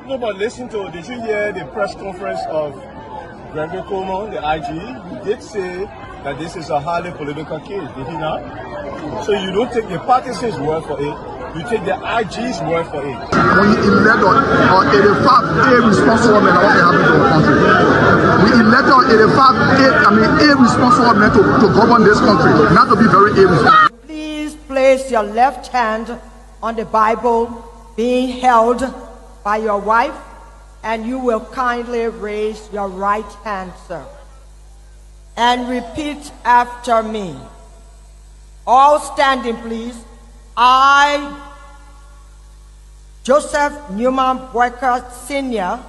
No, but listen to, did you hear the press conference of Seleke Kromah, the IG? He did say that this is a highly political case, did he not? So you don't take the partisans' word for it, you take the IG's word for it. We elect on 85 irresponsible men what happened to our country. We elect on 85 irresponsible men to govern this country, not to be very irresponsible. Please place your left hand on the Bible being held by your wife, and you will kindly raise your right hand, sir, and repeat after me. All standing, please. I, Joseph Newman Boyka Sr.,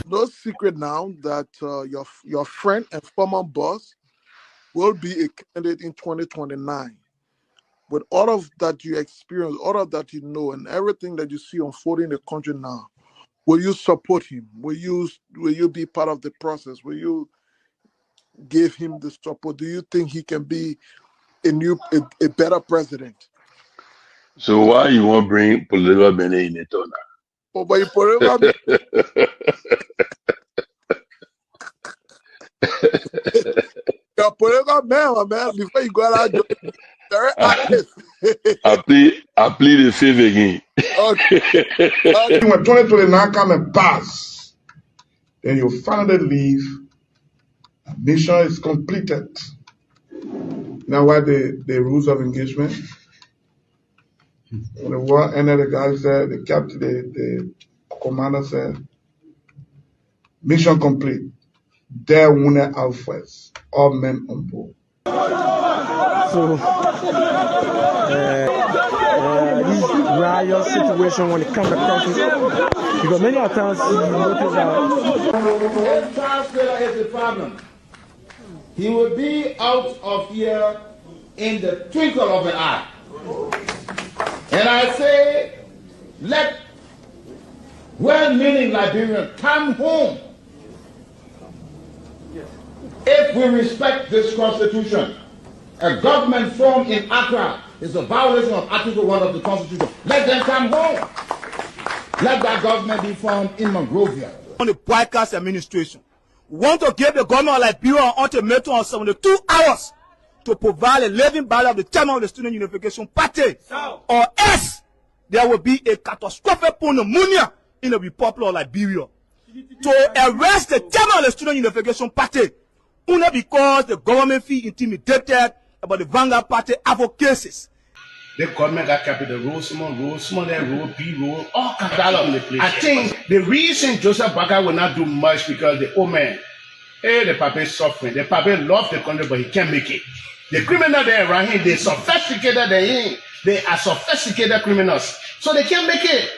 No secret now that your friend and former boss will be a candidate in 2029. With all of that you experience, all of that you know, and everything that you see unfolding in the country now, will you support him? Will you be part of the process? Will you give him the support? Do you think he can be a better president? So why you want to bring political Benin in it now? Oh, but political you're a political man, before you go out, very active. I plead the fifth again. Okay. When 2029 come and pass, then you finally leave. Mission is completed. Now, what the rules of engagement? When the war ended, the guy said, the captain, the commander said, mission complete. There wounded out first. All men on board. So, this riot situation when it comes to countries, because many times you notice that if Charles Taylor is the problem, he will be out of here in the twinkle of an eye. And I say, let well-meaning Liberians come home. If we respect this constitution, a government formed in Accra is a violation of Article 1 of the Constitution. Let them come home. Let that government be formed in Monrovia. On the broadcast administration, we want to give the government of Liberia an ultimatum of 72 hours to provide a living ballot of the chairman of the Student Unification Party, or else there will be a catastrophic pneumonia in the Republic of Liberia. To arrest the chairman of the Student Unification Party, only because the government feel intimidated about the Vanguard Party advocacies. The government got capital road, small, road, B road, all kinds of the place. I think the reason Joseph Baka will not do much because the old man, the papa is suffering. The papa loves the country, but he can't make it. The criminal there around him, they sophisticated than him. They are sophisticated criminals, so they can't make it.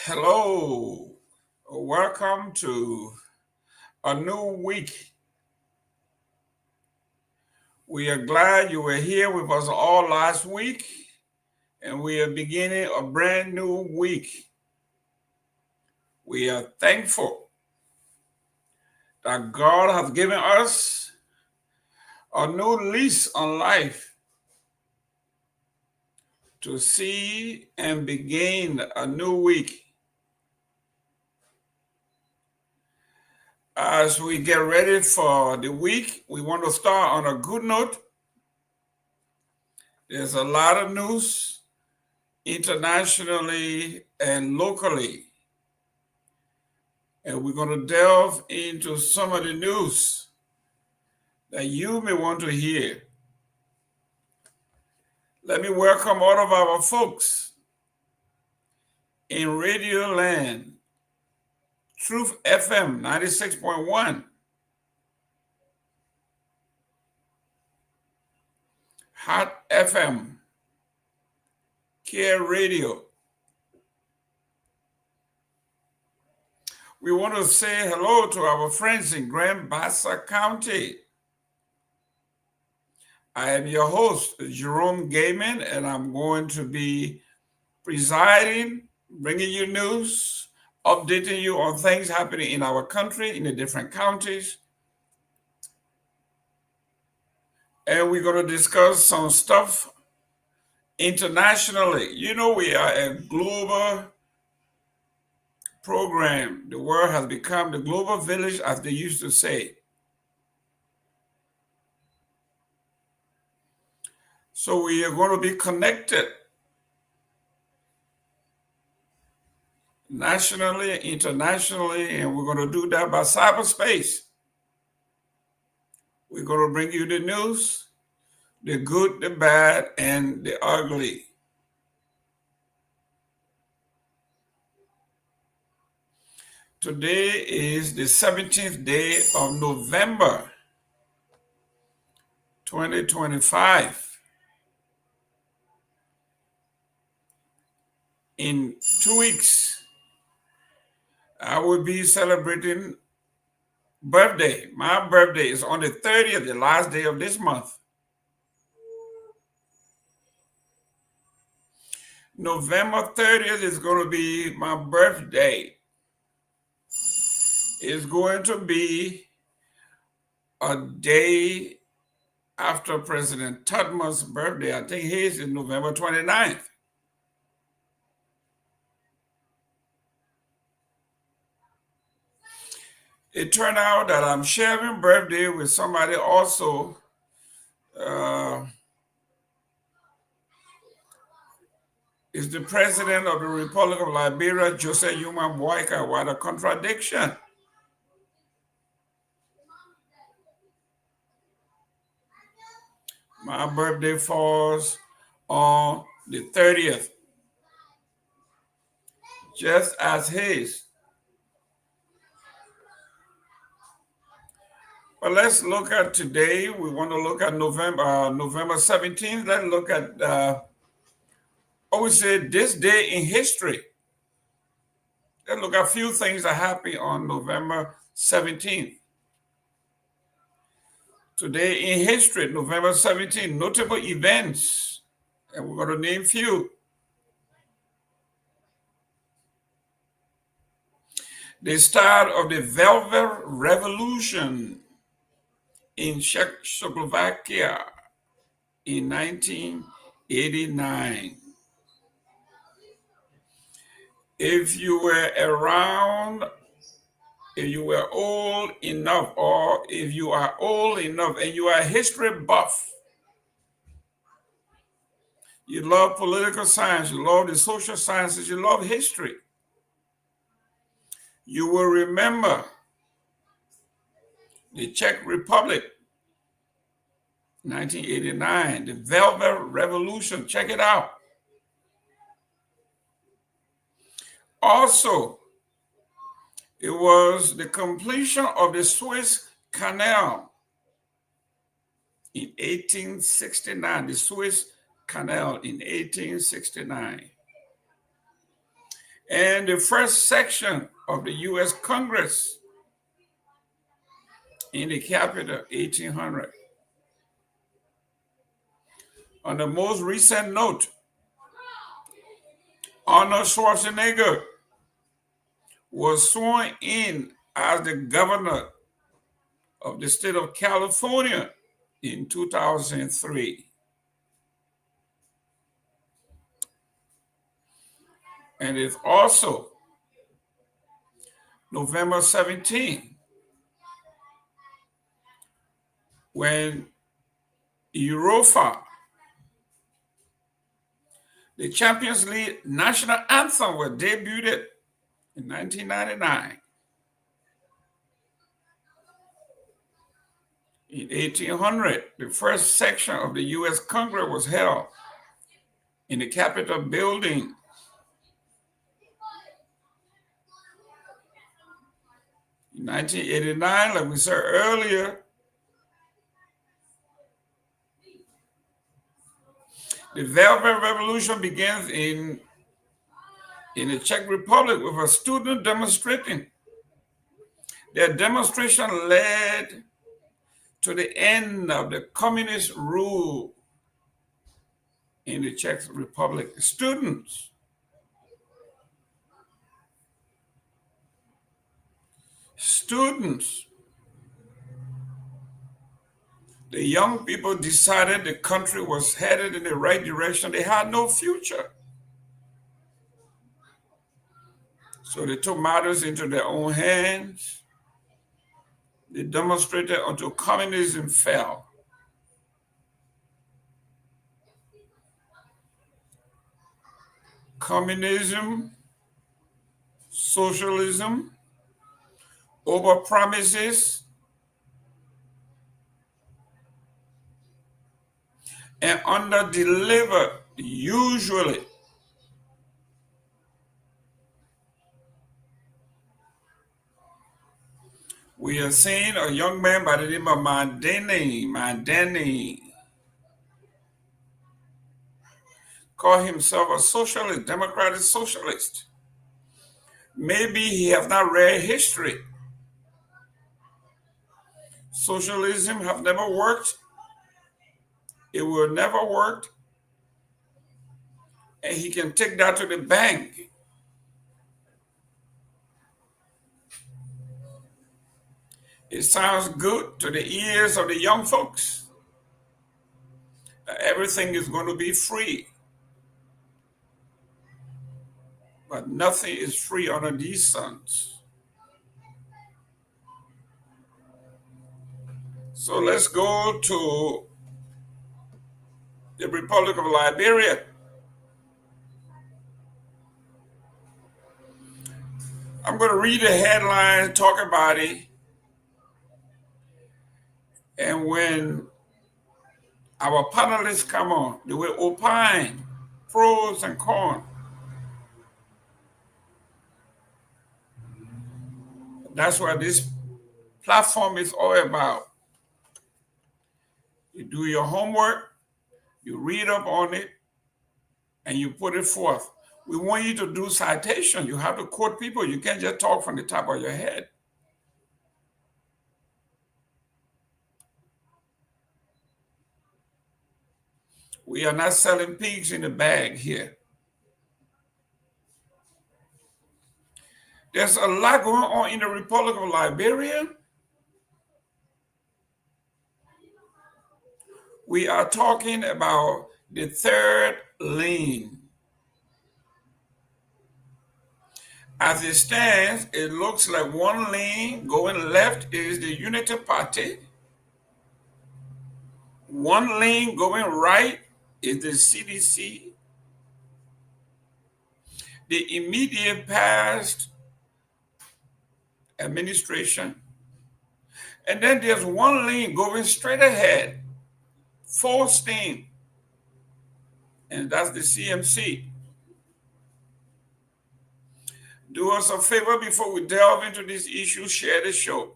Hello, welcome to a new week. We are glad you were here with us all last week, and we are beginning a brand new week. We are thankful that God has given us a new lease on life to see and begin a new week. As we get ready for the week, we want to start on a good note. There's a lot of news internationally and locally. And we're going to delve into some of the news that you may want to hear. Let me welcome all of our folks in Radio Land, Truth FM 96.1, Hot FM, Care Radio. We want to say hello to our friends in Grand Bassa County. I am your host, Jerome Gayman, and I'm going to be presiding, bringing you news, updating you on things happening in our country, in the different counties. And we're going to discuss some stuff internationally. You know, we are a global program. The world has become the global village, as they used to say. So we are going to be connected nationally, internationally, and we're going to do that by cyberspace. We're going to bring you the news, the good, the bad, and the ugly. Today is the 17th day of November, 2025. In 2 weeks, I will be celebrating birthday. My birthday is on the 30th, the last day of this month. November 30th is going to be my birthday. It's going to be a day after President Tubman's birthday. I think his is November 29th. It turned out that I'm sharing birthday with somebody also is the president of the Republic of Liberia, Joseph Yuma Boyka. What a contradiction. My birthday falls on the 30th, just as his. But let's look at today. We want to look at November 17th. Let's look at, I would say, this day in history. Let's look at a few things that happened on November 17th. Today in history, November 17th, notable events, and we're going to name a few. The start of the Velvet Revolution in Czechoslovakia in 1989. If you were around, if you were old enough, or if you are old enough and you are a history buff, you love political science, you love the social sciences, you love history, you will remember the Czech Republic, 1989, the Velvet Revolution. Check it out. Also, it was the completion of the Suez Canal in 1869, the Suez Canal in 1869. And the first section of the U.S. Congress in the Capitol, 1800. On the most recent note, Arnold Schwarzenegger was sworn in as the governor of the state of California in 2003. And it's also November 17th when Europa, the Champions League national anthem, was debuted in 1999. In 1800, the first section of the U.S. Congress was held in the Capitol building. In 1989, like we said earlier, the Velvet Revolution begins in the Czech Republic with a student demonstrating. Their demonstration led to the end of the communist rule in the Czech Republic. Students the young people decided the country was headed in the right direction. They had no future. So they took matters into their own hands. They demonstrated until communism fell. Communism, socialism, over promises, and under delivered, usually. We are seeing a young man by the name of Mandeni, call himself a socialist, democratic socialist. Maybe he has not read history. Socialism have never worked. It will never work. And he can take that to the bank. It sounds good to the ears of the young folks. Everything is going to be free. But nothing is free under these suns. So let's go to the Republic of Liberia. I'm going to read the headline, talk about it. And when our panelists come on, they will opine pros and cons. That's what this platform is all about. You do your homework, you read up on it, and you put it forth. We want you to do citation. You have to quote people. You can't just talk from the top of your head. We are not selling pigs in a bag here. There's a lot going on in the Republic of Liberia. We are talking about the third lane. As it stands, it looks like one lane going left is the Unity Party. One lane going right is the CDC. The immediate past administration. And then there's one lane going straight ahead, full steam. And that's the CMC. Do us a favor before we delve into this issue, share the show.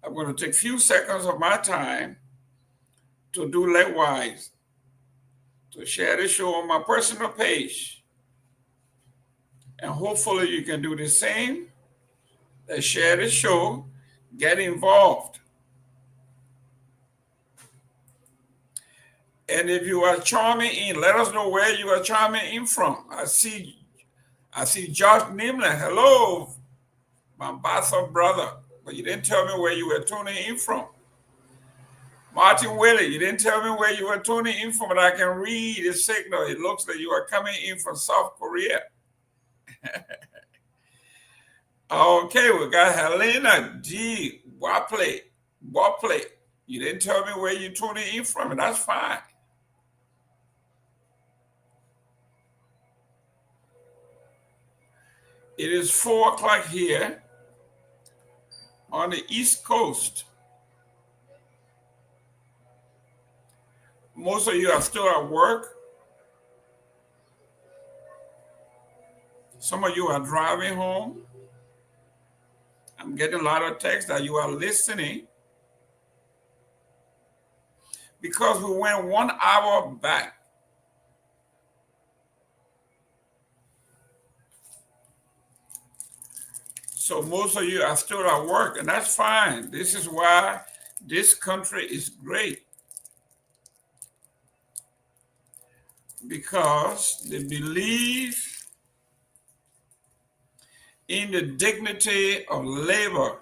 I'm going to take a few seconds of my time to do likewise, to share the show on my personal page. And hopefully you can do the same. Share the show, get involved. And if you are chiming in, let us know where you are chiming in from. I see Josh Nimler. Hello, my Bathurst brother. But you didn't tell me where you were tuning in from. Martin Willie, you didn't tell me where you were tuning in from, but I can read the signal. It looks like you are coming in from South Korea. Okay, we got Helena G. Wapley. You didn't tell me where you're tuning in from, and that's fine. It is 4 o'clock here on the East Coast. Most of you are still at work. Some of you are driving home. I'm getting a lot of texts that you are listening because we went 1 hour back. So most of you are still at work, and that's fine. This is why this country is great, because they believe in the dignity of labor.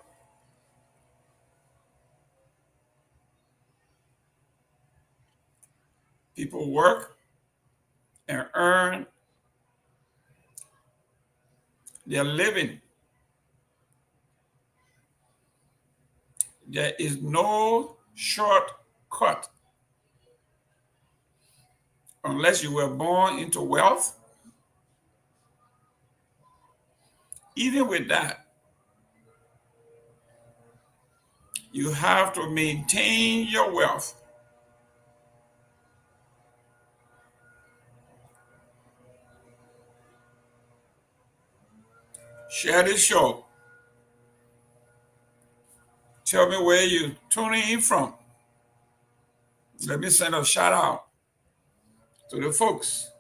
People work and earn their living. There is no shortcut unless you were born into wealth. Even with that, you have to maintain your wealth. Share this show. Tell me where you're tuning in from. Let me send a shout out to the folks.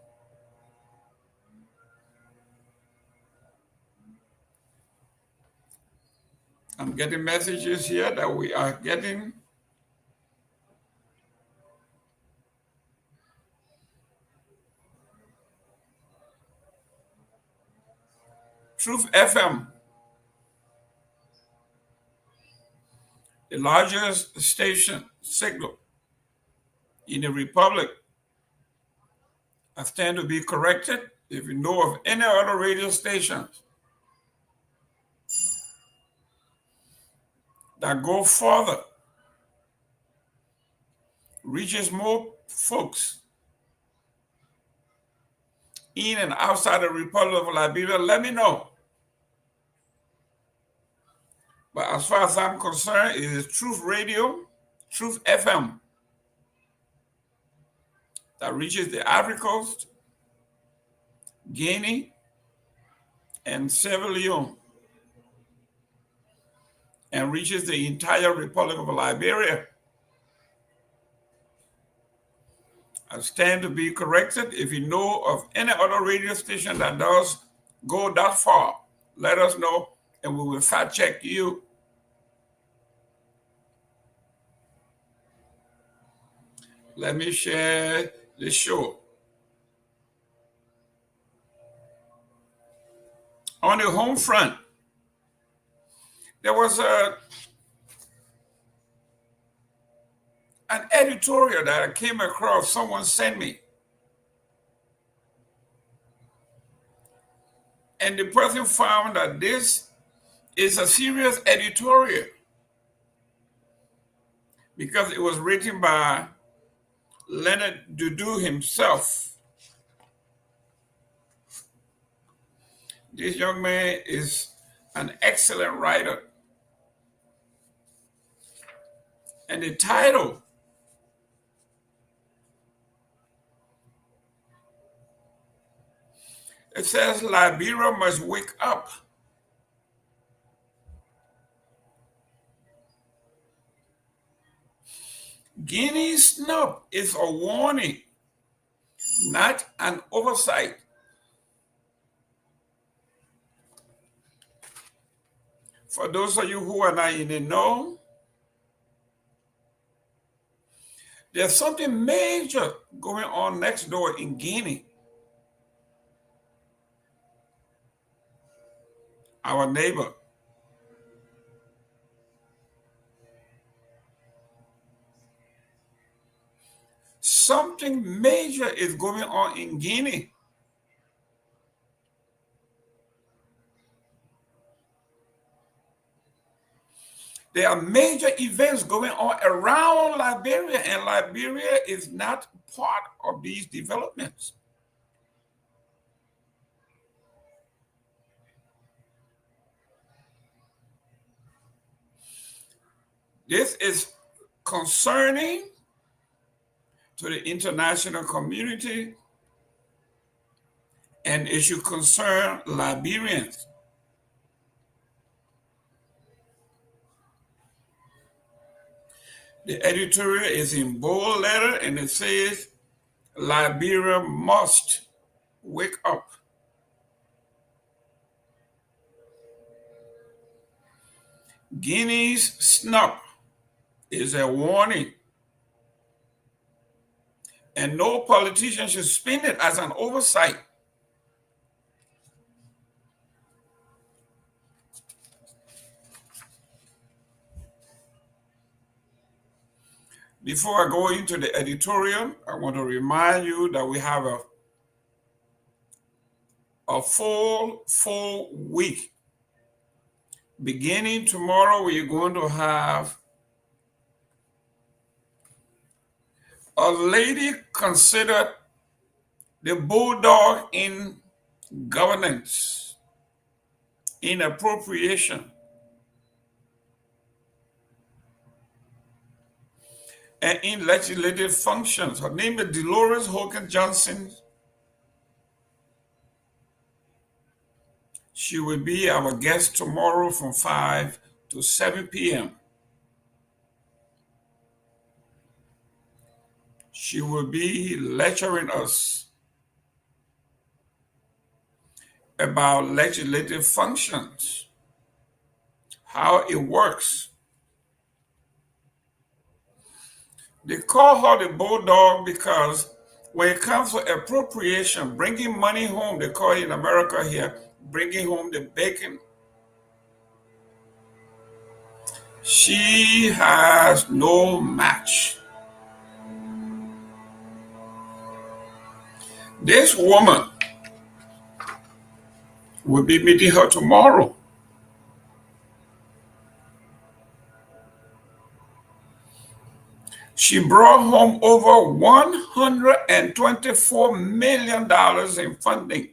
I'm getting messages here that we are getting Truth FM, the largest station signal in the Republic. I stand to be corrected. If you know of any other radio stations that go further, reaches more folks in and outside the Republic of Liberia, let me know. But as far as I'm concerned, it is Truth Radio, Truth FM, that reaches the Ivory Coast, Guinea, and Sierra Leone, and reaches the entire Republic of Liberia. I stand to be corrected. If you know of any other radio station that does go that far, let us know, and we will fact check you. Let me share the show. On the home front, there was an editorial that I came across, someone sent me. And the person found that this is a serious editorial because it was written by Leonard Dudu himself. This young man is an excellent writer. And the title it says, Liberia must wake up. Guinea's snub is a warning, not an oversight. For those of you who are not in the know, there's something major going on next door in Guinea. Our neighbor. Something major is going on in Guinea. There are major events going on around Liberia, and Liberia is not part of these developments. This is concerning to the international community, and it should concern Liberians. The editorial is in bold letter, and it says, Liberia must wake up. Guinea's snub is a warning, and no politician should spin it as an oversight. Before I go into the editorial, I want to remind you that we have a full week. Beginning tomorrow, we're going to have a lady considered the bulldog in governance, in appropriation, and in legislative functions. Her name is Dolores Hogan Johnson. She will be our guest tomorrow from 5 to 7 p.m. She will be lecturing us about legislative functions, how it works. They call her the bulldog because when it comes to appropriation, bringing money home, they call it in America here, bringing home the bacon, she has no match. This woman will be meeting her tomorrow. She brought home over $124 million in funding.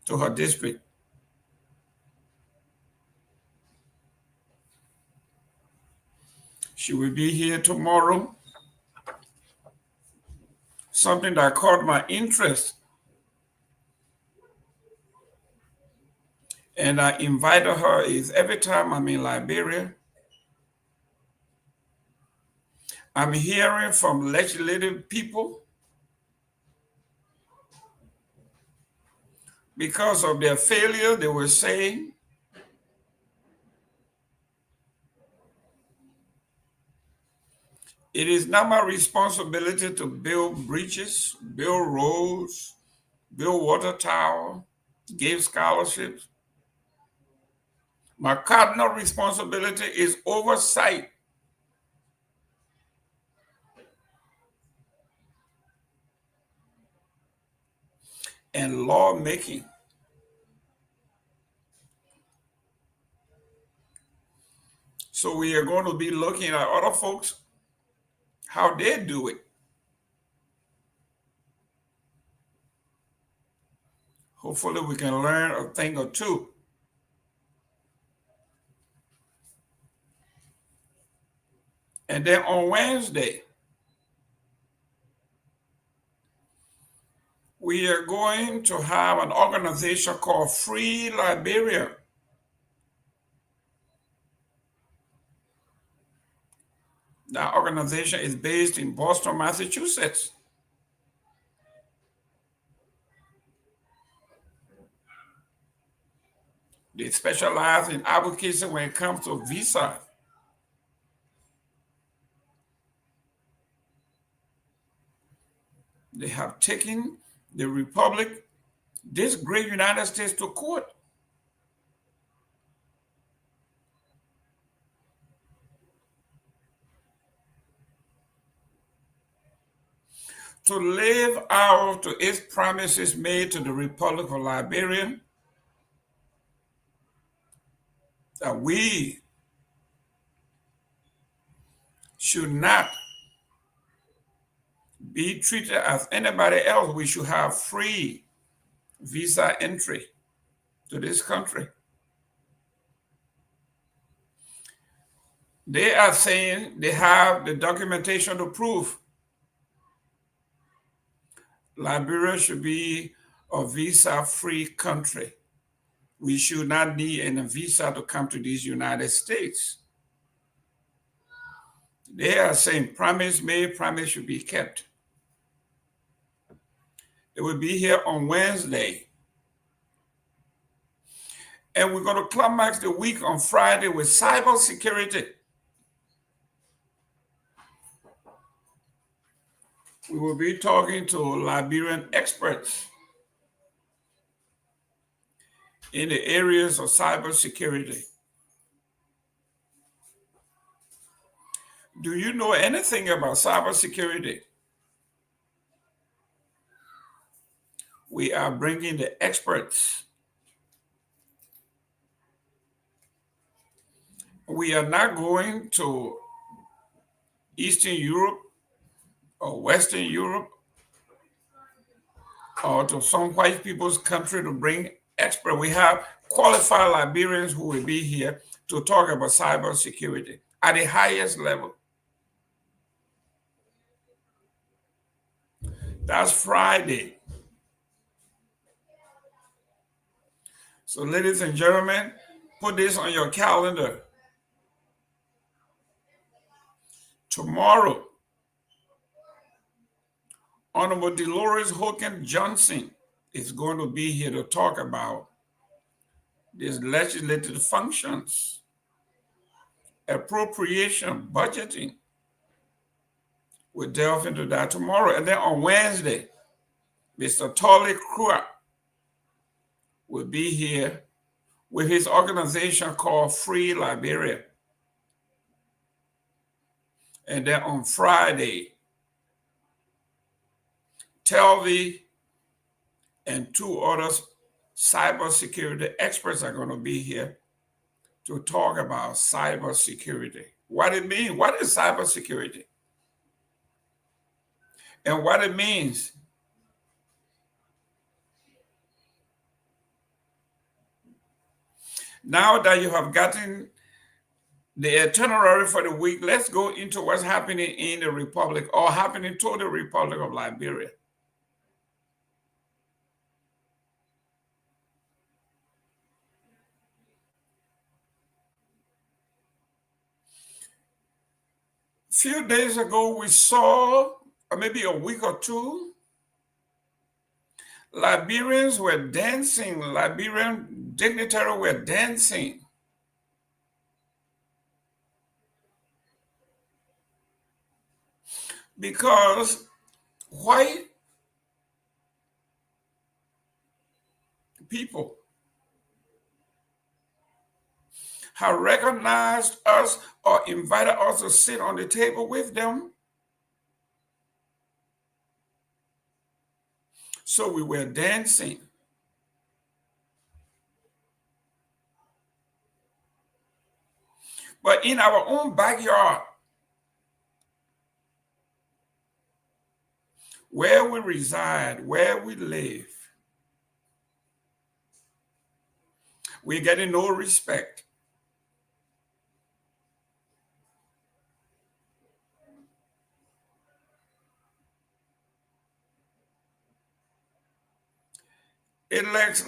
To her district. She will be here tomorrow. Something that caught my interest, and I invited her, is every time I'm in Liberia, I'm hearing from legislative people because of their failure. They were saying it is not my responsibility to build bridges, build roads, build water tower, give scholarships. My cardinal responsibility is oversight. And lawmaking. So we are going to be looking at other folks, how they do it. Hopefully we can learn a thing or two. And then on Wednesday, we are going to have an organization called Free Liberia. That organization is based in Boston, Massachusetts. They specialize in advocacy when it comes to visa. They have taken the Republic, this great United States, to court. To live out to its promises made to the Republic of Liberia, that we should not be treated as anybody else. We should have free visa entry to this country. They are saying they have the documentation to prove Liberia should be a visa-free country. We should not need a visa to come to these United States. They are saying promise made, promise should be kept. They will be here on Wednesday. And we're going to climax the week on Friday with cybersecurity. We will be talking to Liberian experts in the areas of cybersecurity. Do you know anything about cybersecurity? We are bringing the experts. We are not going to Eastern Europe or Western Europe or to some white people's country to bring experts. We have qualified Liberians who will be here to talk about cybersecurity at the highest level. That's Friday. So, ladies and gentlemen, put this on your calendar. Tomorrow, Honorable Dolores Hogan Johnson is going to be here to talk about these legislative functions, appropriation, budgeting. We'll delve into that tomorrow. And then on Wednesday, Mr. Seleke Kromah will be here with his organization called Free Liberia. And then on Friday, Telvey and two other cybersecurity experts are going to be here to talk about cybersecurity. What it means, what is cybersecurity? And what it means. Now that you have gotten the itinerary for the week, let's go into what's happening in the Republic or happening to the Republic of Liberia. A few days ago, we saw, or maybe a week or two, Liberians were dancing, Liberian dignitaries were dancing. Because white people have recognized us or invited us to sit on the table with them. So we were dancing. But in our own backyard, where we reside, where we live, we're getting no respect.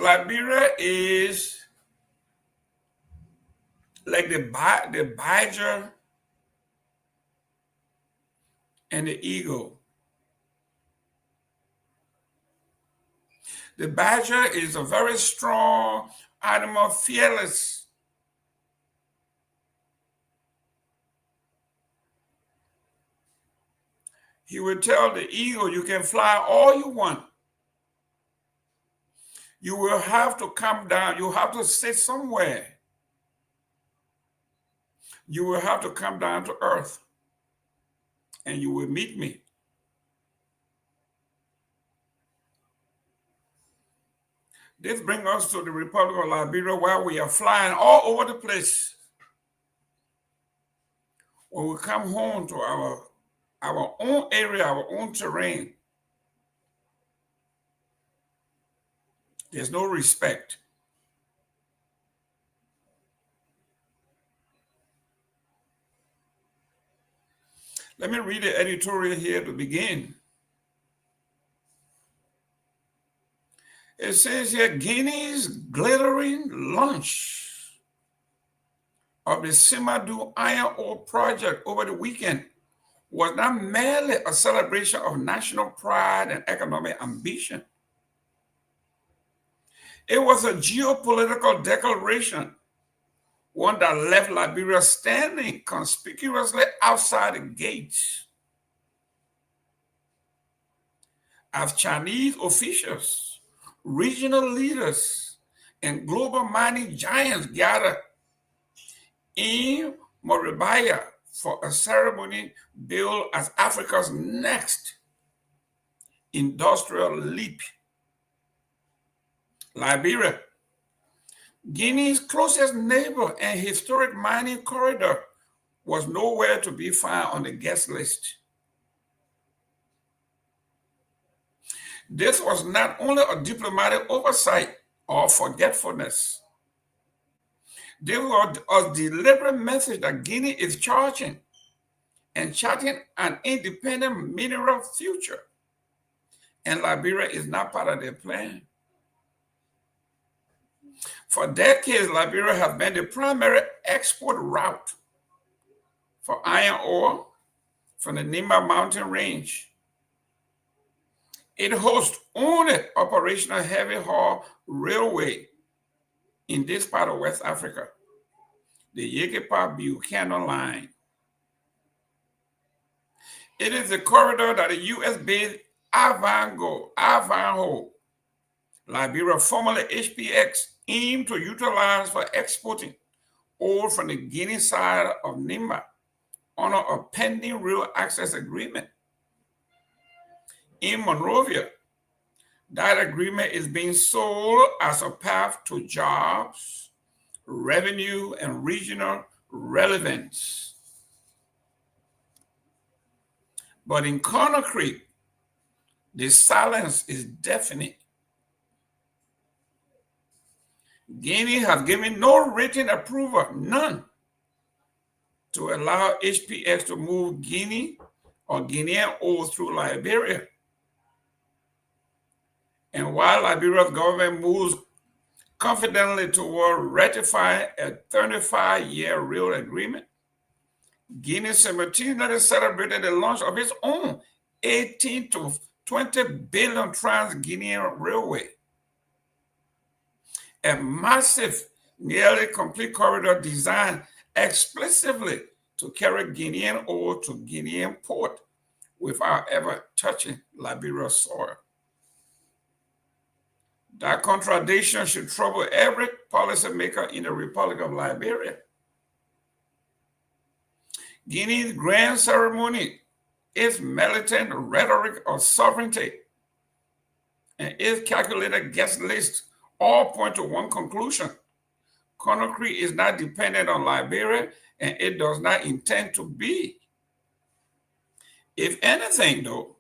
Liberia is like the badger and the eagle. The badger is a very strong animal, fearless. He would tell the eagle, you can fly all you want. You will have to come down. You have to sit somewhere. You will have to come down to earth and you will meet me. This brings us to the Republic of Liberia, where we are flying all over the place. When we come home to our own area, our own terrain, there's no respect. Let me read the editorial here to begin. It says here, Guinea's glittering launch of the Simandou iron ore project over the weekend was not merely a celebration of national pride and economic ambition. It was a geopolitical declaration, one that left Liberia standing conspicuously outside the gates. As Chinese officials, regional leaders, and global mining giants gathered in Moribaya for a ceremony billed as Africa's next industrial leap. Liberia, Guinea's closest neighbor and historic mining corridor, was nowhere to be found on the guest list. This was not only a diplomatic oversight or forgetfulness. This was a deliberate message that Guinea is charting and charting an independent mineral future, and Liberia is not part of their plan. For decades, Liberia has been the primary export route for iron ore from the Nimba mountain range. It hosts only operational heavy haul railway in this part of West Africa, the Yekepa-Buchanan line. It is the corridor that the US-based Ivanhoe, Liberia, formerly HPX, aimed to utilize for exporting ore from the Guinea side of Nimba under a pending rail access agreement. In Monrovia, that agreement is being sold as a path to jobs, revenue, and regional relevance. But in Conakry, the silence is deafening. Guinea has given no written approval, none, to allow HPX to move Guinea or Guinean ore through Liberia. And while Liberia's government moves confidently toward ratifying a 35-year rail agreement, Guinea simultaneously celebrated the launch of its own 18 to 20 billion Trans-Guinean railway, a massive, nearly complete corridor designed explicitly to carry Guinean ore to Guinean port without ever touching Liberia's soil. That contradiction should trouble every policymaker in the Republic of Liberia. Guinea's grand ceremony, its militant rhetoric of sovereignty, and its calculated guest list all point to one conclusion: Conakry is not dependent on Liberia, and it does not intend to be. If anything, though,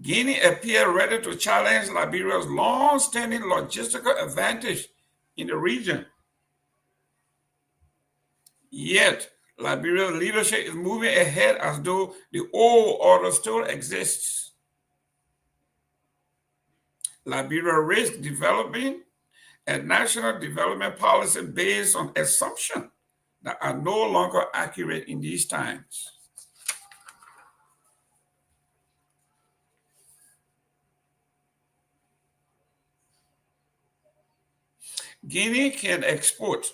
Guinea appeared ready to challenge Liberia's long-standing logistical advantage in the region. Yet, Liberia's leadership is moving ahead as though the old order still exists. Liberia risks developing a national development policy based on assumptions that are no longer accurate in these times. Guinea can export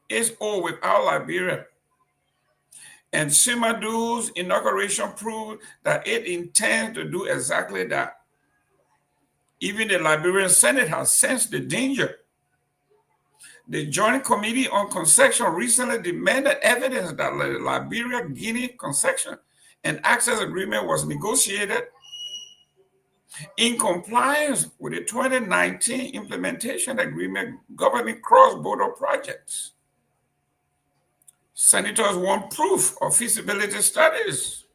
its ore without Liberia, and Simandou's inauguration proved that it intends to do exactly that. Even the Liberian Senate has sensed the danger. The Joint Committee on Concession recently demanded evidence that the Liberia-Guinea concession and access agreement was negotiated in compliance with the 2019 implementation agreement governing cross-border projects. Senators want proof of feasibility studies,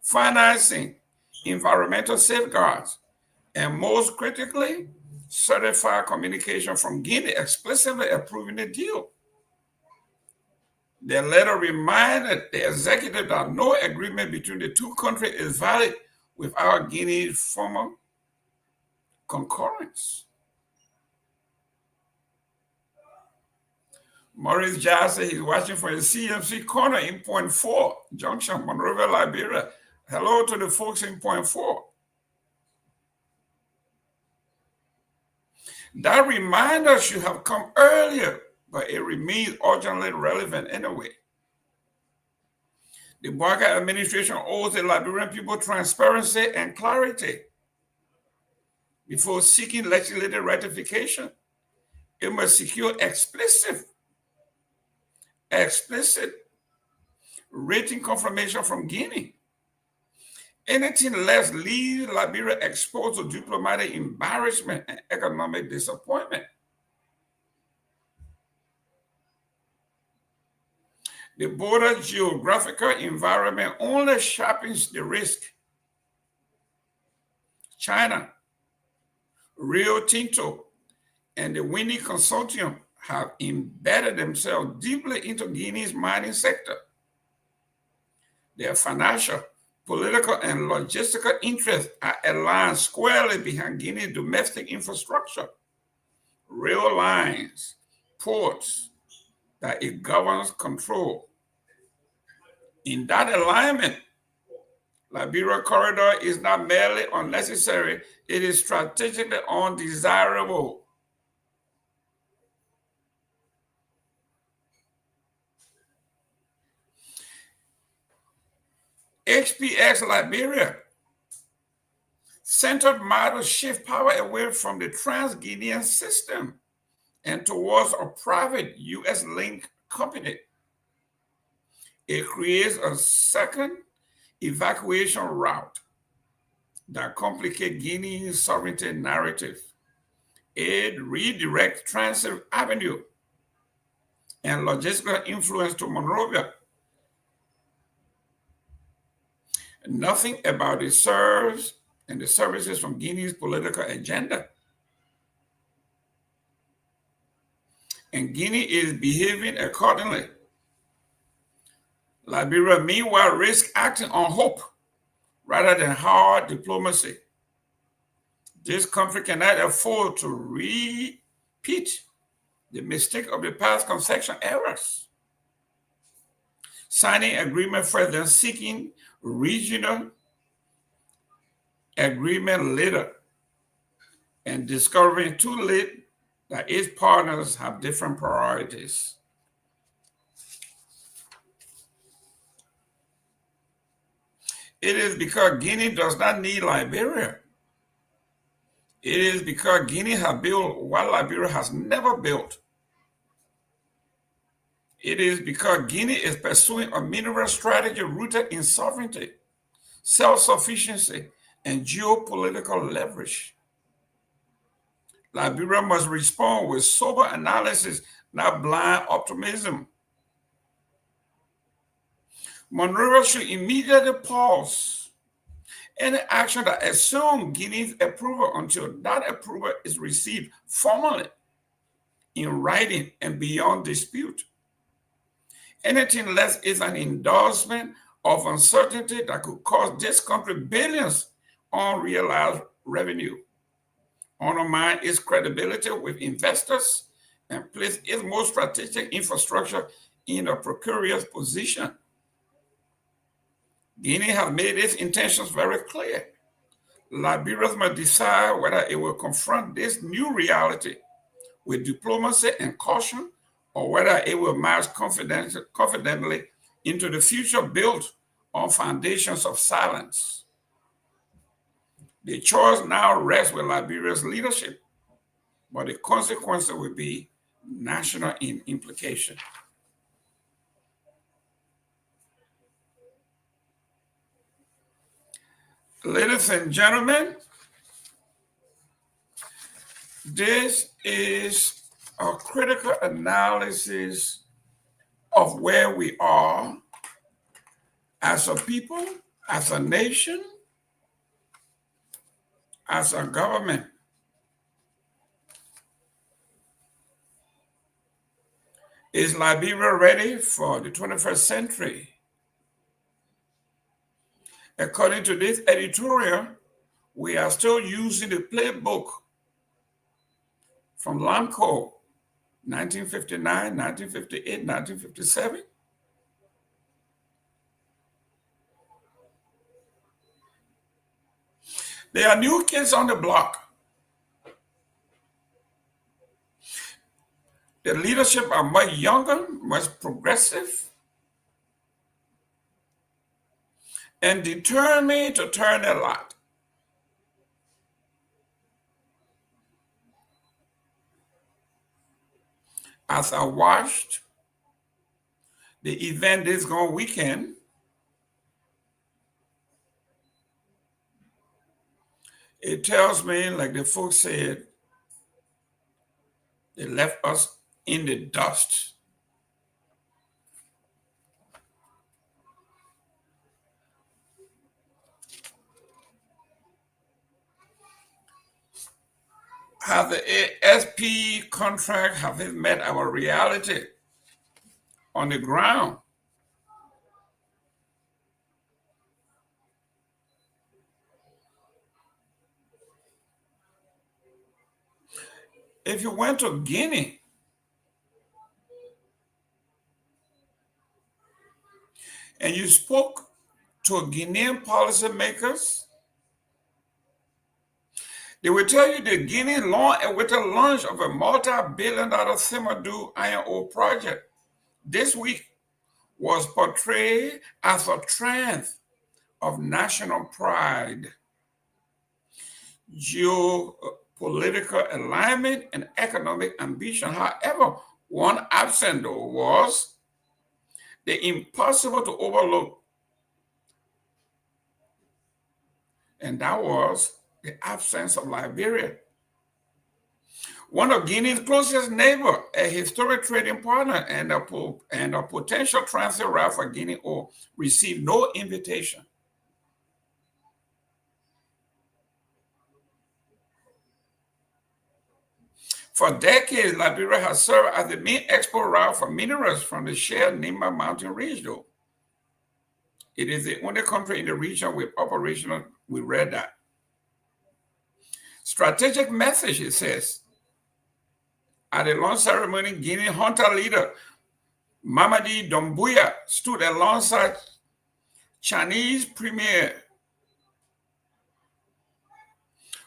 financing, environmental safeguards, and most critically, certified communication from Guinea explicitly approving the deal. The letter reminded the executive that no agreement between the two countries is valid without Guinea's formal concurrence. Maurice Giles said he's watching from the CMC corner in Point 4, Junction, Monrovia, Liberia. Hello to the folks in Point 4. That reminder should have come earlier, but it remains urgently relevant anyway. The Barker administration owes the Liberian people transparency and clarity. Before seeking legislative ratification, it must secure explicit written confirmation from Guinea. Anything less leaves Liberia exposed to diplomatic embarrassment and economic disappointment. The border geographical environment only sharpens the risk. China, Rio Tinto, and the Winnie Consortium have embedded themselves deeply into Guinea's mining sector. Their financial, political, and logistical interests are aligned squarely behind Guinea's domestic infrastructure, rail lines, ports that it governs control. In that alignment, Liberia Corridor is not merely unnecessary, it is strategically undesirable. HPX Liberia centered model shift power away from the Trans-Guinean system and towards a private US-linked company. It creates a second evacuation route that complicates Guinea's sovereignty narrative. It redirects transit avenue and logistical influence to Monrovia. Nothing about it serves and the services from Guinea's political agenda. And Guinea is behaving accordingly. Liberia, meanwhile, risks acting on hope rather than hard diplomacy. This country cannot afford to repeat the mistake of the past concession eras. Signing agreement first, then seeking regional agreement later, and discovering too late that its partners have different priorities. It is because Guinea does not need Liberia. It is because Guinea has built what Liberia has never built. It is because Guinea is pursuing a mineral strategy rooted in sovereignty, self-sufficiency, and geopolitical leverage. Liberia must respond with sober analysis, not blind optimism. Monrovia should immediately pause any action that assumes Guinea's approval until that approval is received formally, in writing, and beyond dispute. Anything less is an endorsement of uncertainty that could cost this country billions unrealized revenue, undermine its credibility with investors, and place its most strategic infrastructure in a precarious position. Guinea has made its intentions very clear. Liberia must decide whether it will confront this new reality with diplomacy and caution, or whether it will march confidently into the future built on foundations of silence. The choice now rests with Liberia's leadership, but the consequences will be national in implication. Ladies and gentlemen, this is a critical analysis of where we are as a people, as a nation, as a government. Is Liberia ready for the 21st century? According to this editorial, we are still using the playbook from Lamco, 1959, 1958, 1957. There are new kids on the block. The leadership are much younger, much progressive, and determined to turn a lot. As I watched the event this gone weekend, it tells me, like the folks said, they left us in the dust. Have the SP contract, have it met our reality on the ground? If you went to Guinea, and you spoke to Guinean policymakers, they will tell you the Guinea with the launch of a multi-billion-dollar Simadu iron ore project this week was portrayed as a triumph of national pride, geopolitical alignment, and economic ambition. However, one absent though was the impossible to overlook, and that was the absence of Liberia. One of Guinea's closest neighbors, a historic trading partner and a potential transit route for Guinea ore, received no invitation. For decades, Liberia has served as the main export route for minerals from the shared Nima mountain range, though. It is the only country in the region with operational, we read that. Strategic message, it says. At the launch ceremony, Guinea hunter leader Mamadi Doumbouya stood alongside Chinese Premier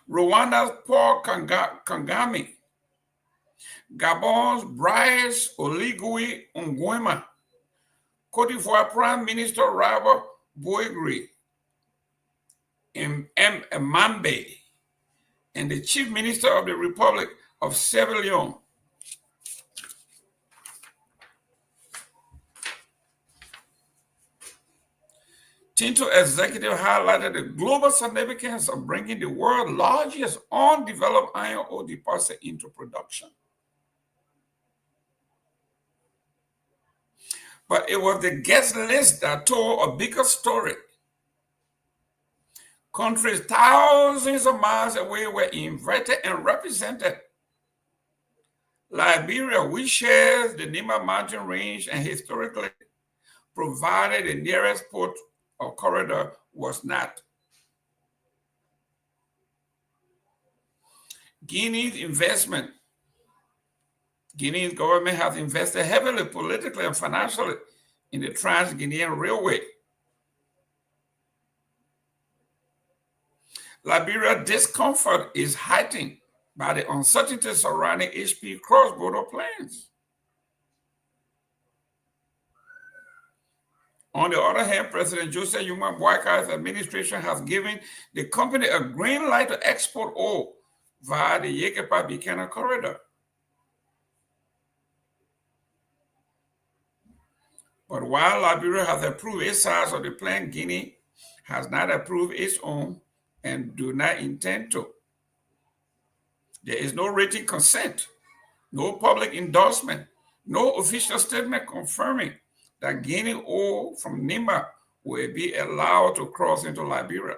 Rwanda's Paul Kagame, Gabon's Brice Oligui Nguema, Cote d'Ivoire Prime Minister Robert Boigri Mambe, and the Chief Minister of the Republic of Sierra Leone. Tinto executive highlighted the global significance of bringing the world's largest undeveloped iron ore deposit into production. But it was the guest list that told a bigger story. Countries thousands of miles away were invited and represented. Liberia, which shares the Nima mountain range and historically provided the nearest port or corridor, was not. Guinea's government has invested heavily politically and financially in the Trans-Guinean Railway. Liberia's discomfort is heightened by the uncertainty surrounding HP cross-border plans. On the other hand, President Joseph Yuma Boakar's administration has given the company a green light to export ore via the Yekepa-Bikana corridor. But while Liberia has approved its side of the plan, Guinea has not approved its own and do not intend to. There is no written consent, no public endorsement, no official statement confirming that Guinea ore from Nima will be allowed to cross into Liberia.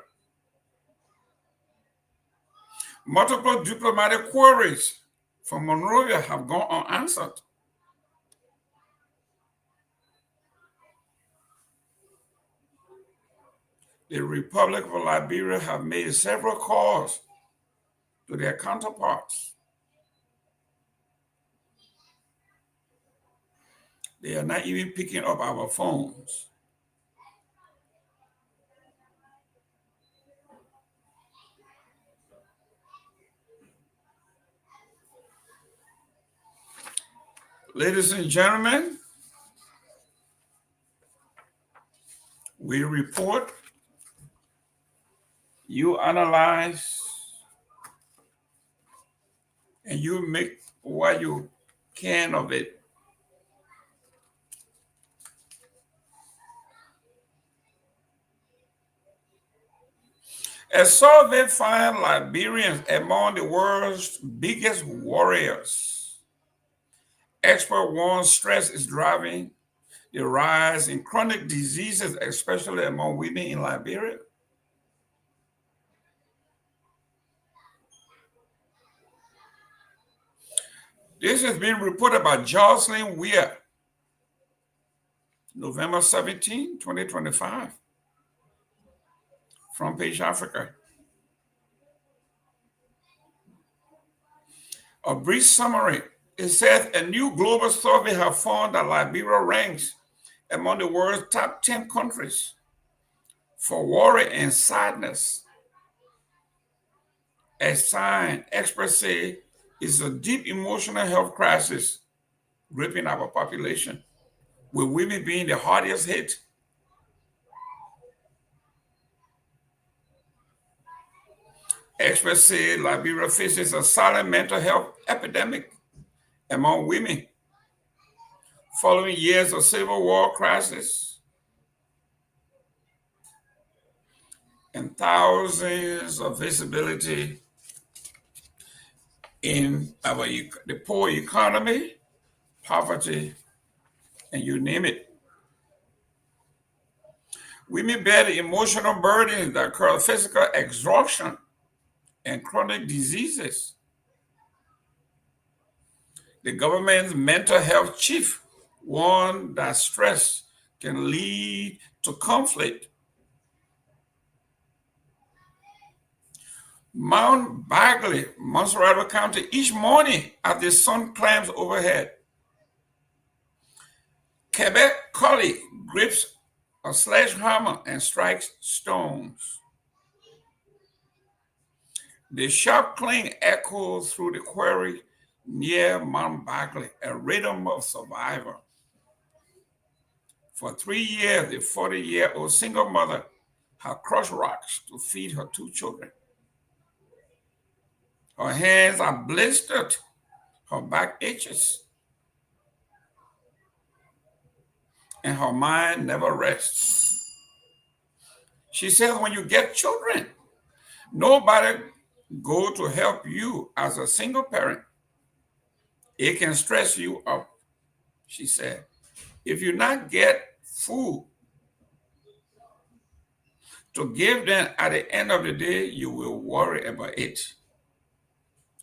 Multiple diplomatic queries from Monrovia have gone unanswered. the Republic of Liberia have made several calls to their counterparts. They are not even picking up our phones. Ladies and gentlemen, we report, you analyze, and you make what you can of it. A survey found Liberians among the world's biggest warriors. Experts warn stress is driving the rise in chronic diseases, especially among women in Liberia. This has been reported by Jocelyn Weir, November 17, 2025, from Page Africa. A brief summary. It says a new global survey has found that Liberia ranks among the world's top 10 countries for worry and sadness. A sign, experts say, is a deep emotional health crisis gripping our population, with women being the hardest hit. Experts say Liberia faces a silent mental health epidemic among women following years of civil war crisis and thousands of visibility in the poor economy, poverty, and you name it. Women bear the emotional burden that cause physical exhaustion and chronic diseases. The government's mental health chief warned that stress can lead to conflict. Mount Bagley, Montserrat County, each morning as the sun climbs overhead, Quebec collie grips a sledgehammer and strikes stones. The sharp clang echoes through the quarry near Mount Bagley, a rhythm of survival. For 3 years, the 40-year-old single mother had crushed rocks to feed her 2 children. Her hands are blistered, her back itches, and her mind never rests. She says, when you get children, nobody go to help you as a single parent. It can stress you up, she said. If you not get food to give them at the end of the day, you will worry about it.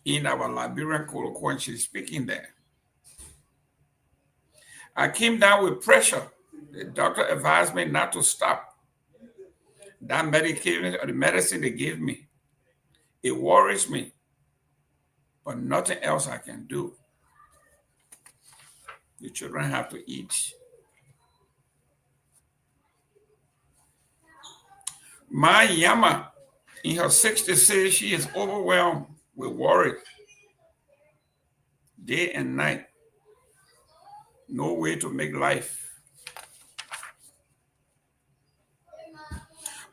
In our Liberian colloquial, she's speaking there. I came down with pressure. The doctor advised me not to stop that medication or the medicine they gave me. It worries me, but nothing else I can do. The children have to eat. Myean, in her 60s, says she is overwhelmed with worry. Day and night. No way to make life.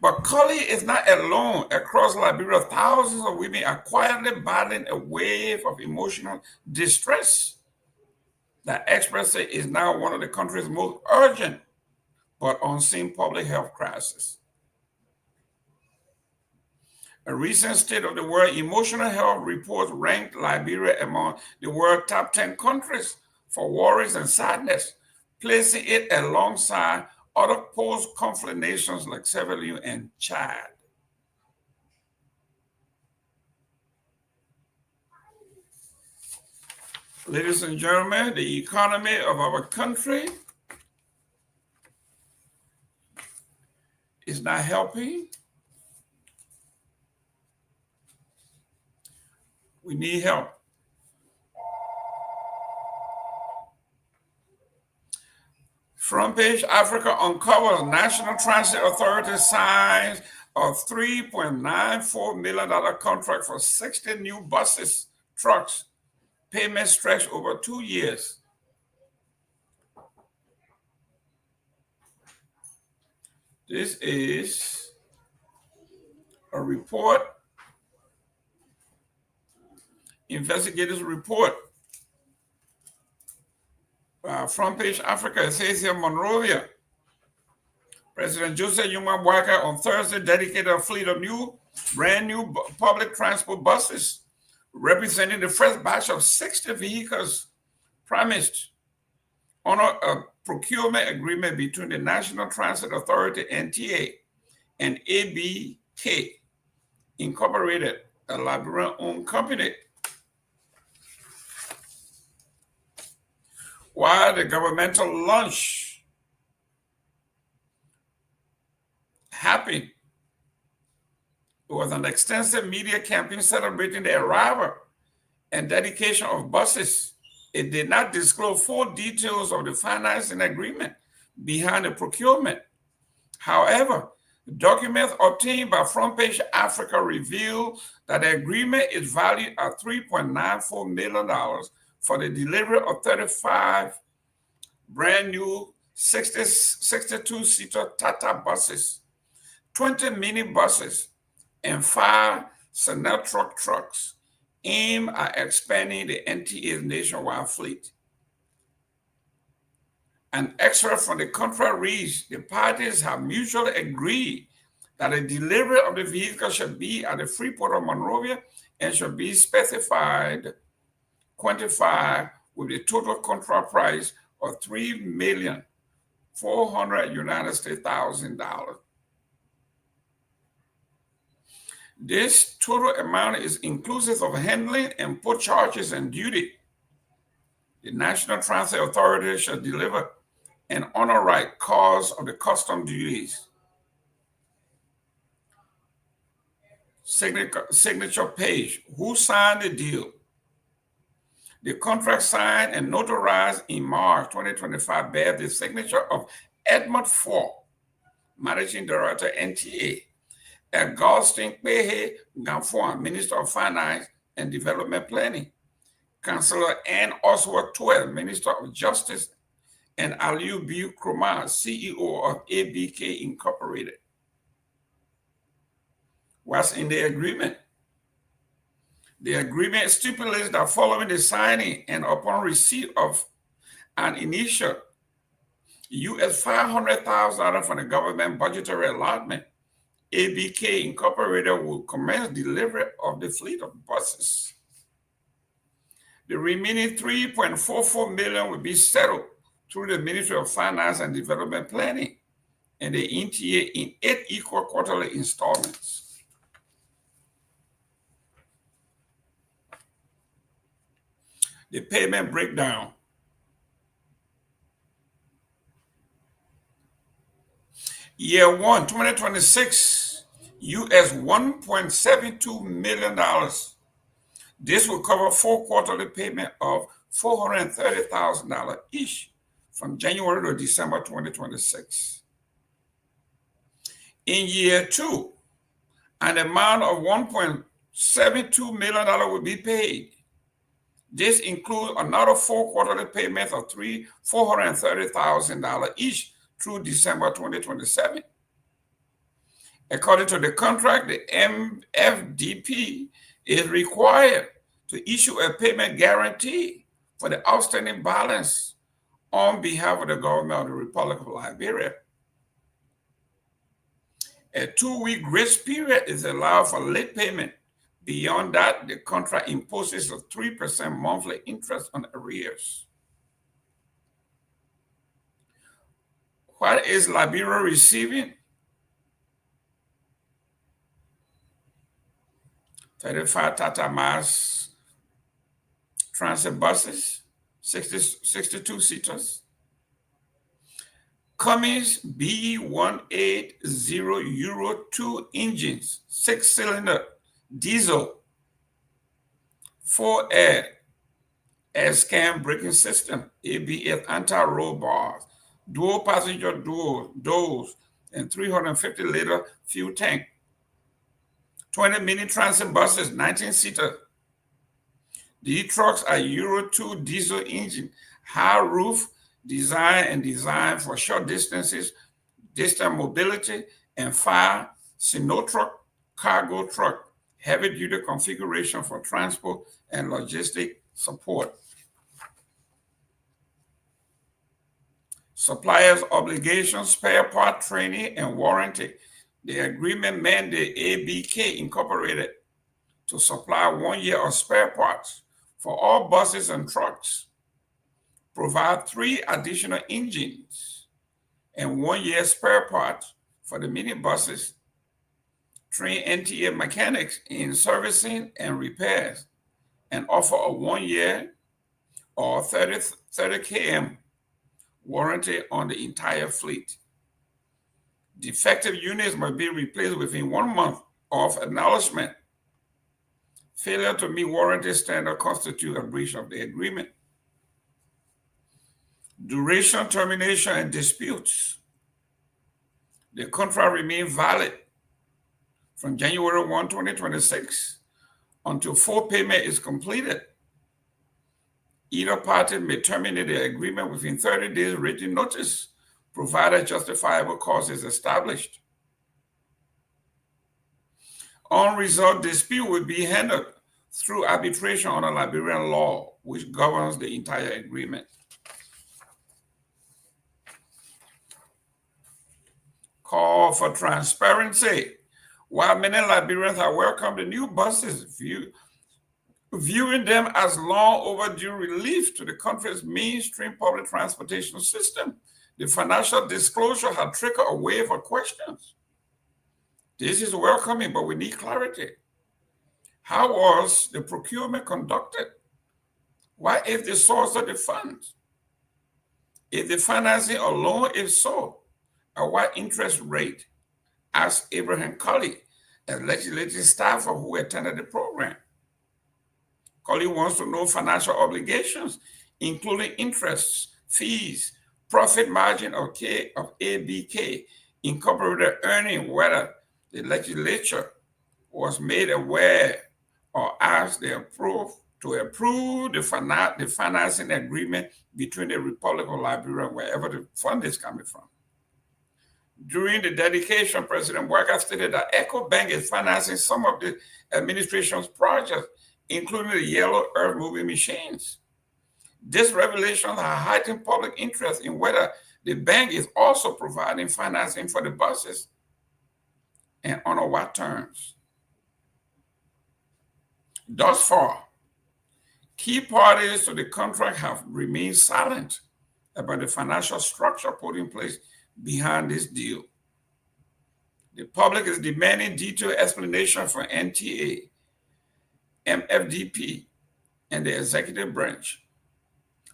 But Cully is not alone. Across Liberia, thousands of women are quietly battling a wave of emotional distress that experts say is now one of the country's most urgent but unseen public health crises. A recent State of the World Emotional Health report ranked Liberia among the world's top 10 countries for worries and sadness, placing it alongside other post-conflict nations like Sierra Leone and Chad. Ladies and gentlemen, the economy of our country is not helping. We need help. Front page, Africa uncovers National Transit Authority signs a $3.94 million contract for 60 new buses, trucks. Payment stretch over 2 years. This is a report, investigators report. Front page Africa, it says here Monrovia. President Joseph Yuma Boakai on Thursday dedicated a fleet of brand new public transport buses representing the first batch of 60 vehicles promised on a procurement agreement between the National Transit Authority, NTA, and ABK Incorporated, a Liberian-owned company. While the governmental launch happened, it was an extensive media campaign celebrating the arrival and dedication of buses. It did not disclose full details of the financing agreement behind the procurement. However, documents obtained by Front Page Africa reveal that the agreement is valued at $3.94 million for the delivery of 35 brand new 62-seater Tata buses, 20 minibuses, and 5 Senel trucks aimed at expanding the NTA's nationwide fleet. An excerpt from the contract reads, the parties have mutually agreed that the delivery of the vehicle should be at the Freeport of Monrovia and should be quantified with the total contract price of $3,400,000. This total amount is inclusive of handling and port charges and duty. The National Transit Authority shall deliver an honor right cost of the custom duties. Signature page. Who signed the deal? The contract signed and notarized in March 2025 bears the signature of Edmund Ford, Managing Director, NTA, Kehleboe Gongloe, Minister of Finance and Development Planning, Councillor Ann Oswald Twelve, Minister of Justice, and Seleke Kromah, CEO of ABK Incorporated. What's in the agreement? The agreement stipulates that following the signing and upon receipt of an initial US $500,000 from the government budgetary allotment, ABK Incorporated will commence delivery of the fleet of buses. The remaining $3.44 million will be settled through the Ministry of Finance and Development Planning and the NTA in 8 equal quarterly installments. The payment breakdown. Year 1, 2026, US $1.72 million. This will cover 4 quarterly payments of $430,000 each from January to December 2026. In year 2, an amount of $1.72 million will be paid. This includes another 4 quarterly payments of $430,000 each through December 2027. According to the contract, the MFDP is required to issue a payment guarantee for the outstanding balance on behalf of the government of the Republic of Liberia. A 2-week grace period is allowed for late payment. Beyond that, the contract imposes a 3% monthly interest on arrears. What is Liberia receiving? 35 Tata Mass transit buses, 62 seaters. Cummins B180 Euro 2 engines, 6-cylinder, diesel, 4-air, air-scan braking system, ABS anti-roll bars, dual passenger doors, and 350-liter fuel tank. 20 mini transit buses, 19-seater. These trucks are Euro 2 diesel engine, high roof, designed for short distances, distant mobility, and 5 Sinotruck cargo truck, heavy-duty configuration for transport and logistic support. Suppliers' obligations, spare part training, and warranty. The agreement mandates ABK Incorporated to supply 1 year of spare parts for all buses and trucks, provide 3 additional engines, and 1 year spare parts for the minibuses, train NTA mechanics in servicing and repairs, and offer a 1 year or 30 km warranty on the entire fleet. Defective units must be replaced within 1 month of acknowledgement. Failure to meet warranty standard constitutes a breach of the agreement. Duration, termination, and disputes. The contract remains valid from January 1, 2026 until full payment is completed. Either party may terminate the agreement within 30 days written notice, provided justifiable cause is established. Unresolved dispute will be handled through arbitration under Liberian law, which governs the entire agreement. Call for transparency. While many Liberians have welcomed the new buses, viewing them as long overdue relief to the country's mainstream public transportation system, the financial disclosure had triggered a wave of questions. This is welcoming, but we need clarity. How was the procurement conducted? What is the source of the funds? Is the financing a loan? If so, at what interest rate? Asked Abraham Colley, a legislative staffer who attended the program. Colley wants to know financial obligations, including interests, fees, profit margin of ABK, incorporated earning, whether the legislature was made aware or asked to approve the financing agreement between the Republic of Liberia, wherever the fund is coming from. During the dedication, President Waka stated that EcoBank is financing some of the administration's projects, including the yellow earth moving machines. This revelation has heightened public interest in whether the bank is also providing financing for the buses and under what terms. Thus far, key parties to the contract have remained silent about the financial structure put in place behind this deal. The public is demanding detailed explanation from NTA, MFDP, and the executive branch.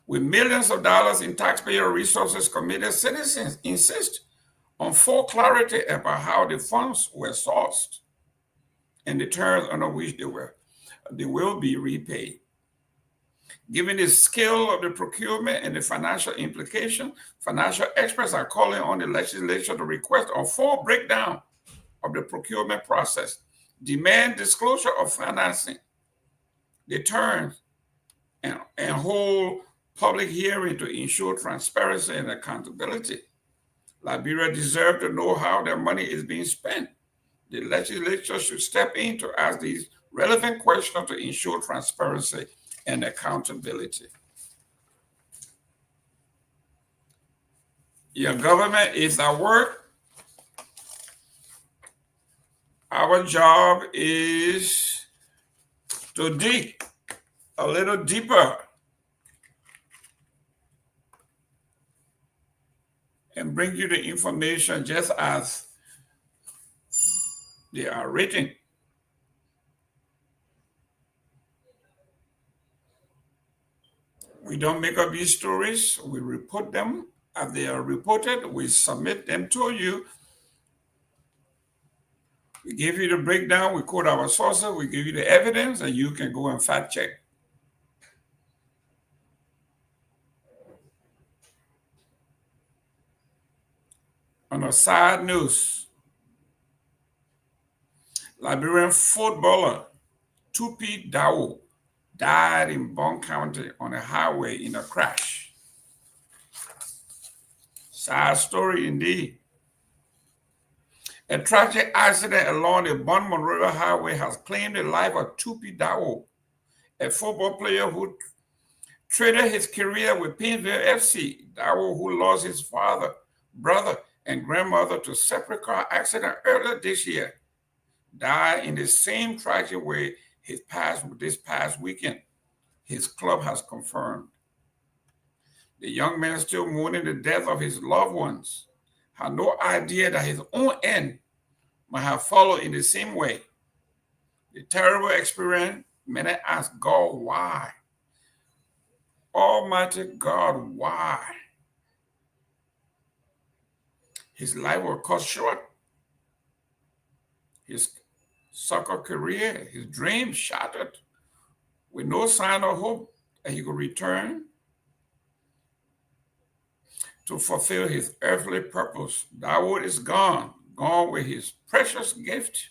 With millions of dollars in taxpayer resources committed, citizens insist on full clarity about how the funds were sourced and the terms under which they will be repaid. Given the scale of the procurement and the financial implication, financial experts are calling on the legislature to request a full breakdown of the procurement process, demand disclosure of financing, the terms, and hold public hearing to ensure transparency and accountability. Liberia deserves to know how their money is being spent. The legislature should step in to ask these relevant questions to ensure transparency and accountability. Your government is at work. Our job is to dig a little deeper and bring you the information just as they are written. We don't make up these stories. We report them As they are reported, we submit them to you. We give you the breakdown, we quote our sources, we give you the evidence, and you can go and fact check. On a side news, Liberian footballer Topi Dawo died in Bong County on a highway in a crash. Sad story indeed. A tragic accident along the Bon Monrovia Highway has claimed the life of Topi Dawo, a football player who traded his career with Painesville FC. Dawo, who lost his father, brother, and grandmother to separate car accident earlier this year, died in the same tragic way this past weekend, his club has confirmed. The young man, still mourning the death of his loved ones, had no idea that his own end might have followed in the same way. The terrible experience made him ask God, why? Almighty God, why? His life was cut short. His soccer career, his dreams shattered, with no sign of hope that he could return to fulfill his earthly purpose. Dawood is gone with his precious gift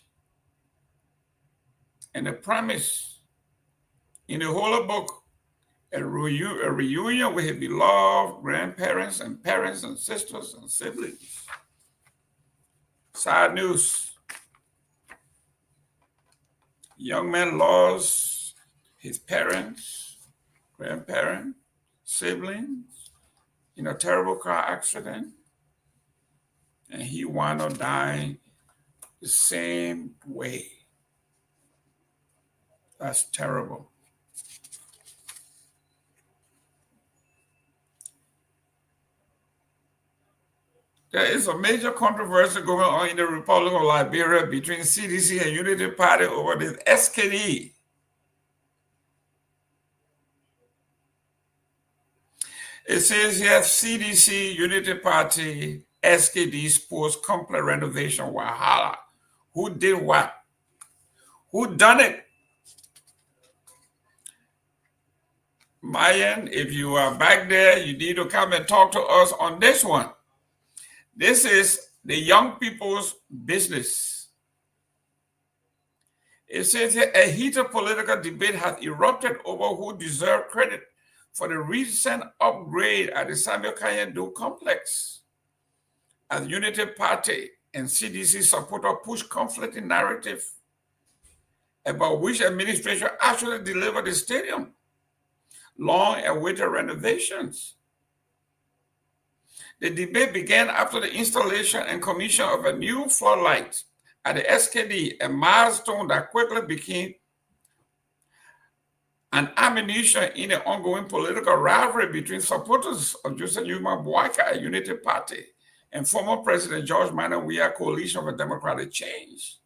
and the promise in the Holy Book, a reunion with his beloved grandparents and parents and sisters and siblings. Sad news. Young man lost his parents, grandparents, siblings in a terrible car accident, and he wound up dying the same way. That's terrible. There is a major controversy going on in the Republic of Liberia between CDC and Unity Party over this SKD. It says here CDC, Unity Party, SKD sports complex renovation Wahala. Who did what? Who done it? Myean, if you are back there, you need to come and talk to us on this one. This is the young people's business. It says here a heated political debate has erupted over who deserves credit for the recent upgrade at the Samuel Kanyendo complex. As Unity Party and CDC supporters push conflicting narrative about which administration actually delivered the stadium, long-awaited renovations. The debate began after the installation and commission of a new floodlight at the SKD, a milestone that quickly became an ammunition in the ongoing political rivalry between supporters of Joseph Yuma Boaka, a Unity Party, and former President George Manneh Weah Coalition for Democratic Change.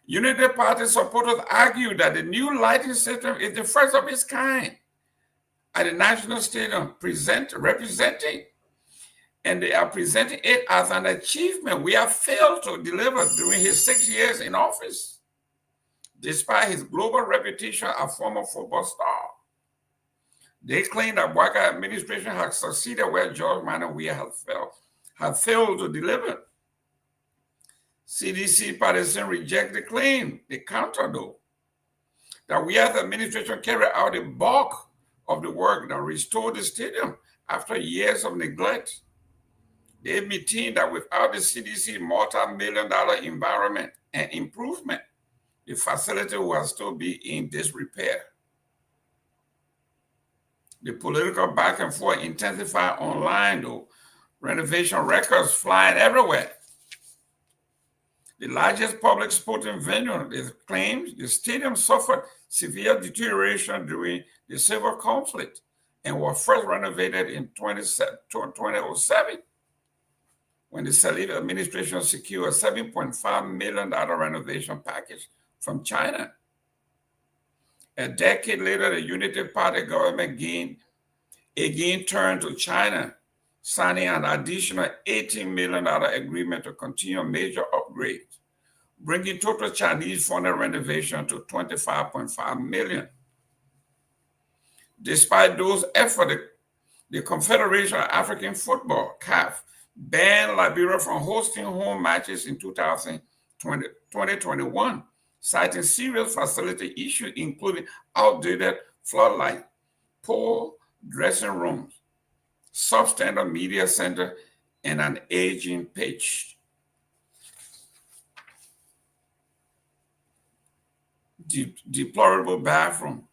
Unity Party supporters argue that the new lighting system is the first of its kind at the National Stadium, representing, and they are presenting it as an achievement we have failed to deliver during his 6 years in office, despite his global reputation as former football star. They claim that Boaka administration has succeeded where George Manneh Weah have failed to deliver. CDC partisans reject the claim. They counter, though, that Weah's administration carried out the bulk of the work that restored the stadium after years of neglect. They maintain that without the CDC multi-million-dollar environment and improvement, the facility will still be in disrepair. The political back and forth intensified online, though, renovation records flying everywhere. The largest public sporting venue, it claims the stadium suffered severe deterioration during the civil conflict and was first renovated in 2007 when the Seleke administration secured a $7.5 million renovation package from China. A decade later, the Unity Party government again turned to China signing an additional $18 million agreement to continue major upgrades, bringing total Chinese funded renovation to $25.5 million. Despite those efforts, the Confederation of African Football, CAF, banned Liberia from hosting home matches in 2021, citing serious facility issues, including outdated floodlights, poor dressing rooms, substandard media center, and an aging pitch. Deplorable bathroom.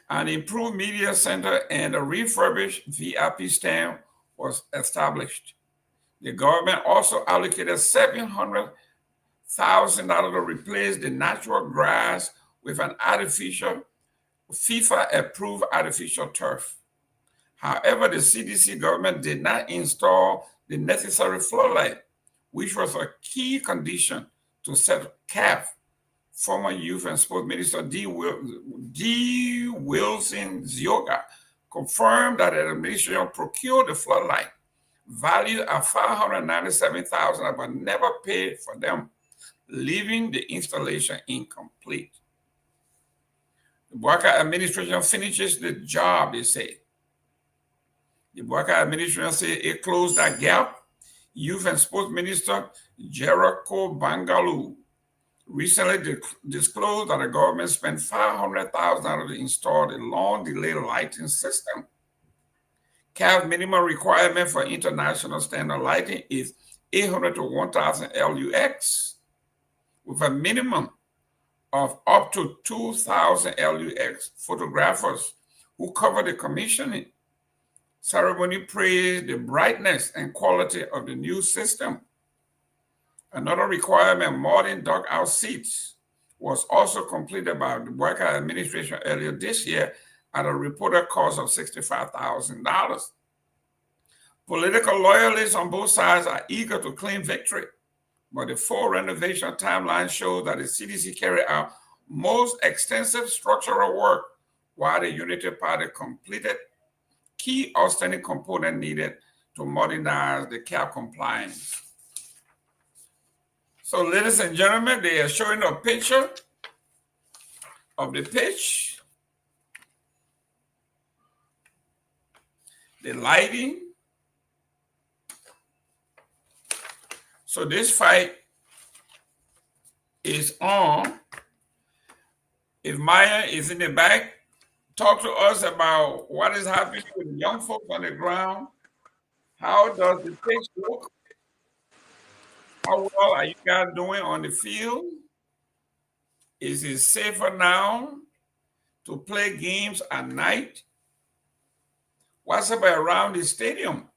An improved media center and a refurbished VIP stand was established. The government also allocated $700,000 to replace the natural grass with an artificial, FIFA-approved artificial turf. However, the CDC government did not install the necessary floodlight, which was a key condition to set CAF. Former Youth and Sports Minister D. Wilson Zioga confirmed that the administration procured the floodlight, valued at $597,000, but never paid for them, leaving the installation incomplete. The Bouaka administration finishes the job, they say. The Bouaka administration said it closed that gap. Youth and Sports Minister Jerome Gayman recently disclosed that the government spent $500,000 to install the long-delayed lighting system. CAF minimum requirement for international standard lighting is 800 to 1,000 LUX, with a minimum of up to 2,000 LUX. Photographers who cover the commissioning ceremony praised the brightness and quality of the new system. Another requirement, modern dugout seats, was also completed by the Bouaka administration earlier this year at a reported cost of $65,000. Political loyalists on both sides are eager to claim victory, but the full renovation timeline shows that the CDC carried out most extensive structural work while the Unity Party completed key outstanding component needed to modernize the CAF compliance. So, ladies and gentlemen, they are showing a picture of the pitch, the lighting. So this fight is on. If Myean is in the back, talk to us about what is happening with the young folks on the ground. How does the pitch look? How well are you guys doing on the field? Is it safer now to play games at night? What's up around the stadium?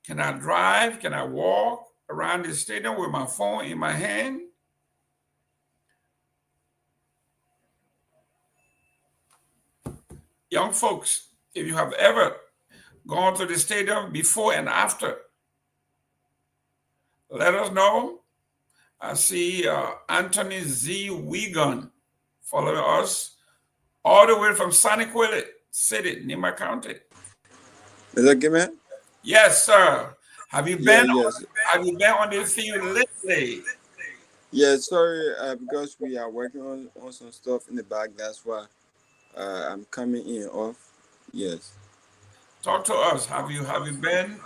Can I drive? Can I walk around the stadium with my phone in my hand? Young folks, if you have ever gone to the stadium before and after, let us know. I see Anthony Z. Wigan following us all the way from Saniquelli City, Nima County. Mr. Gayman? Yes, sir. Have you been yes. Have you been on the field lately? Yes, sorry, because we are working on some stuff in the back. That's why I'm coming in off. Yes. Talk to us. Have you been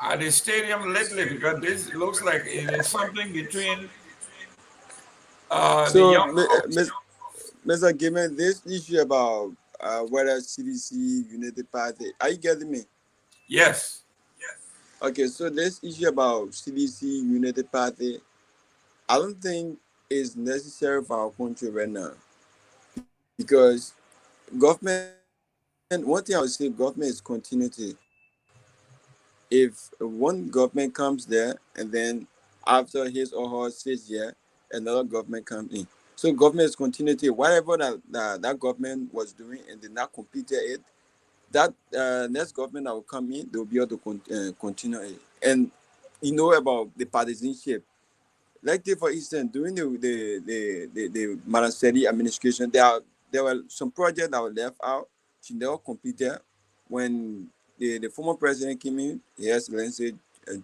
at the stadium lately? Because this looks like it is something between the young Mr. Gayman, this issue about whether CDC, United Party, are you getting me? Yes. Okay, so this issue about CDC, United Party, I don't think is necessary for our country right now. Because government, one thing I would say, government is continuity. If one government comes there and then after his or her 6 years, another government comes in. So government is continuity. Whatever that government was doing and did not complete it, that next government that will come in, they will be able to continue it. And you know about the partisanship. Like for instance, during the Maraseri administration, there were some projects that were left out, she never completed. When the former president came in, His Excellency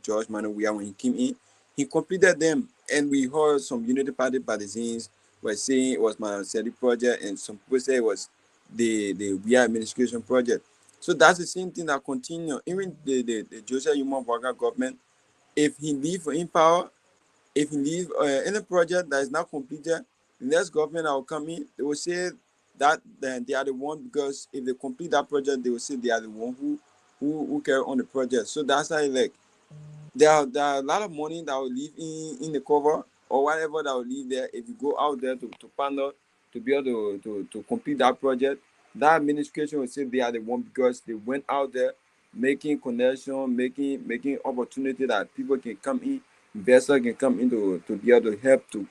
George Manuel Weah, when he came in, he completed them, and we heard some Unity Party partisans were saying it was Manasedi project, and some people say it was the Weah administration project. So that's the same thing that continue. Even the Joseph Human Varga government, if he leave in power, if he leave any project that is not completed, the next government that will come in, they will say that then they are the one, because if they complete that project, they will say they are the one who carry on the project. So that's how like there are a lot of money that will leave in the cover or whatever that will leave there. If you go out there to panel to be able to complete that project, that administration will say they are the one, because they went out there making connection, making opportunity that people can come in, investors can come in to be able to help to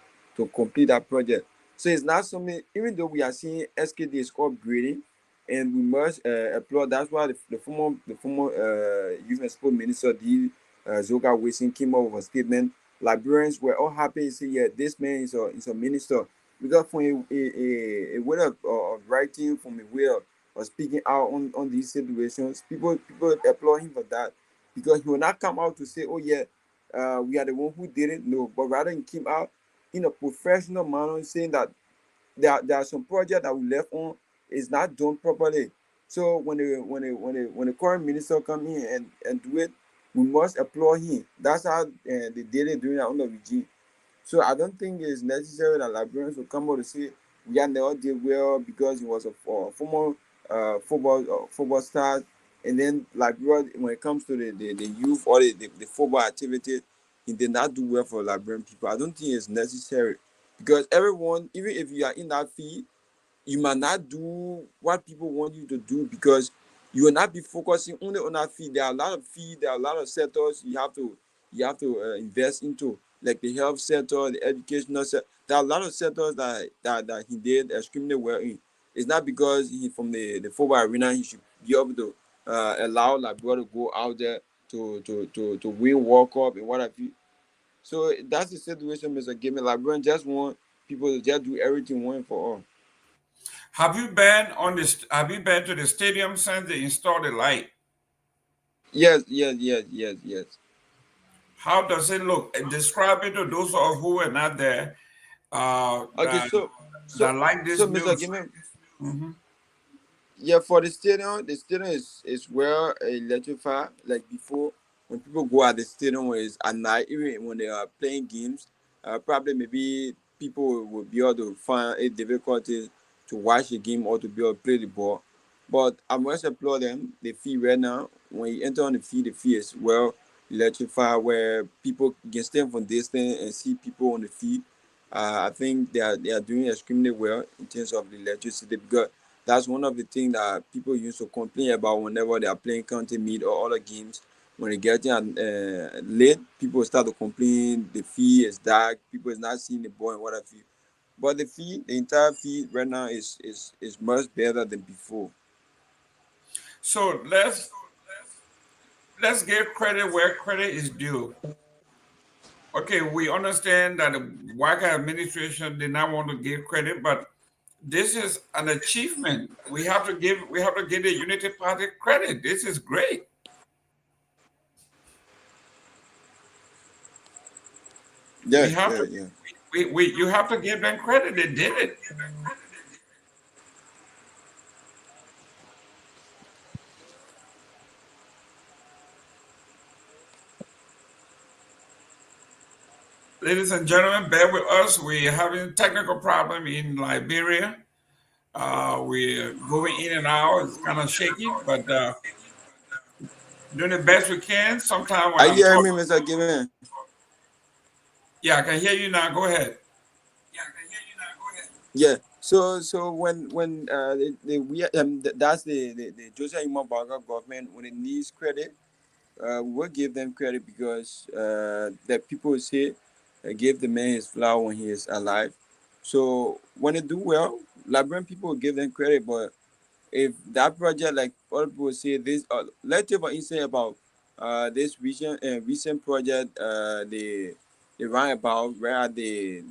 complete that project. So it's not something, even though we are seeing SKD is upgrading, and we must applaud. That's why the former youth and sport minister did. Zoka Wilson came up with a statement. Liberians were all happy to say, yeah, this man is a minister. Because from a way of writing, from a way of speaking out on these situations, people applaud him for that. Because he will not come out to say, oh yeah, we are the one who did it. No, but rather he came out in a professional manner saying that there are some projects that we left on is not done properly. So when the current minister come in and do it, we must applaud him. That's how they did it during our own regime. So I don't think it's necessary that Liberians will come out to say we are never did well because he was a former football star, and then Liberia, when it comes to the youth or the football activity, he did not do well for Liberian people. I don't think it's necessary, because everyone, even if you are in that field, you might not do what people want you to do, because you will not be focusing only on that field. There are a lot of fields, there are a lot of sectors you have to invest into, like the health sector, the educational sector. There are a lot of sectors that he did extremely well in. It's not because he from the football arena he should be able to allow Liberia to go out there to win World Cup and what have you. So that's the situation, Mr. Gayman. Liberian just want people to just do everything one for all. Have you been on this? Have you been to the stadium since they installed the light? Yes. How does it look? Describe it to those who were not there. Okay, that like this Mr. news. Gayman, Mm-hmm. yeah, for the stadium is well electrified. Like before, when people go at the stadium when it's at night, even when they are playing games, probably maybe people will be able to find it difficulty to watch the game or to be able to play the ball. But I must applaud them. The field right now, when you enter on the field is well electrified, where people can stand from distance and see people on the field. I think they are doing extremely well in terms of the electricity, because that's one of the things that people used to complain about whenever they are playing county meet or other games. When they get late, people start to complain the field is dark, people is not seeing the ball and what have you. But the entire field right now is much better than before. So let's give credit where credit is due. Okay, we understand that the Waka administration did not want to give credit, but this is an achievement. We have to give the Unity Party credit. This is great. Yeah, you have to give them credit. They did it. Ladies and gentlemen, bear with us. We're having a technical problem in Liberia. We're going in and out. It's kind of shaky, but doing the best we can. Sometimes when I hear me, Mr. Gayman. Yeah, I can hear you now. Go ahead. Yeah. So when that's the Joseph Imabanga government, when it needs credit, we will give them credit, because the people say give the man his flower when he is alive. So when they do well, Liberian people will give them credit. But if that project, like other people say, this let's take for instance about this recent project, the roundabout where the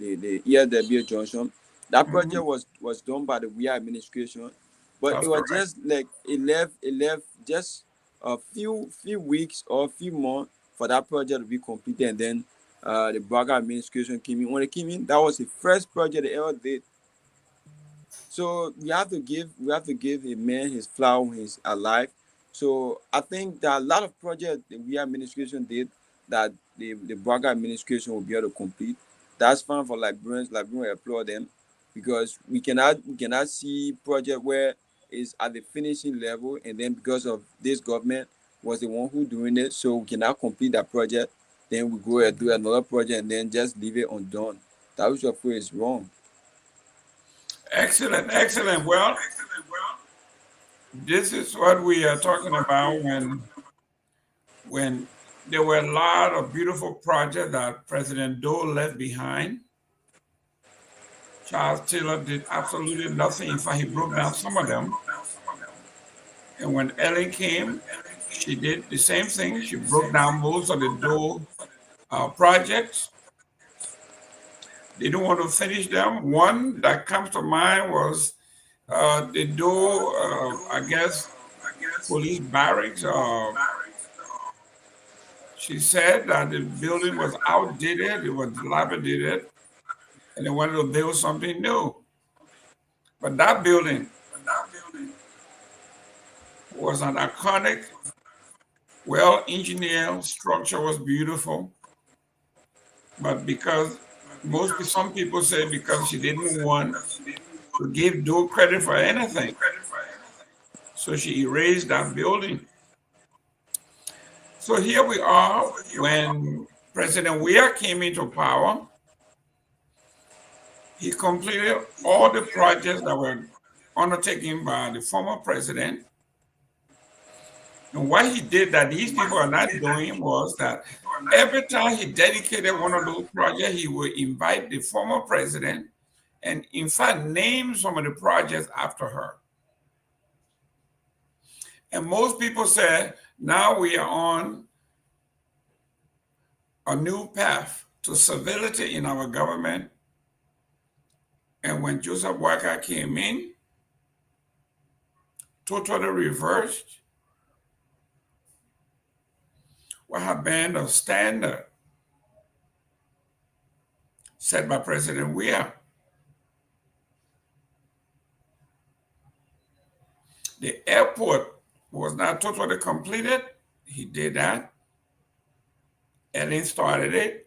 ELW Junction, that project was done by the WIA administration, but That's it was correct. just like it left just a few weeks or a few months for that project to be completed, and then the Braga administration came in. When they came in, that was the first project they ever did. So we have to give a man his flower when he's alive. So I think that a lot of projects the we administration did that the Braga administration will be able to complete. That's fine for Liberians. Liberians applaud them because we cannot see project where it's at the finishing level, and then because of this government was the one who doing it, so we cannot complete that project. Then we go and do another project and then just leave it undone. That which I feel is wrong. Excellent, excellent. Well, this is what we are talking about when there were a lot of beautiful projects that President Doe left behind. Charles Taylor did absolutely nothing. In fact, he broke down some of them. And when Ellen came, she did the same thing. She broke down most of the Doe projects. They didn't want to finish them. One that comes to mind was the Doe, I guess, police barracks. She said that the building was outdated, it was dilapidated, and they wanted to build something new. But that building was an iconic, well-engineered structure, was beautiful. But because some people say because she didn't want to give Doe credit for anything, so she erased that building. So here we are when President Weah came into power. He completed all the projects that were undertaken by the former president. And what he did that these people are not doing was that every time he dedicated one of those projects, he would invite the former president and, in fact, name some of the projects after her. And most people say, now we are on a new path to civility in our government. And when Joseph Boakai came in, totally reversed what had been the standard set by President Weah. The airport was not totally completed. He did that. Ellen started it.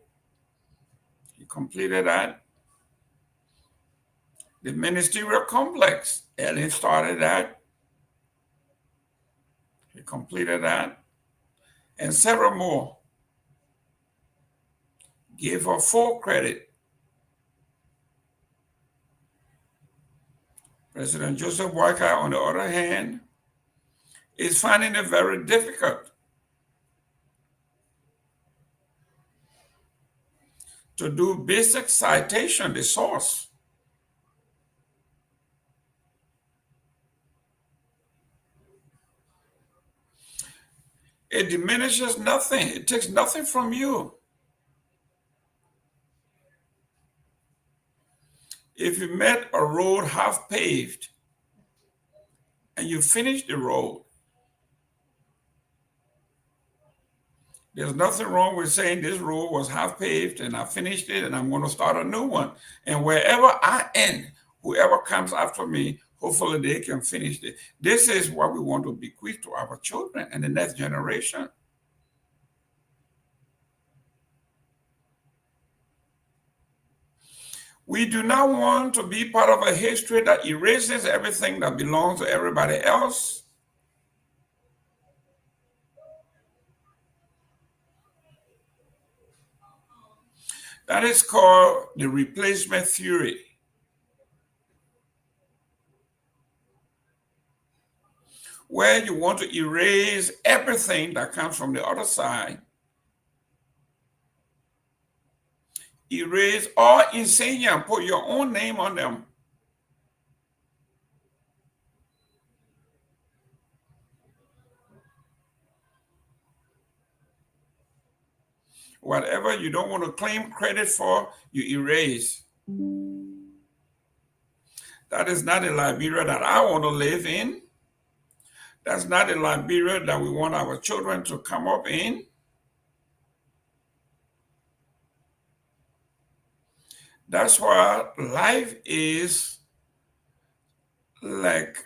He completed that. The ministerial complex, Ellen started that. He completed that. And several more. Gave her full credit. President Joseph Boakai, on the other hand, is finding it very difficult to do basic citation, the source. It diminishes nothing. It takes nothing from you. If you met a road half paved and you finish the road, there's nothing wrong with saying this road was half paved and I finished it and I'm going to start a new one. And wherever I end, whoever comes after me, hopefully they can finish it. This is what we want to bequeath to our children and the next generation. We do not want to be part of a history that erases everything that belongs to everybody else. That is called the replacement theory. Where you want to erase everything that comes from the other side. Erase all insignia and put your own name on them. Whatever you don't want to claim credit for, you erase. That is not a Liberia that I want to live in. That's not the Liberia that we want our children to come up in. That's why life is like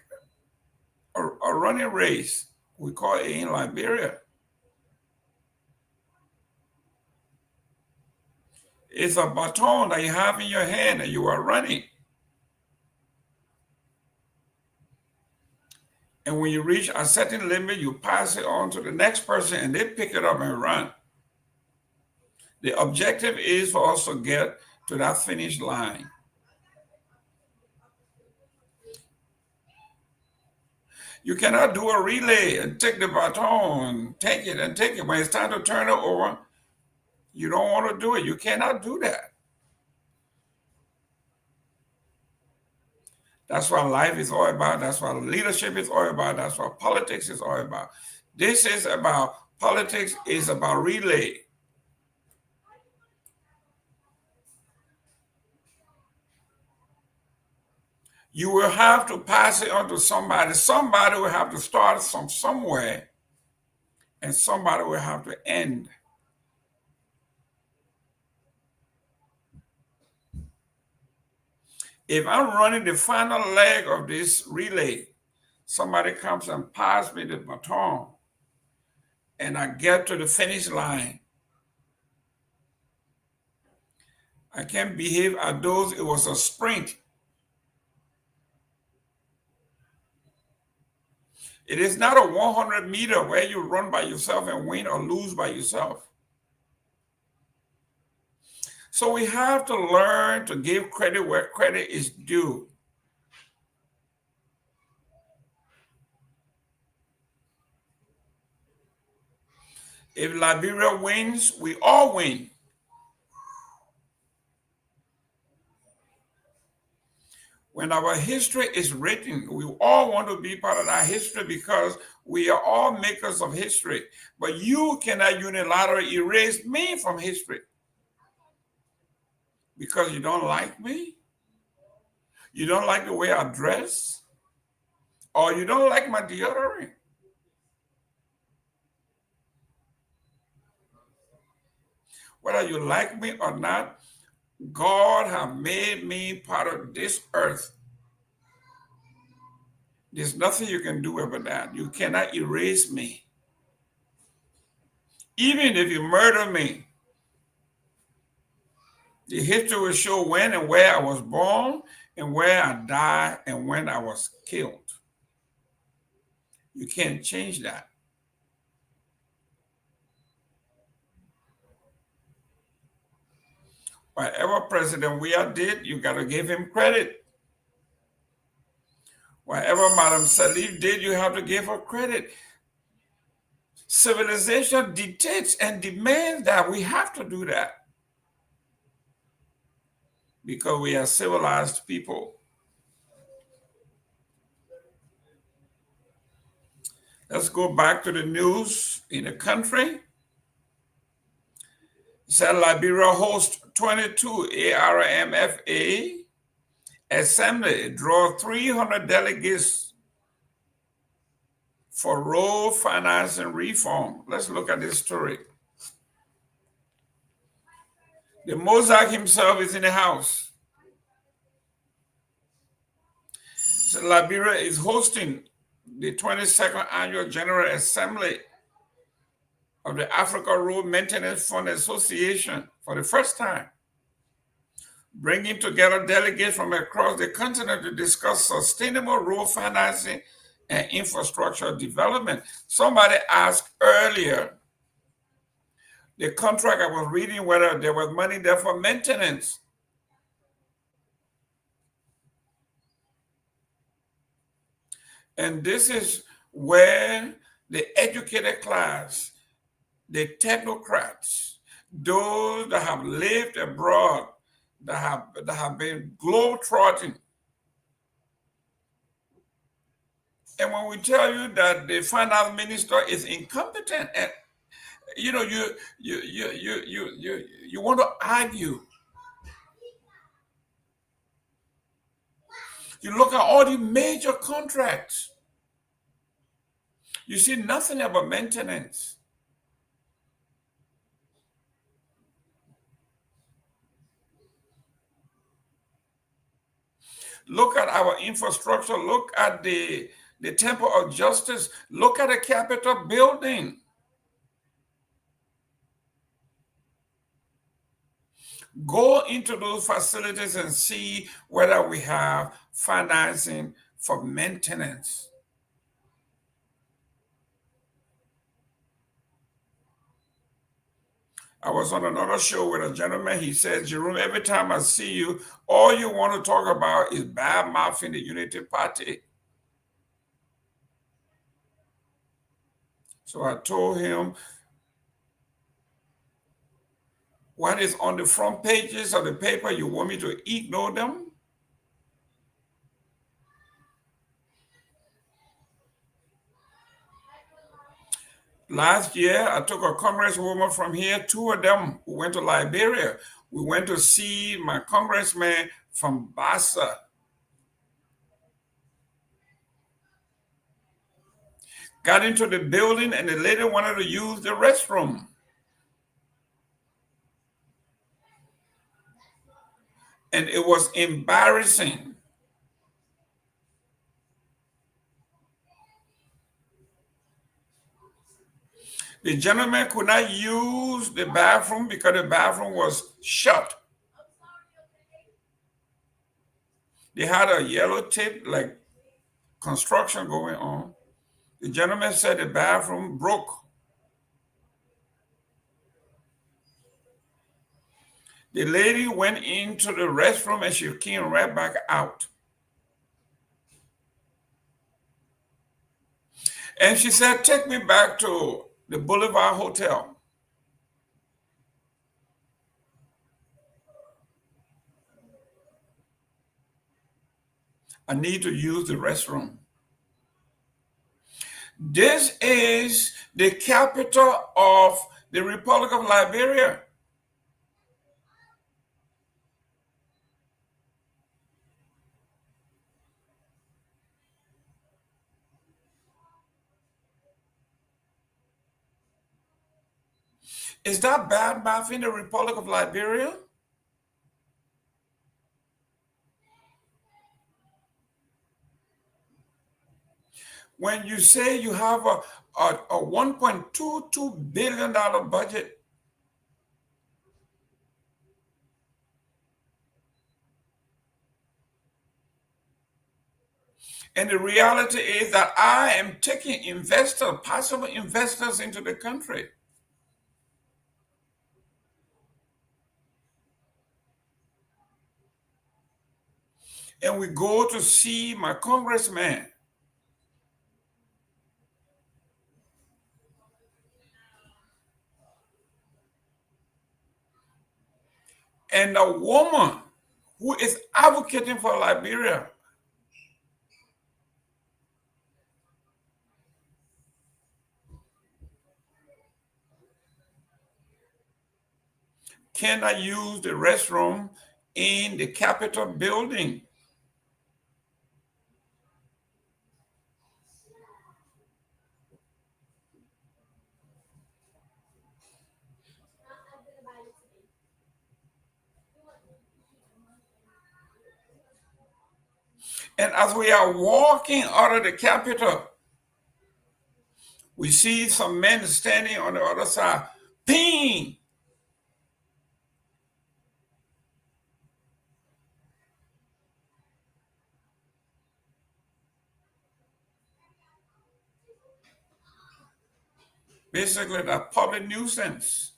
a running race, we call it in Liberia. It's a baton that you have in your hand and you are running. And when you reach a certain limit, you pass it on to the next person and they pick it up and run. The objective is for us to get to that finish line. You cannot do a relay and take the baton and take it and take it. When it's time to turn it over, you don't want to do it. You cannot do that. That's what life is all about. That's what leadership is all about. That's what politics is all about. This is about politics, is about relay. You will have to pass it on to somebody. Somebody will have to start from somewhere, and somebody will have to end. If I'm running the final leg of this relay, somebody comes and passes me the baton, and I get to the finish line, I can't behave as though it was a sprint. It is not a 100-meter where you run by yourself and win or lose by yourself. So we have to learn to give credit where credit is due. If Liberia wins, we all win. When our history is written, we all want to be part of that history because we are all makers of history. But you cannot unilaterally erase me from history because you don't like me, you don't like the way I dress, or you don't like my deodorant. Whether you like me or not, God has made me part of this earth. There's nothing you can do about that. You cannot erase me. Even if you murder me, the history will show when and where I was born and where I died and when I was killed. You can't change that. Whatever President Weah did, you got to give him credit. Whatever Madam Salif did, you have to give her credit. Civilization dictates and demands that we have to do that because we are civilized people. Let's go back to the news in the country. It said Liberia hosts 22 ARMFA Assembly, draw 300 delegates for road financing reform. Let's look at this story. The Mosaic himself is in the house. So Liberia is hosting the 22nd Annual General Assembly of the Africa Road Maintenance Fund Association for the first time, bringing together delegates from across the continent to discuss sustainable road financing and infrastructure development. Somebody asked earlier, the contract I was reading, whether there was money there for maintenance. And this is where the educated class, the technocrats, those that have lived abroad, that have been globetrotting. And when we tell you that the finance minister is incompetent, and you want to argue. You look at all the major contracts. You see nothing about maintenance. Look at our infrastructure. Look at the Temple of Justice. Look at the Capitol building. Go into those facilities and see whether we have financing for maintenance. I was on another show with a gentleman. He said, Jerome, every time I see you, all you want to talk about is bad mouthing the Unity Party. So I told him, what is on the front pages of the paper, you want me to ignore them? Last year, I took a congresswoman from here, two of them who went to Liberia. We went to see my congressman from Bassa. Got into the building and the lady wanted to use the restroom. And it was embarrassing. The gentleman could not use the bathroom because the bathroom was shut. They had a yellow tape, like construction going on. The gentleman said the bathroom broke. The lady went into the restroom and she came right back out. And she said, take me back to the Boulevard Hotel. I need to use the restroom. This is the capital of the Republic of Liberia. Is that bad mouthing the Republic of Liberia? When you say you have a $1.22 billion budget, and the reality is that I am taking investors, possible investors into the country. And we go to see my congressman. And a woman who is advocating for Liberia cannot use the restroom in the Capitol building. And as we are walking out of the Capitol, we see some men standing on the other side. Ping! Basically, that public nuisance.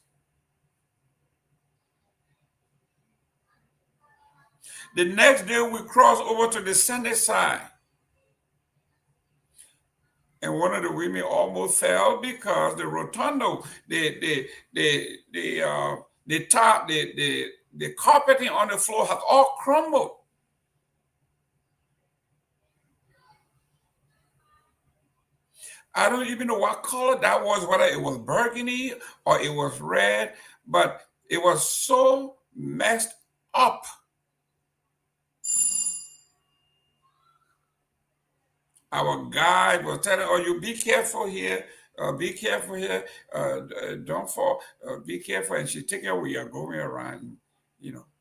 The next day, we cross over to the Sunday side. And one of the women almost fell because the rotundo, the carpeting on the floor has all crumbled. I don't even know what color that was, whether it was burgundy or it was red, but it was so messed up. Our guide was telling, "Oh, you be careful here. Be careful here. Don't fall. Be careful." And she taking her. We are going around,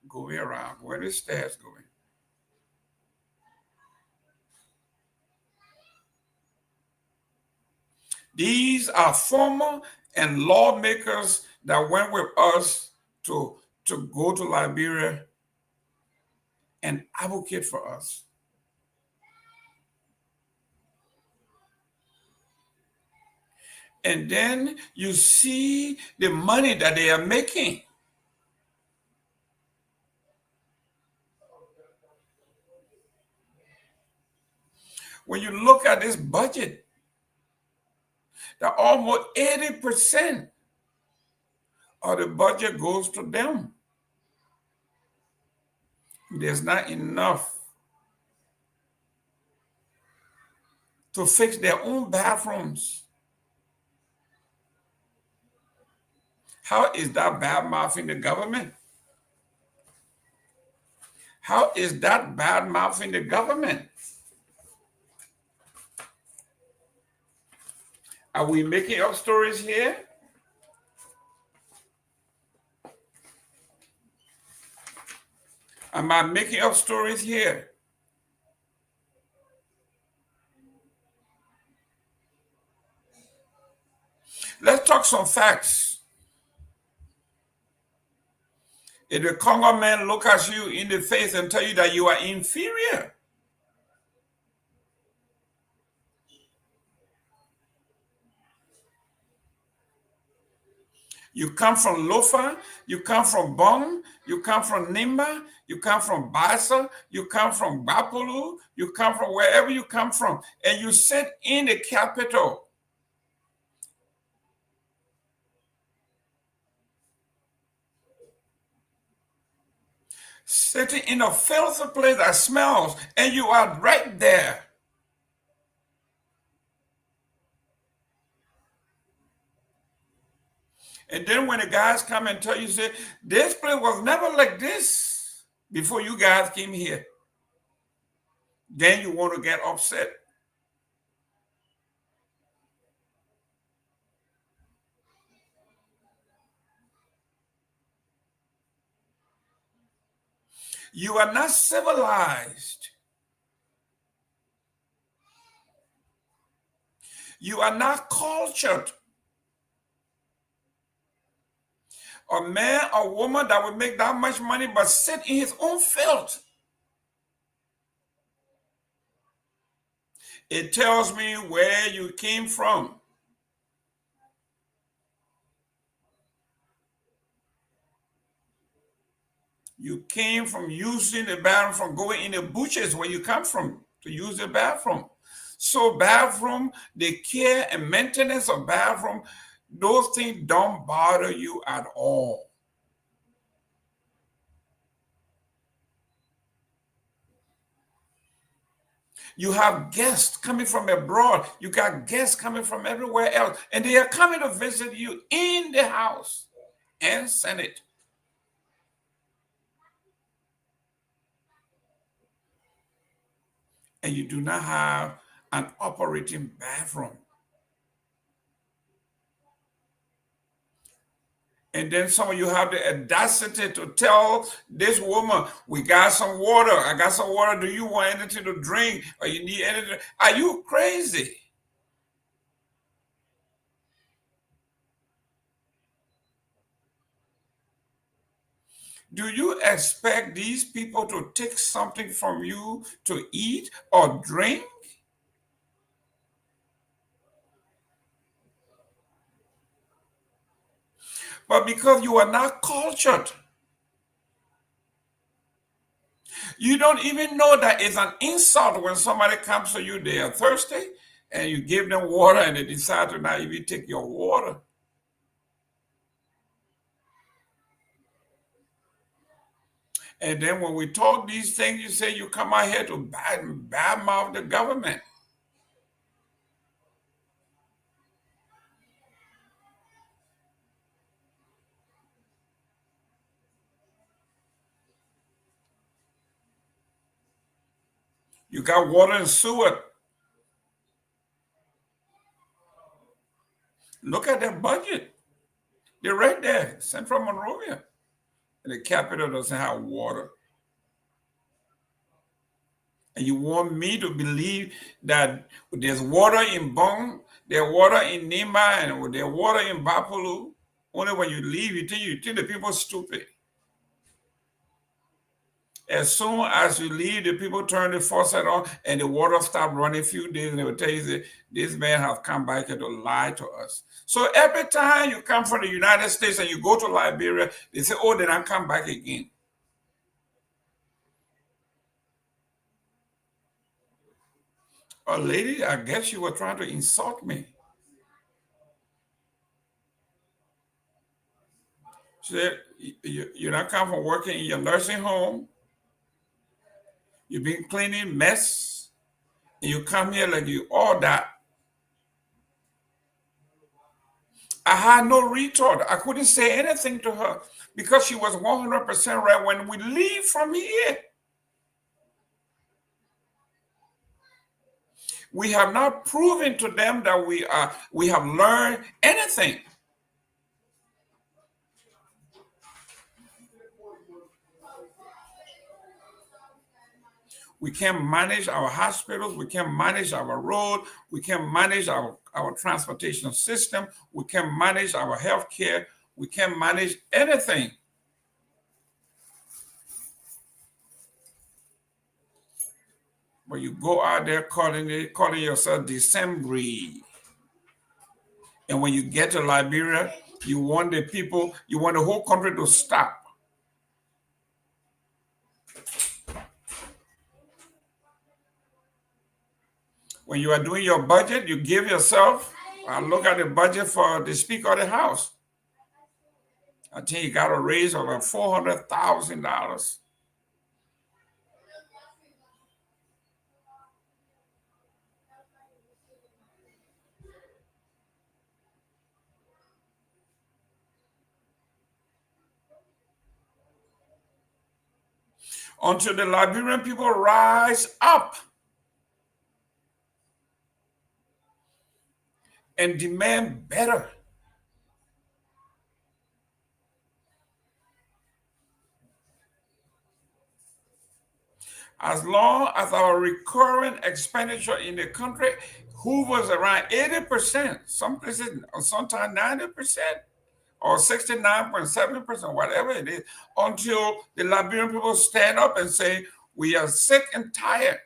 going around. Where the stairs going? These are former and lawmakers that went with us to go to Liberia and advocate for us. And then you see the money that they are making. When you look at this budget, that almost 80% of the budget goes to them. There's not enough to fix their own bathrooms. How is that bad mouthing the government? How is that bad mouthing the government? Are we making up stories here? Am I making up stories here? Let's talk some facts. If the Congo man look at you in the face and tell you that you are inferior, you come from Lofa, you come from Bong, you come from Nimba, you come from Basa, you come from Bapulu, you come from wherever you come from, and you sit in the capital. Sitting in a filthy place that smells, and you are right there. And then when the guys come and tell you, say, this place was never like this before you guys came here, then you want to get upset. You are not civilized. You are not cultured. A man or woman that would make that much money but sit in his own filth. It tells me where you came from. You came from using the bathroom, from going in the bushes where you come from to use the bathroom. So bathroom, the care and maintenance of bathroom, those things don't bother you at all. You have guests coming from abroad. You got guests coming from everywhere else, and they are coming to visit you in the house and Senate. And you do not have an operating bathroom. And then some of you have the audacity to tell this woman, we got some water. I got some water. Do you want anything to drink? Or you need anything? Are you crazy? Do you expect these people to take something from you to eat or drink? But because you are not cultured, you don't even know that it's an insult when somebody comes to you, they are thirsty, and you give them water and they decide to not even take your water. And then when we talk these things, you say you come out here to badmouth the government. You got water and sewer. Look at their budget. They're right there, Central Monrovia. And the capital doesn't have water. And you want me to believe that there's water in Bong, there's water in Nima, and there's water in Bapulu? Only when you leave, you think the people are stupid. As soon as you leave, the people turn the faucet on and the water stops running a few days, and they will tell you that this man has come back here to lie to us. So every time you come from the United States and you go to Liberia, they say, oh, then I come back again. A lady, I guess you were trying to insult me. She said, you're not come from working in your nursing home. You've been cleaning mess, and you come here like you all that. I had no retort. I couldn't say anything to her because she was 100% right. When we leave from here, we have not proven to them that we have learned anything. We can't manage our hospitals. We can't manage our road. We can't manage our transportation system. We can't manage our health care. We can't manage anything. But you go out there calling yourself December. And when you get to Liberia, you want the people, you want the whole country to stop. When you are doing your budget, you give yourself, look at the budget for the Speaker of the House. I think he got a raise of about $400,000. Until the Liberian people rise up and demand better. As long as our recurring expenditure in the country hovers around 80%, some places, sometimes 90%, or 69.7%, whatever it is, until the Liberian people stand up and say, we are sick and tired.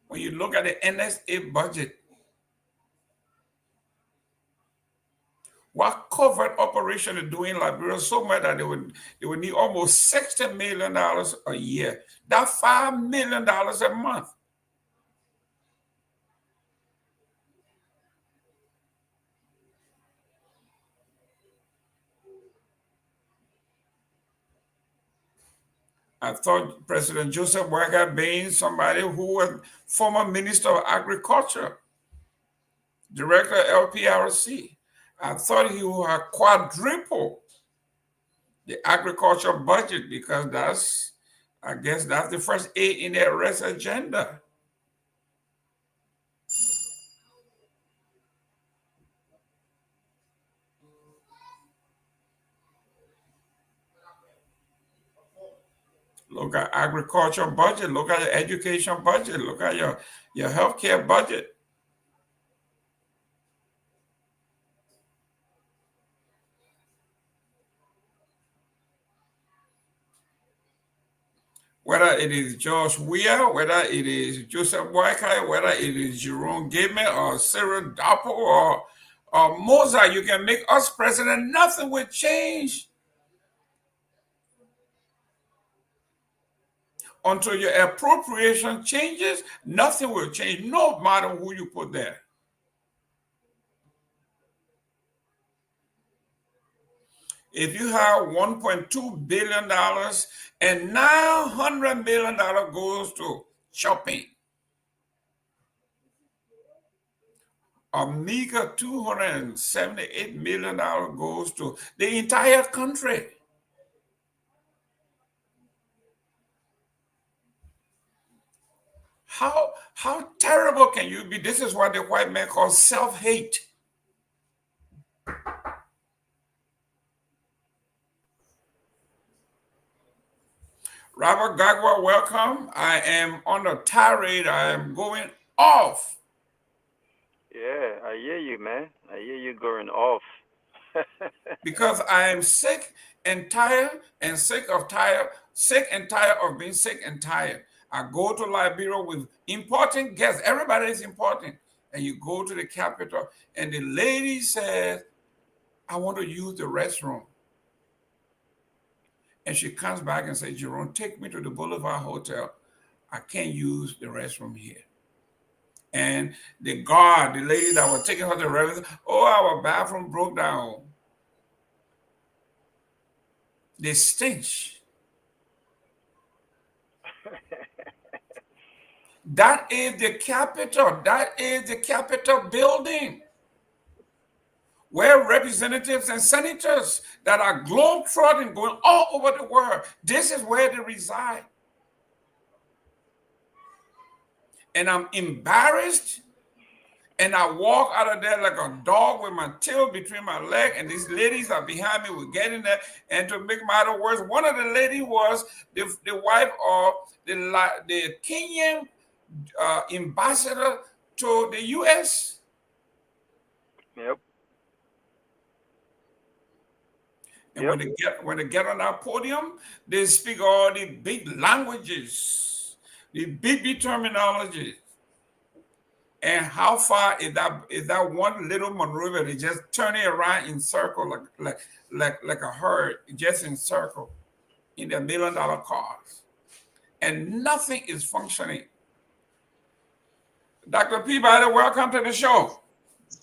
When you look at the NSA budget, what covert operation is doing in Liberia so much that they would need almost $60 million a year. That's $5 million a month. I thought President Joseph Boakai being somebody who was former Minister of Agriculture, Director of LPRC, I thought he would have quadrupled the agriculture budget because I guess that's the first A in their rest agenda. Look at agriculture budget, look at the education budget, look at your healthcare budget. Whether it is George Weah, whether it is Joseph Boakai, whether it is Jerome Gayman or Cyril Dopoh or Mozart, you can make us president, nothing will change. Until your appropriation changes, nothing will change, no matter who you put there. If you have $1.2 billion and $900 million goes to shopping, a meager $278 million goes to the entire country. How terrible can you be? This is what the white man calls self-hate. Robert Garguah, welcome. I am on a tirade. I am going off. Yeah, I hear you, man. I hear you going off. Because I am sick and tired and sick and tired of being sick and tired. I go to Liberia with important guests. Everybody is important. And you go to the capital and the lady says, I want to use the restroom. And she comes back and says, Jerome, take me to the Boulevard Hotel. I can't use the restroom here. And the guard, the lady that was taking her to the restroom, oh, our bathroom broke down. The stench. That is the capital. That is the Capitol building, where representatives and senators that are globetrotting, going all over the world, this is where they reside. And I'm embarrassed, and I walk out of there like a dog with my tail between my leg, and these ladies are behind me. We're getting there, and to make matters worse, one of the ladies was the wife of the Kenyan ambassador to the U.S. Yep. And when they get on that podium, they speak all the big languages, the big terminology. And how far is that one little Monrovia? They just turn it around in circle like a herd, just in circle, in their $1 million cars, and nothing is functioning. Dr. Peabody, welcome to the show.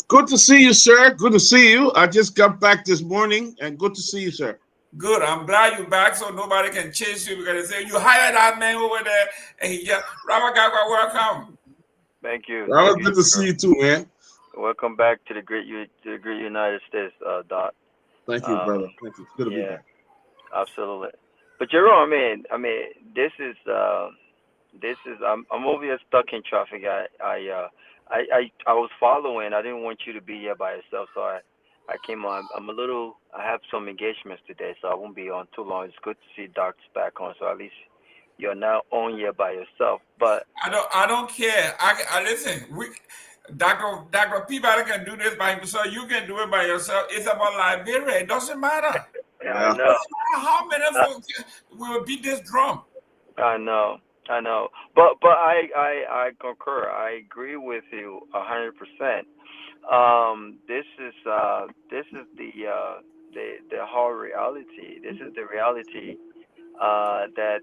Good to see you, sir. Good to see you. I just got back this morning, and good to see you, sir. Good. I'm glad you're back, so nobody can chase you because they say you hired that man over there, and he just Robert Garguah, welcome. Thank you. Well, good to see you too, man. Welcome back to the great United States, Doc. Thank you, brother. Thank you. Good to be back. Absolutely. But Jerome, I mean, this is I'm over here stuck in traffic. I was following. I didn't want you to be here by yourself, so I came on. I have some engagements today, so I won't be on too long. It's good to see Doc's back on, so at least you're now on here by yourself. But I don't care. I listen. Dr. Peabody can do this by himself. You can do it by yourself. It's about Liberia. It doesn't matter. I know. It doesn't matter how many folks will beat this drum. I know. But I concur. I agree with you 100%. This is the hard reality. This is the reality that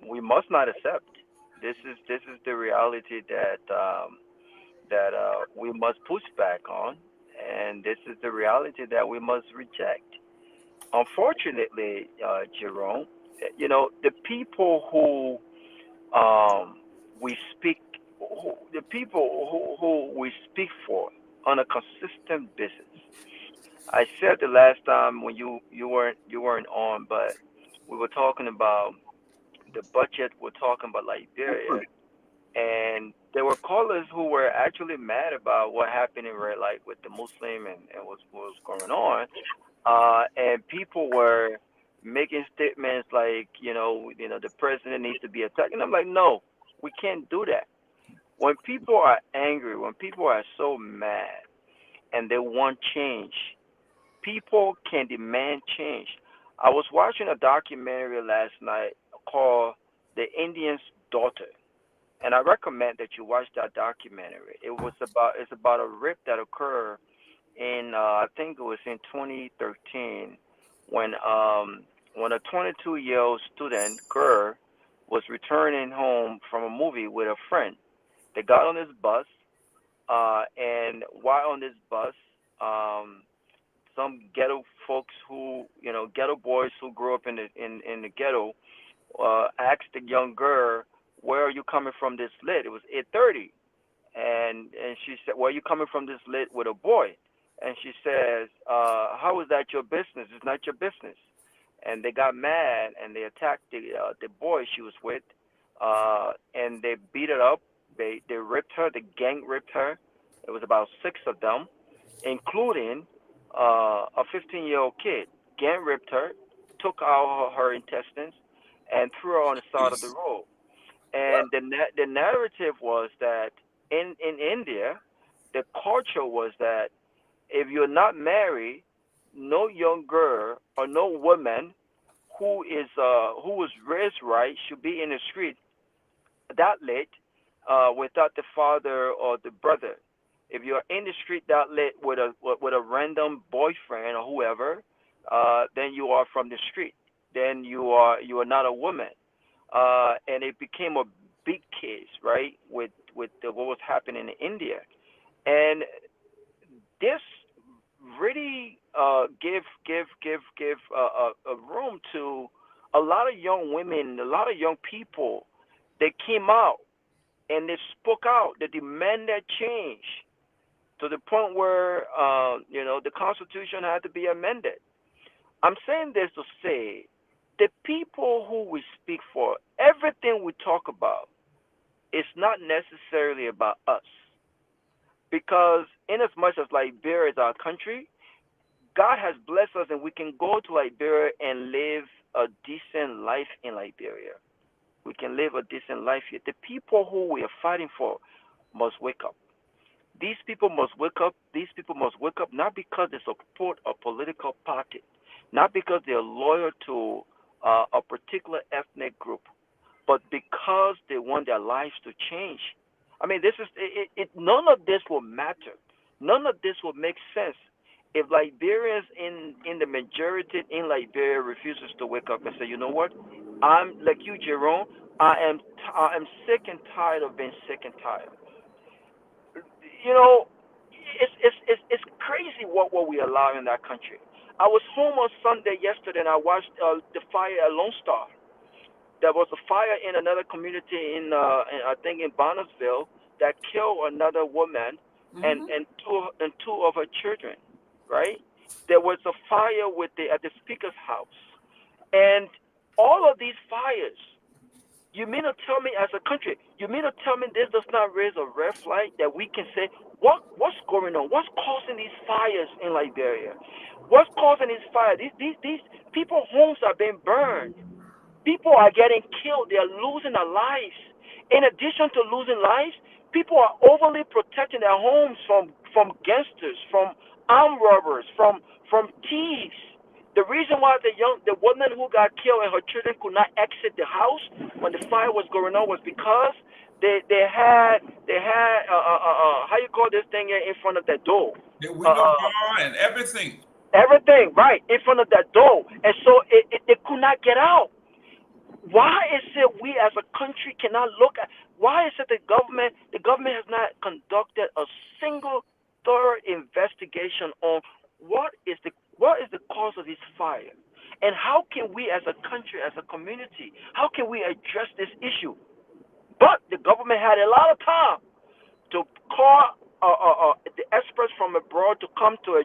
we must not accept. This is the reality that we must push back on, and this is the reality that we must reject. Unfortunately, Jerome, the people who we speak, the people who we speak for on a consistent basis. I said the last time when you weren't on, but we were talking about the budget. We're talking about Liberia, and there were callers who were actually mad about what happened in Red Light with the Muslim and what was going on, and people were making statements like, the president needs to be attacked. And I'm like, no, we can't do that. When people are angry, when people are so mad and they want change, people can demand change. I was watching a documentary last night called The Indian's Daughter. And I recommend that you watch that documentary. It's about a rape that occurred in, I think it was in 2013, when a 22-year-old student girl was returning home from a movie with a friend. They got on this bus, and while on this bus, some ghetto folks ghetto boys who grew up in the ghetto, asked the young girl, "Where are you coming from this lit?" It was 8:30, and she said, "Where are you coming from this lit with a boy?" And she says, "How is that your business? It's not your business." And they got mad and they attacked the boy she was with. and they beat her up. They raped her. The gang raped her. It was about 6 of them, including a 15-year-old kid. Gang raped her, took out her intestines, and threw her on the side of the road. And the narrative was that in India, the culture was that if you're not married, no young girl or no woman who was raised right should be in the street that late without the father or the brother. If you're in the street that late with a random boyfriend or whoever, then you are from the street. Then you are not a woman. And it became a big case, right, with what was happening in India, and this really give a room to a lot of young women, a lot of young people. They came out and they spoke out. They demanded change to the point where the Constitution had to be amended. I'm saying this to say the people who we speak for, everything we talk about, is not necessarily about us. Because in as much as Liberia is our country, God has blessed us and we can go to Liberia and live a decent life in Liberia. We can live a decent life here. The people who we are fighting for must wake up. These people must wake up. These people must wake up not because they support a political party, not because they are loyal to a particular ethnic group, but because they want their lives to change. I mean, this is it. None of this will matter. None of this will make sense if Liberians in the majority in Liberia refuses to wake up and say, you know what, I'm like you, Jerome. I am sick and tired of being sick and tired. You know, it's crazy what we allow in that country. I was home on Sunday yesterday and I watched the fire at Lone Star. There was a fire in another community in I think in Bonnersville that killed another woman and two of her children. Right? There was a fire at the speaker's house, and all of these fires. You mean to tell me, as a country, you mean to tell me this does not raise a red flag that we can say what's going on? What's causing these fires in Liberia? What's causing these fires? These people's homes are being burned. People are getting killed. They are losing their lives. In addition to losing lives, people are overly protecting their homes from gangsters, from armed robbers, from thieves. The reason why the woman who got killed and her children could not exit the house when the fire was going on was because they had how you call this thing in front of that door? The window bar and everything. Everything, right, in front of that door, and so they could not get out. Why is it we as a country cannot look at? Why is it the government has not conducted a single thorough investigation on what is the cause of this fire, and how can we as a country, as a community, how can we address this issue? But the government had a lot of time to call the experts from abroad to come to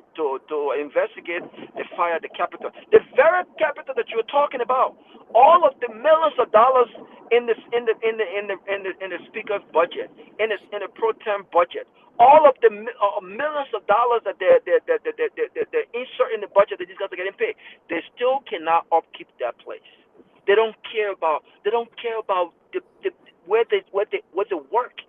investigate the fire at the Capitol, the very Capitol that you're talking about. All of the millions of dollars in the speaker's budget, in the pro tem budget, all of the millions of dollars that they insert in the budget that these guys are getting paid, they still cannot upkeep that place. They don't care about where they work.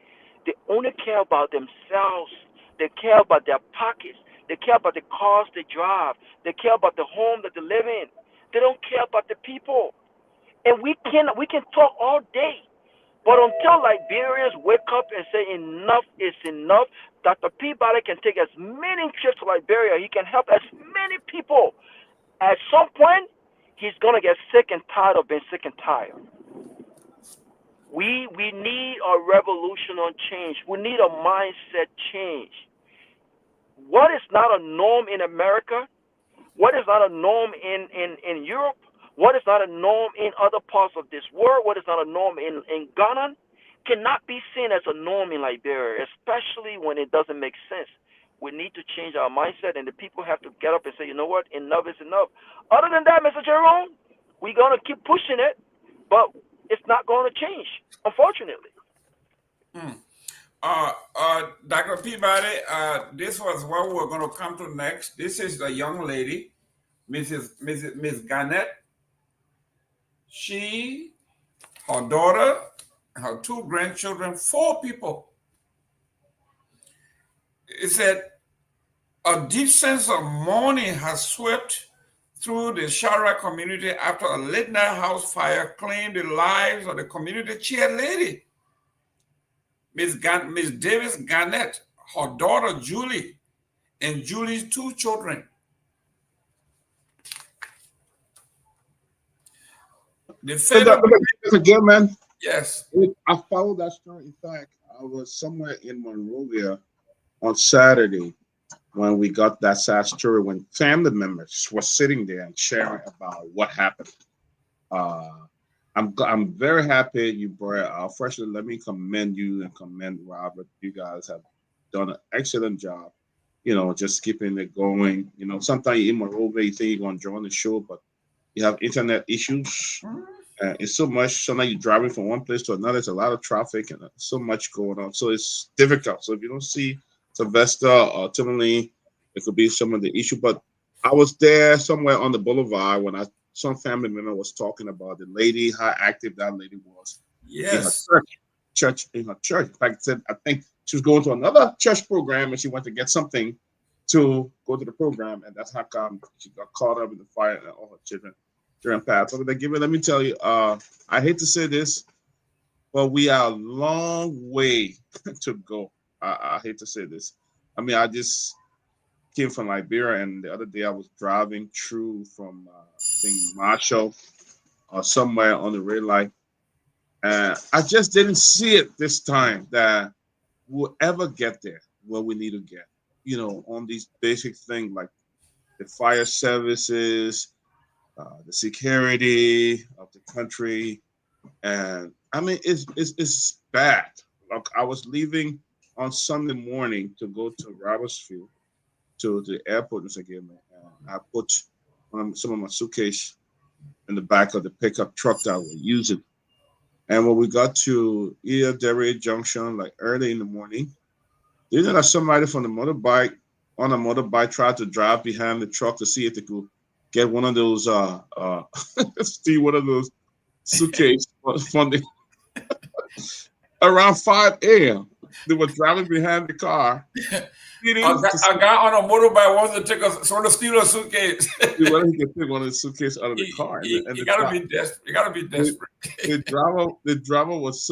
They only care about themselves. They care about their pockets. They care about the cars they drive. They care about the home that they live in. They don't care about the people. And we can talk all day, but until Liberians wake up and say enough is enough, Dr. Peabody can take as many trips to Liberia. He can help as many people. At some point, he's gonna get sick and tired of being sick and tired. We need a revolution on change. We need a mindset change. What is not a norm in America? What is not a norm in Europe? What is not a norm in other parts of this world? What is not a norm in Ghana cannot be seen as a norm in Liberia, especially when it doesn't make sense. We need to change our mindset, and the people have to get up and say, you know what, enough is enough. Other than that, Mr. Jerome, we're going to keep pushing it, but It's not going to change, unfortunately. Dr. Peabody, this was what we were going to come to next. This is the young lady, Miss Garnett. She, her daughter, her 2 grandchildren, 4 people. It said a deep sense of mourning has swept through the Shara community after a late-night house fire claimed the lives of the community chairlady, Miss Davis Garnett, her daughter Julie, and Julie's 2 children. The federal again, man. Yes. I followed that story. In fact, I was somewhere in Monrovia on Saturday when we got that sad story when family members were sitting there and sharing about what happened. I'm very happy you brought it out. Firstly, let me commend you and commend Robert. You guys have done an excellent job. You know, just keeping it going. You know, sometimes you're in Monrovia, you think you're going to join the show, but you have internet issues. It's so much. Sometimes you're driving from one place to another. There's a lot of traffic and so much going on. So it's difficult. So if you don't see Sylvester or Tomalin, it could be some of the issue. But I was there somewhere on the boulevard when some family member was talking about the lady, how active that lady was. Yes. In her church. In fact, said I think she was going to another church program and she went to get something to go to the program, and that's how come she got caught up in the fire and all her children passed. So let me tell you, I hate to say this, but we are a long way to go. I hate to say this. I mean, I just came from Liberia, and the other day I was driving through from I think Marshall or somewhere on the red light, and I just didn't see it this time that we'll ever get there where we need to get. You know, on these basic things like the fire services, the security of the country, and I mean it's bad. Like I was leaving on Sunday morning to go to Robertsfield to the airport in Seleke. I put some of my suitcase in the back of the pickup truck that we're using. And when we got to Liberia Junction, like early in the morning, you know that somebody from the motorbike tried to drive behind the truck to see if they could get one of those steal one of those suitcase from the around 5 a.m. They were driving behind the car. A guy on a motorbike wants to steal a suitcase. He wanted to take one of the suitcases out of the car. You gotta be desperate. You gotta be desperate. The driver was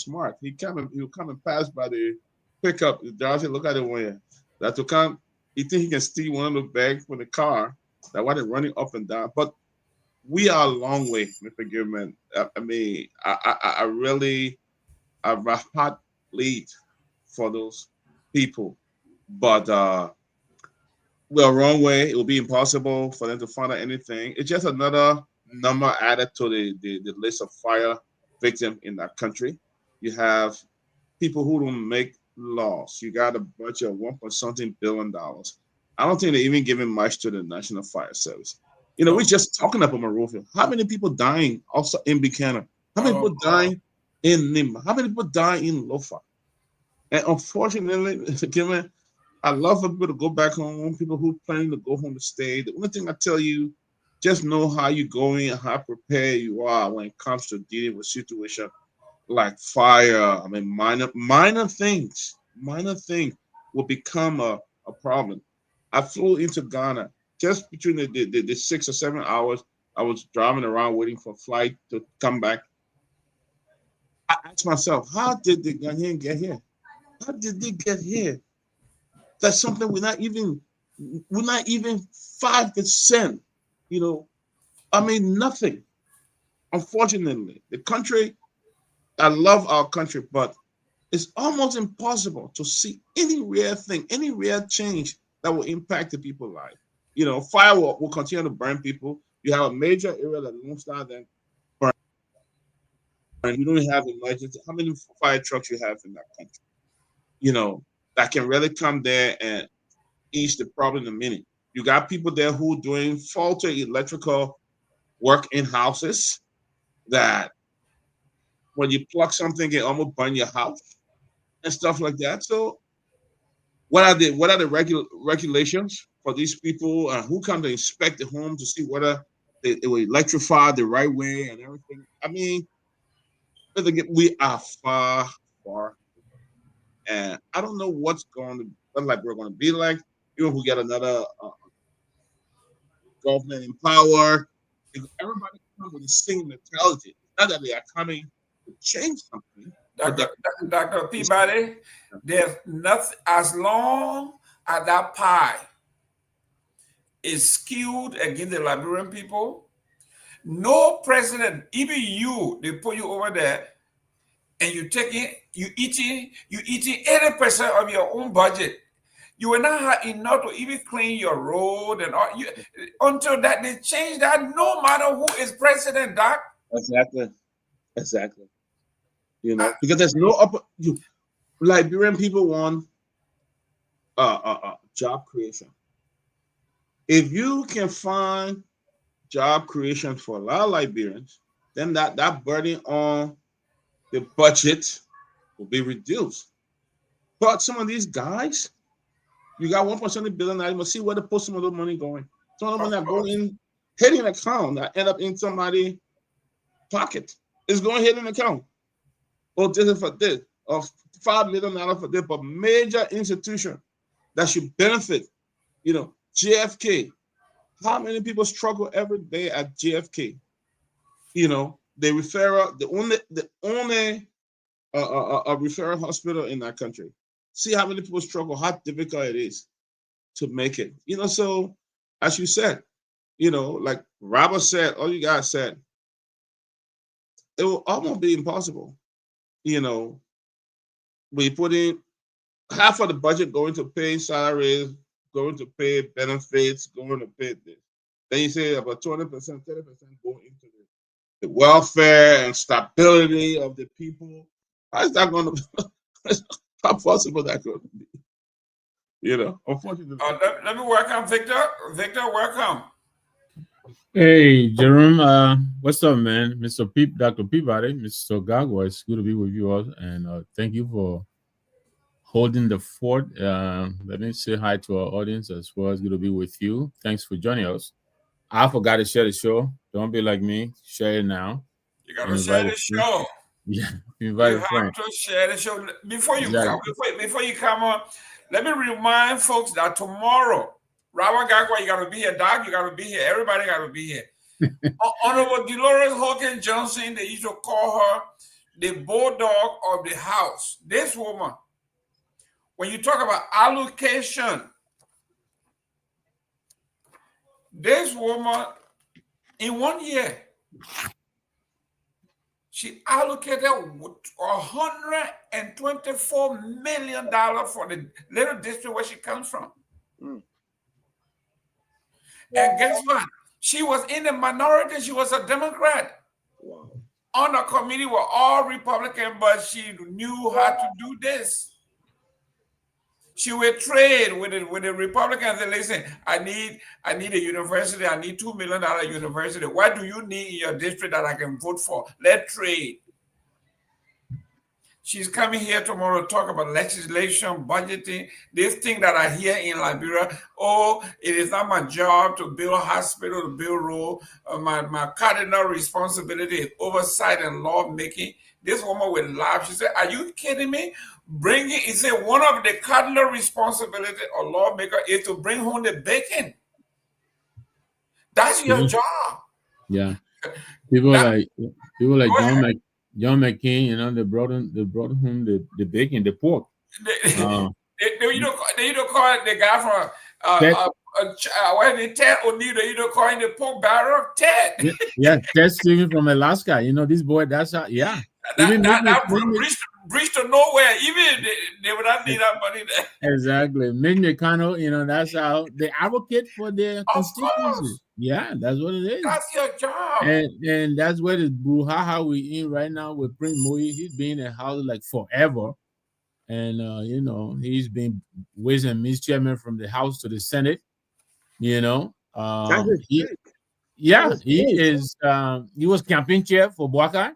smart. He was coming past by the pickup. The driver said, "Look at it when that to come. He think he can steal one of the bags from the car. That why they're running up and down. But we are a long way, Mr. Gayman. I mean, I really, my heart bleed for those people. But we're a wrong way. It will be impossible for them to find out anything. It's just another number added to the list of fire victims in that country. You have people who don't make laws. You got a budget of $1.something billion. I don't think they're even giving much to the National Fire Service. You know, we're just talking about Monrovia. How many people dying also in Buchanan? How many people dying in Nimba? How many people dying in Lofa? And unfortunately, given I love for people to go back home, people who planning to go home to stay. The only thing I tell you, just know how you're going and how prepared you are when it comes to dealing with situations like fire. I mean, minor things will become a problem. I flew into Ghana just between the 6 or 7 hours. I was driving around waiting for a flight to come back. I asked myself, how did the Ghanaian get here? How did they get here? That's something we're not even 5%, you know. I mean, nothing. Unfortunately, the country, I love our country, but it's almost impossible to see any real thing, any real change that will impact the people's life. You know, fire will continue to burn people. You have a major area that won't start then burn. And you don't have emergency. How many fire trucks you have in that country? You know, that can really come there and ease the problem in a minute. You got people there who doing faulty electrical work in houses that when you pluck something, it almost burn your house and stuff like that. So what are the regulations for these people, and who come to inspect the home to see whether it will electrify the right way and everything? I mean, we are far, and I don't know what we're going to be like. Even if we get another government in power, everybody comes with the same mentality. Not that they are coming to change something. Dr. Peabody, there's nothing, as long as that pie is skewed against the Liberian people, no president, even you, they put you over there and you eating 80% of your own budget. You will not have enough to even clean your road and all. Until that they change that, no matter who is president, Doc. Exactly. You know, because there's no Liberian people want job creation. If you can find job creation for a lot of Liberians, then that burden on the budget will be reduced. But some of these guys, you got 1.7 billion. I must see where to put some of the money going. Some of the money that go in, hitting an account that end up in somebody's pocket. It's going hit an account. Or this is for this, or $5 million for this, but major institution that should benefit. You know, JFK. How many people struggle every day at JFK? You know, the only referral hospital in that country. See how many people struggle, how difficult it is to make it. You know, so as you said, you know, like Robert said, all you guys said, it will almost be impossible. You know, we put in half of the budget going to pay salaries, going to pay benefits, going to pay this. Then you say about 20%, 30% go into the welfare and stability of the people. How is that going to how possible that could be? You know, unfortunately. Let me welcome Victor. Victor, welcome. Hey, Jerome. What's up, man? Dr. Peabody, Mr. Garguah, it's good to be with you all, and thank you for holding the fort. Let me say hi to our audience as well. It's good to be with you. Thanks for joining us. I forgot to share the show. Don't be like me. Share it now. You gotta share the show. Yeah, invite a friend. You have to share the show before you come on. Let me remind folks that tomorrow, Robert Garguah, you gotta be here. Doc, you gotta be here. Everybody gotta be here. Honorable Dolores Hawkins Johnson, they used to call her the bulldog of the house. This woman, when you talk about allocation, this woman, in 1 year, she allocated $124 million for the little district where she comes from. And guess what? She was in the minority. She was a Democrat. Wow. On a committee were all Republican, but she knew how to do this. She would trade with the Republicans and listen, I need a university. I need $2 million university. What do you need in your district that I can vote for? Let's trade. She's coming here tomorrow to talk about legislation, budgeting, this thing that I hear in Liberia. Oh, it is not my job to build a hospital, to build road. My cardinal responsibility is oversight and lawmaking. This woman will laugh. She said, are you kidding me? He said, one of the cardinal responsibility of lawmaker is to bring home the bacon. That's your job. Yeah. People like John McCain, you know, they brought home the bacon, the pork. They call the guy from Ted O'Neill, they call him the pork barrel, Ted. Yeah, Ted Stevens from Alaska. You know, this boy, that's how, yeah. That bridge to nowhere, even they would not need that money there. Exactly. Mitch McConnell, you know, that's how they advocate for their constituency. Yeah, that's what it is. That's your job. And that's where the brouhaha we in right now with Prince Moe. He's been in the house like forever. And, you know, he's been ways and means chairman from the House to the Senate, you know. He was campaign chair for Boakai.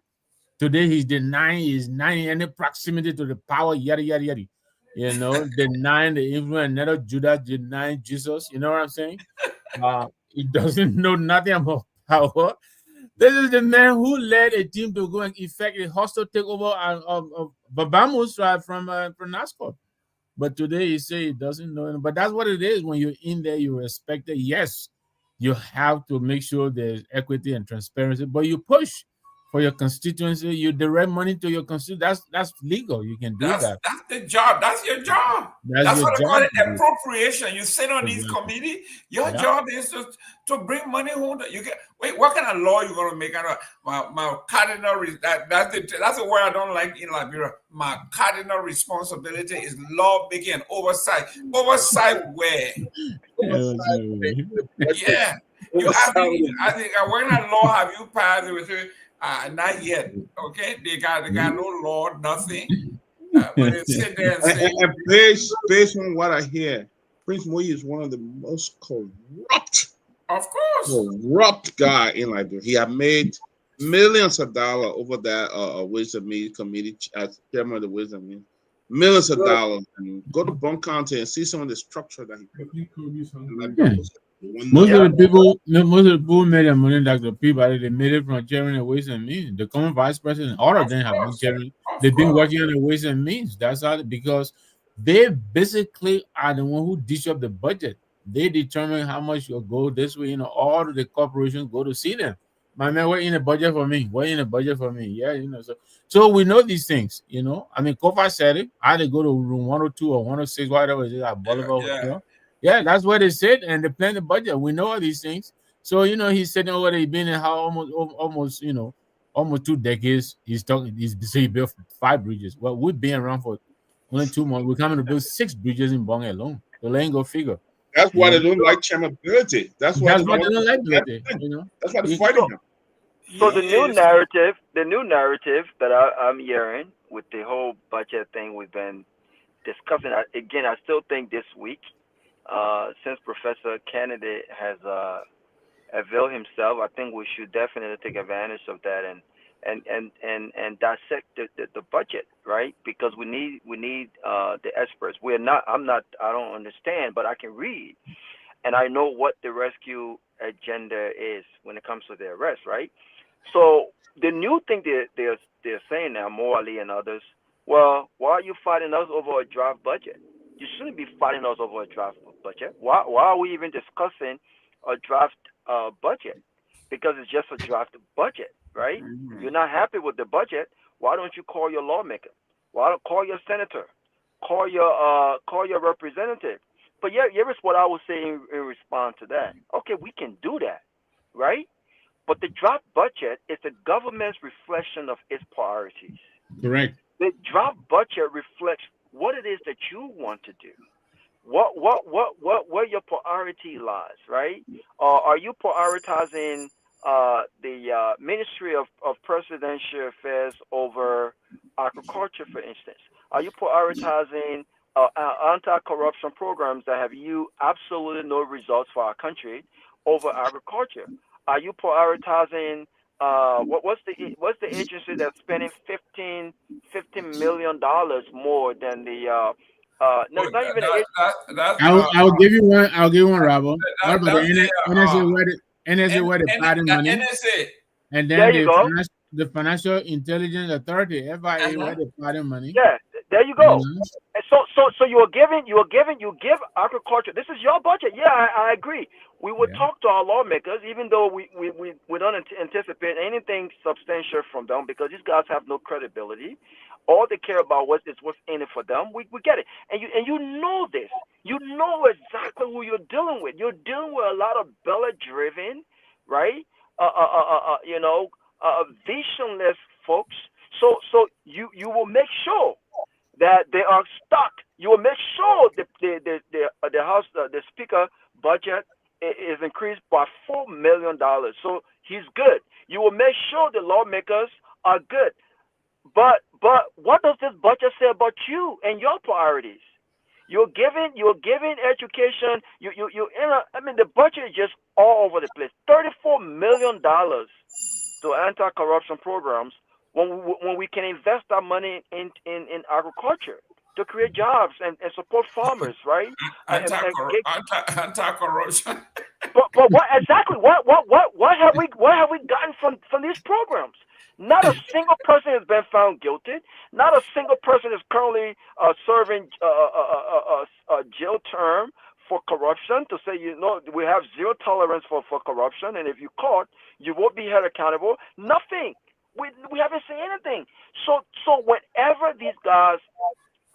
Today he's denying any proximity to the power, yada yada yada. You know, denying the influence, neither Judas denying Jesus. You know what I'm saying? He doesn't know nothing about power. This is the man who led a team to go and effect a hostile takeover of Babamus from NASCO. But today he say he doesn't know. But that's what it is. When you're in there, you respect it. Yes, you have to make sure there's equity and transparency. But you push for your constituency. You direct money to your constituency. That's legal. You can do that. That's the job. That's your job. That's That's your what they call job it, to do. appropriation. You sit on these Exactly. committee. Your Yeah. job is to bring money home. You get wait. What kind of law you gonna make out of my cardinal? That's the word I don't like in Liberia. My cardinal responsibility is law making and oversight. Oversight where? Yeah. You have I think what kind of law have you passed? Not yet. Okay, they got no law, nothing. But they sit there and say, and based on what I hear, Prince Moyi is one of the most corrupt guy in Liberia. He had made millions of dollars over that Wisdom Means committee as chairman of the Wisdom Means. Millions of dollars. And go to Bone County and see some of the structure that he put. Yeah. Most of the people made their money, Dr. Peabody, they made it from chairman of Ways and Means. The common vice president, all of them have been chairman. They've been working on the Ways and Means. That's how, because they basically are the one who dish up the budget. They determine how much will go this way. You know, all of the corporations go to see them. My man, what in the budget for me? What in the budget for me? Yeah, you know. So we know these things. You know, I mean, Kofa said it. I had to go to room 102 or 106, whatever it is at Boulevard Hotel. Yeah, that's what they said, and they plan the budget. We know all these things. So you know, he's sitting over there. He's been in how almost 2 decades. He's talking. He built 5 bridges. Well, we've been around for only 2 months. We're coming to build 6 bridges in Bong alone. So let him go figure. That's why they don't like chairmanability. That's why they don't like ability. You know, that's why they're fighting him. So the new narrative that I'm hearing with the whole budget thing we've been discussing again, I still think this week. Since Professor Kennedy has availed himself, I think we should definitely take advantage of that and dissect the budget, right? Because we need the experts. I don't understand, but I can read, and I know what the rescue agenda is when it comes to the arrest, right? So the new thing they're saying now, Morley and others, well, why are you fighting us over a draft budget? You shouldn't be fighting us over a draft budget. Why are we even discussing a draft budget? Because it's just a draft budget, right? You're not happy with the budget. Why don't you call your lawmaker? Why don't call your senator? Call your representative? But here's what I would say in response to that. Okay, we can do that, right? But the draft budget is the government's reflection of its priorities. Correct. The draft budget reflects what it is that you want to do, where your priority lies, right? Are you prioritizing the Ministry of Presidential Affairs over agriculture, for instance? Are you prioritizing anti-corruption programs that have you absolutely no results for our country over agriculture? Are you prioritizing what's the agency that's spending $15 million more than the no, it's not even I'll give you one. I'll give you one, Rabo. What about the NSA where they paid money? NSA. And then the Financial Intelligence Authority, FIA, where they paid money. Yeah, there you go. And so you give agriculture. This is your budget. Yeah, I agree. We would talk to our lawmakers, even though we don't anticipate anything substantial from them, because these guys have no credibility. All they care about what's in it for them. We get it, and you know this. You know exactly who you're dealing with. You're dealing with a lot of belly-driven, right? Visionless folks. So you will make sure that they are stuck. You will make sure the House, the Speaker budget is increased by $4 million. So he's good. You will make sure the lawmakers are good. But what does this budget say about you and your priorities? You're giving education. The budget is just all over the place. $34 million to anti-corruption programs when we can invest our money in agriculture to create jobs and support farmers, right? Anti-corruption. But what exactly? What have we gotten from these programs? Not a single person has been found guilty. Not a single person is currently serving a jail term for corruption, to say, we have zero tolerance for corruption, and if you're caught, you won't be held accountable. Nothing. We haven't seen anything. So whenever these guys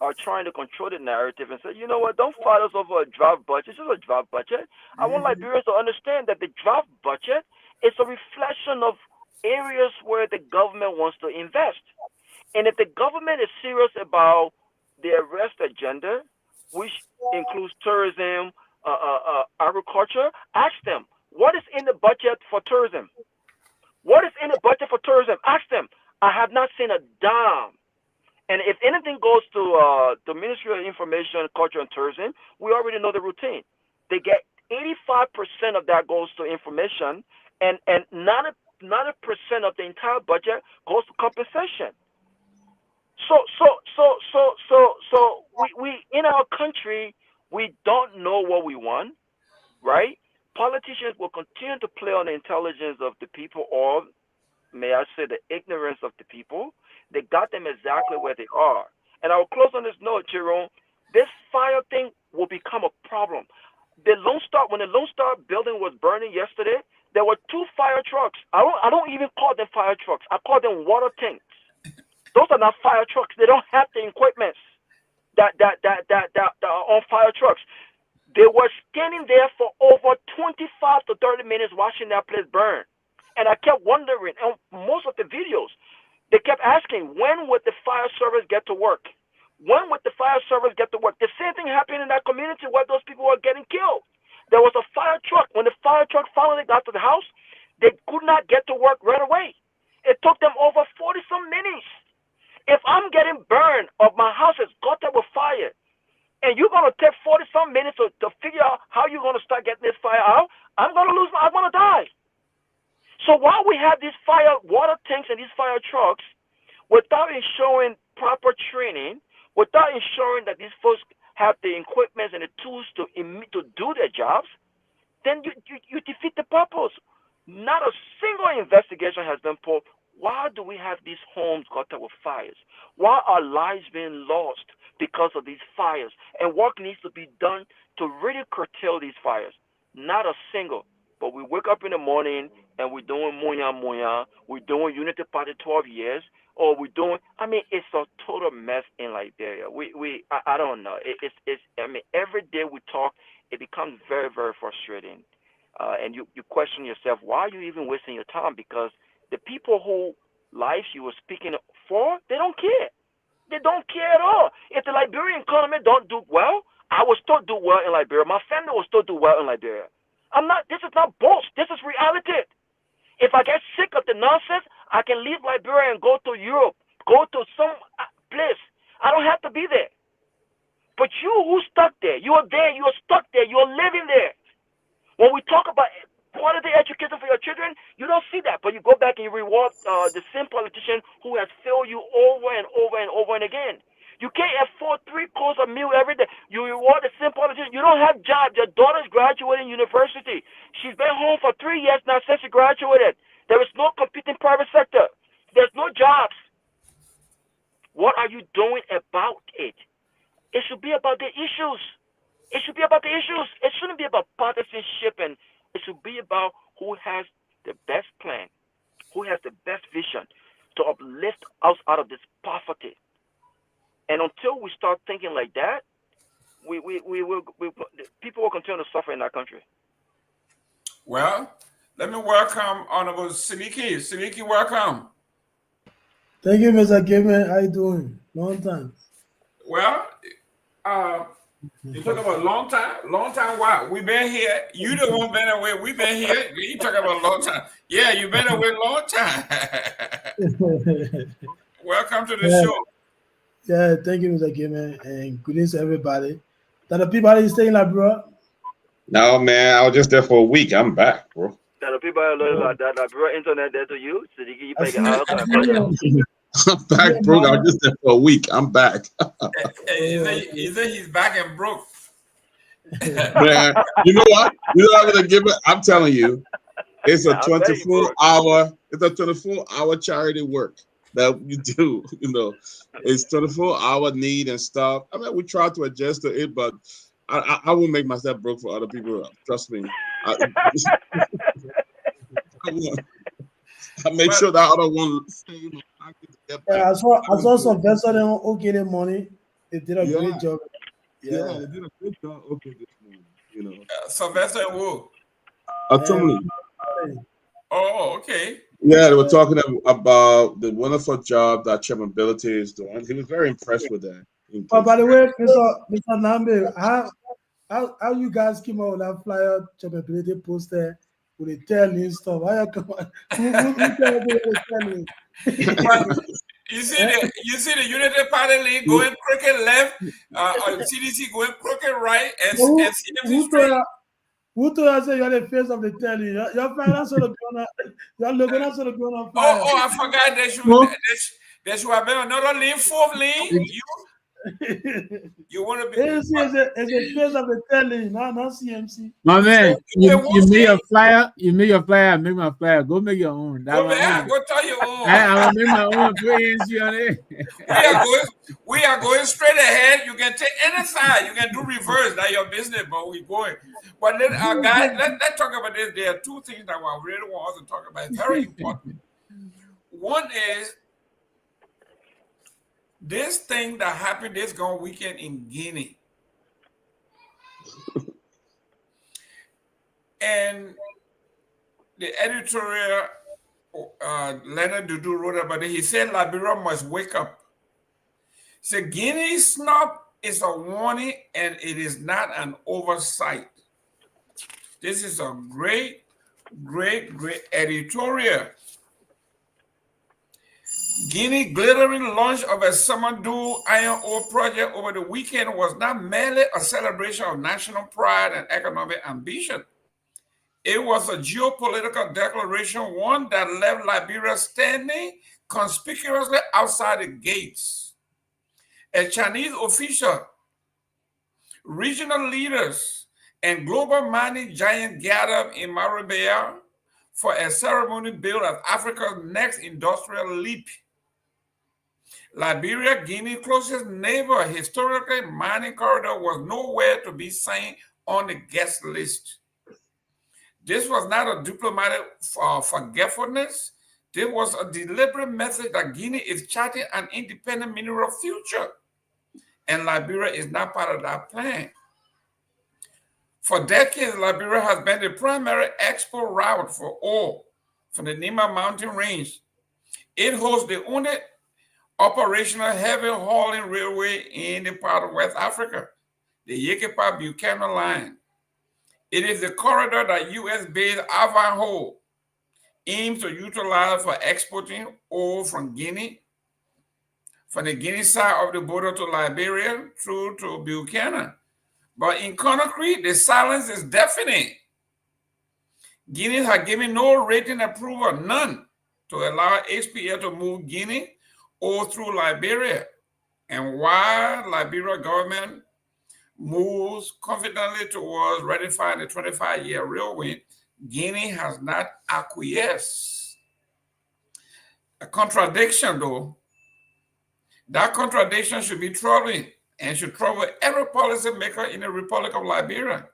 are trying to control the narrative and say, you know what, don't fight us over a draft budget. It's just a draft budget. I want Liberians to understand that the draft budget is a reflection of areas where the government wants to invest. And if the government is serious about their rest agenda, which includes tourism, agriculture, ask them, what is in the budget for tourism? What is in the budget for tourism? Ask them. I have not seen a dime. And if anything goes to the Ministry of Information, Culture, and Tourism, we already know the routine. They get 85% of that goes to information, and 90% of the entire budget goes to compensation. So we in our country, we don't know what we want, right? Politicians will continue to play on the intelligence of the people, or may I say the ignorance of the people. They got them exactly where they are. And I will close on this note, Jerome. This fire thing will become a problem. When the Lone Star building was burning yesterday, there were 2 fire trucks. I don't even call them fire trucks. I call them water tanks. Those are not fire trucks. They don't have the equipment that are on fire trucks. They were standing there for over 25 to 30 minutes watching that place burn. And I kept wondering, on most of the videos, they kept asking, when would the fire service get to work? When would the fire service get to work? The same thing happened in that community where those people were getting killed. There was a fire truck. When the fire truck finally got to the house, they could not get to work right away. It took them over 40-some minutes. If I'm getting burned or my house is gutted with fire, and you're going to take 40-some minutes to figure out how you're going to start getting this fire out, I'm going to die. So while we have these fire water tanks and these fire trucks, without ensuring proper training, without ensuring that these folks have the equipment and the tools to do their jobs, then you defeat the purpose. Not a single investigation has been pulled. Why do we have these homes gutted with fires? Why are lives being lost because of these fires? And what needs to be done to really curtail these fires? Not a single. But we wake up in the morning and we're doing Myean. We're doing Unity Party 12 years. Or we're doing, it's a total mess in Liberia. I don't know. Every day we talk, it becomes very, very frustrating. And you question yourself, why are you even wasting your time? Because the people who lives you were speaking for, they don't care. They don't care at all. If the Liberian economy don't do well, I will still do well in Liberia. My family will still do well in Liberia. This is not boast. This is reality. If I get sick of the nonsense, I can leave Liberia and go to Europe, go to some place. I don't have to be there. But you who stuck there, you are there, you are stuck there, you are living there. When we talk about quality education for your children, you don't see that. But you go back and you reward the same politician who has failed you over and over and over and again. You can't afford 3 courses of meal every day. You reward the same politician. You don't have jobs. Your daughter's graduating university. She's been home for 3 years now since she graduated. There is no competing private sector. There's no jobs. What are you doing about it? It should be about the issues. It should be about the issues. It shouldn't be about partisanship, and it should be about who has the best plan, who has the best vision to uplift us out of this poverty. And until we start thinking like that, people will continue to suffer in our country. Well, let me welcome Honorable Seleke. Seleke, welcome. Thank you, Mr. Gayman. How you doing? Long time. Well, you talking about long time? Long time? Wow, we've been here. You the one been away. We've been here. You talking about long time? Yeah, you've been away long time. Welcome to the show. Yeah, thank you, Mr. Gayman, and good evening to everybody. That the Peabody is staying like, bro? No, man, I was just there for a week. I'm back, bro. That the people that Liberia internet there to you, so you I make see. it out I of see. question. I'm back, broke. I was just there for a week. I'm back. He said he's back and broke. Man, you know what? You know what I'm gonna give it? I'm telling you, it's a 24-hour. It's a 24-hour charity work that you do. You know, it's 24-hour need and stuff. I mean, we try to adjust to it, but I won't make myself broke for other people. Trust me. I make sure that other one stays in the pocket to get back. I saw some vessel who get the money. They did a great job. Yeah, they did a good job. Okay, this morning, you know. Sylvester and who? Tomalin. Oh, okay. Yeah, they were talking about the wonderful job that Chairman Ability is doing. He was very impressed with that. Oh, by the way, Mr. Nagbe, how you guys came out with that flyer Chairman Ability posted with the telling stuff? How you come on? Who telling? You see the United Party lead going crooked left, CDC going crooked right, and CMC straight. Who told us you're the face of the telly? Your finance are looking at the going on fire. Oh, I forgot there should have been another lane, fourth lane. You want to be? It's a face of the telly, not CMC. My man, you made a flyer. You made your flyer. I make my flyer. Go make your own. Go tell your own. I will make my own. Put ANC on it. We are going straight ahead. You can take any side. You can do reverse. That's your business, but we're going. But guys, let's talk about this. There are two things that I really want us to talk about. It's very important. One is this thing that happened this gone weekend in Guinea. And the editorial, Leonard Dudu wrote about it. He said Liberia must wake up. He said Guinea snub is a warning and it is not an oversight. This is a great, great, great editorial. Guinea glittering launch of a Samandu iron ore project over the weekend was not merely a celebration of national pride and economic ambition. It was a geopolitical declaration, one that left Liberia standing conspicuously outside the gates. A Chinese official, regional leaders, and global mining giant gathered in Myean for a ceremony billed as Africa's next industrial leap. Liberia, Guinea's closest neighbor, historically mining corridor, was nowhere to be seen on the guest list. This was not a diplomatic forgetfulness. This was a deliberate message that Guinea is charting an independent mineral future, and Liberia is not part of that plan. For decades, Liberia has been the primary export route for ore from the Nima Mountain Range. It hosts the only operational heavy hauling railway in the part of West Africa, the Yekepa-Buchanan line. It is the corridor that U.S.-based Ivanhoe aims to utilize for exporting ore from Guinea, from the Guinea side of the border to Liberia through to Buchanan. But in Conakry, the silence is deafening. Guinea has given no rating approval, none, to allow HPL to move Guinea or through Liberia. And while Liberia government moves confidently towards ratifying the 25-year railway, Guinea has not acquiesced. A contradiction, though. That contradiction should be troubling and should trouble every policymaker in the Republic of Liberia.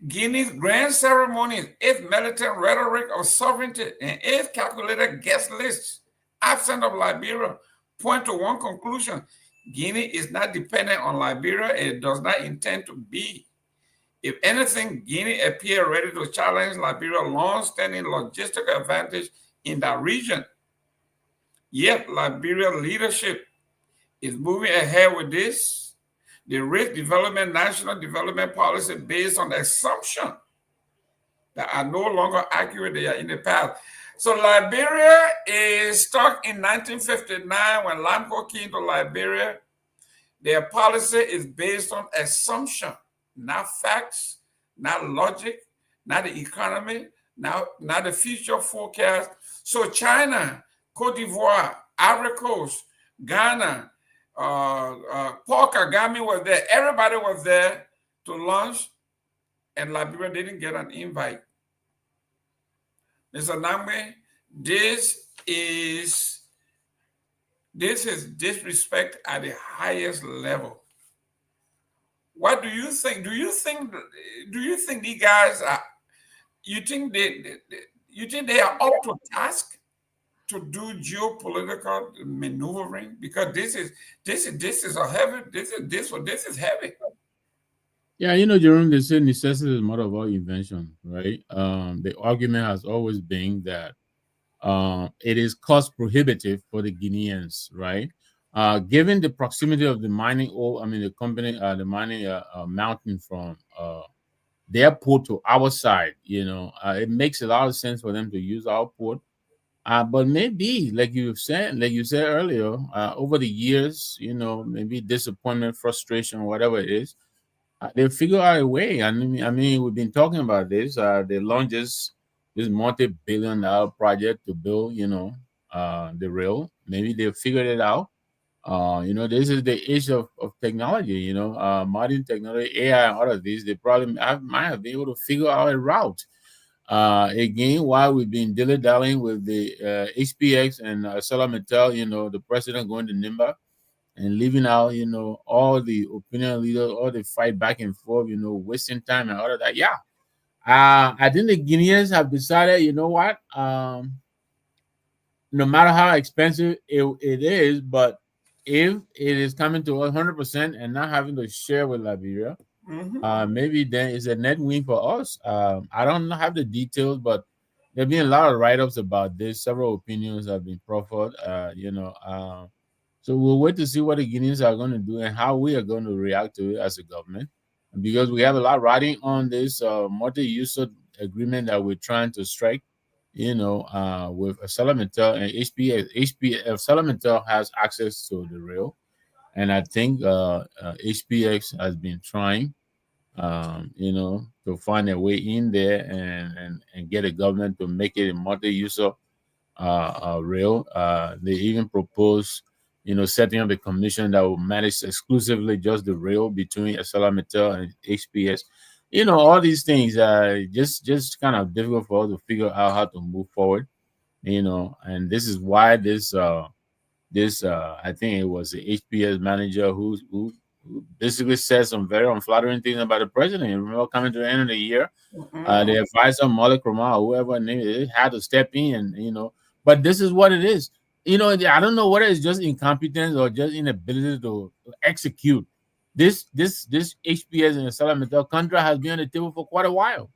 Guinea's grand ceremonies, its militant rhetoric of sovereignty, and its calculated guest lists, absent of Liberia, point to one conclusion: Guinea is not dependent on Liberia and it does not intend to be. If anything, Guinea appears ready to challenge Liberia's long-standing logistical advantage in that region. Yet, Liberia leadership is moving ahead with this, the rich development, national development policy based on the assumption that are no longer accurate, they are in the past. So Liberia is stuck in 1959 when Lamco came to Liberia. Their policy is based on assumption, not facts, not logic, not the economy, Now the future forecast. So China, Cote d'Ivoire, Ivory Coast, Ghana, Paul Kagame was there. Everybody was there to launch, and Liberia didn't get an invite. Mr. Nagbe, this is disrespect at the highest level. What do you think? Do you think these guys are? You think they are up to task to do geopolitical maneuvering? Because this is heavy. Yeah, Jerome, they say necessity is the mother of all invention, right? The argument has always been that it is cost prohibitive for the Guineans, right? Given the proximity of the mining the company, the mining mountain from their port to our side, it makes a lot of sense for them to use our port. But maybe, like you said earlier, over the years, maybe disappointment, frustration, whatever it is, they figure out a way. I mean, we've been talking about this. They launched this multi-billion-dollar project to build, the rail. Maybe they figured it out. This is the age of technology. Modern technology, AI, and all of these. They probably might have been able to figure out a route. Again, while we've been dilly-dallying with the HPX and ArcelorMittal, the president going to Nimba and leaving out, all the opinion leaders, all the fight back and forth, wasting time and all of that. Yeah. I think the Guineans have decided, you know what? No matter how expensive it is, but if it is coming to 100% and not having to share with Liberia, maybe then it's a net win for us. I don't have the details, but there have been a lot of write-ups about this. Several opinions have been proffered, so we'll wait to see what the Guineans are going to do and how we are going to react to it as a government, because we have a lot riding on this multi-user agreement that we're trying to strike, with ArcelorMittal and HPX. ArcelorMittal has access to the rail, and I think HPX has been trying, to find a way in there and get a government to make it a multi-user rail. They even propose, setting up a commission that will manage exclusively just the rail between ArcelorMittal and HPS. All these things are just kind of difficult for us to figure out how to move forward. And this is why this I think it was the HPS manager who basically said some very unflattering things about the president. You remember coming to the end of the year, the advisor Seleke Kromah or whoever, and they had to step in, and but this is what it is. I don't know whether it's just incompetence or just inability to execute. This HPS and ArcelorMittal contract has been on the table for quite a while,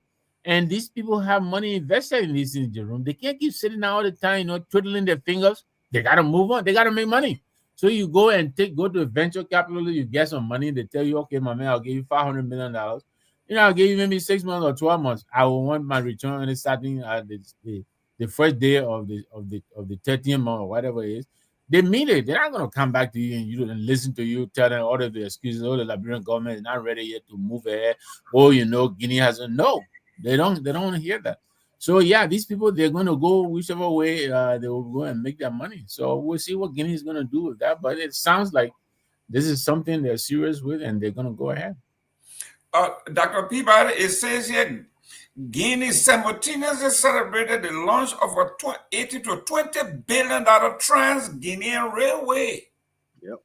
and these people have money invested in these things, Jerome. They can't keep sitting there all the time, twiddling their fingers. They gotta move on. They gotta make money. So you go to a venture capitalist, you get some money. They tell you, okay, my man, I'll give you $500 million. I'll give you maybe 6 months or 12 months. I will want my return on it starting at the first day of the 30th month or whatever it is. They mean it. They're not going to come back to you and you and listen to you, tell them all of the excuses. Oh, the Liberian government is not ready yet to move ahead. Oh, Guinea hasn't. No, they don't want to hear that. So yeah, these people, they're going to go whichever way they will go and make their money. So we'll see what Guinea is going to do with that. But it sounds like this is something they're serious with, and they're going to go ahead. Dr. Peabody, it says here, Guinea simultaneously celebrated the launch of a $80 to $20 billion trans-Guinean railway. Yep.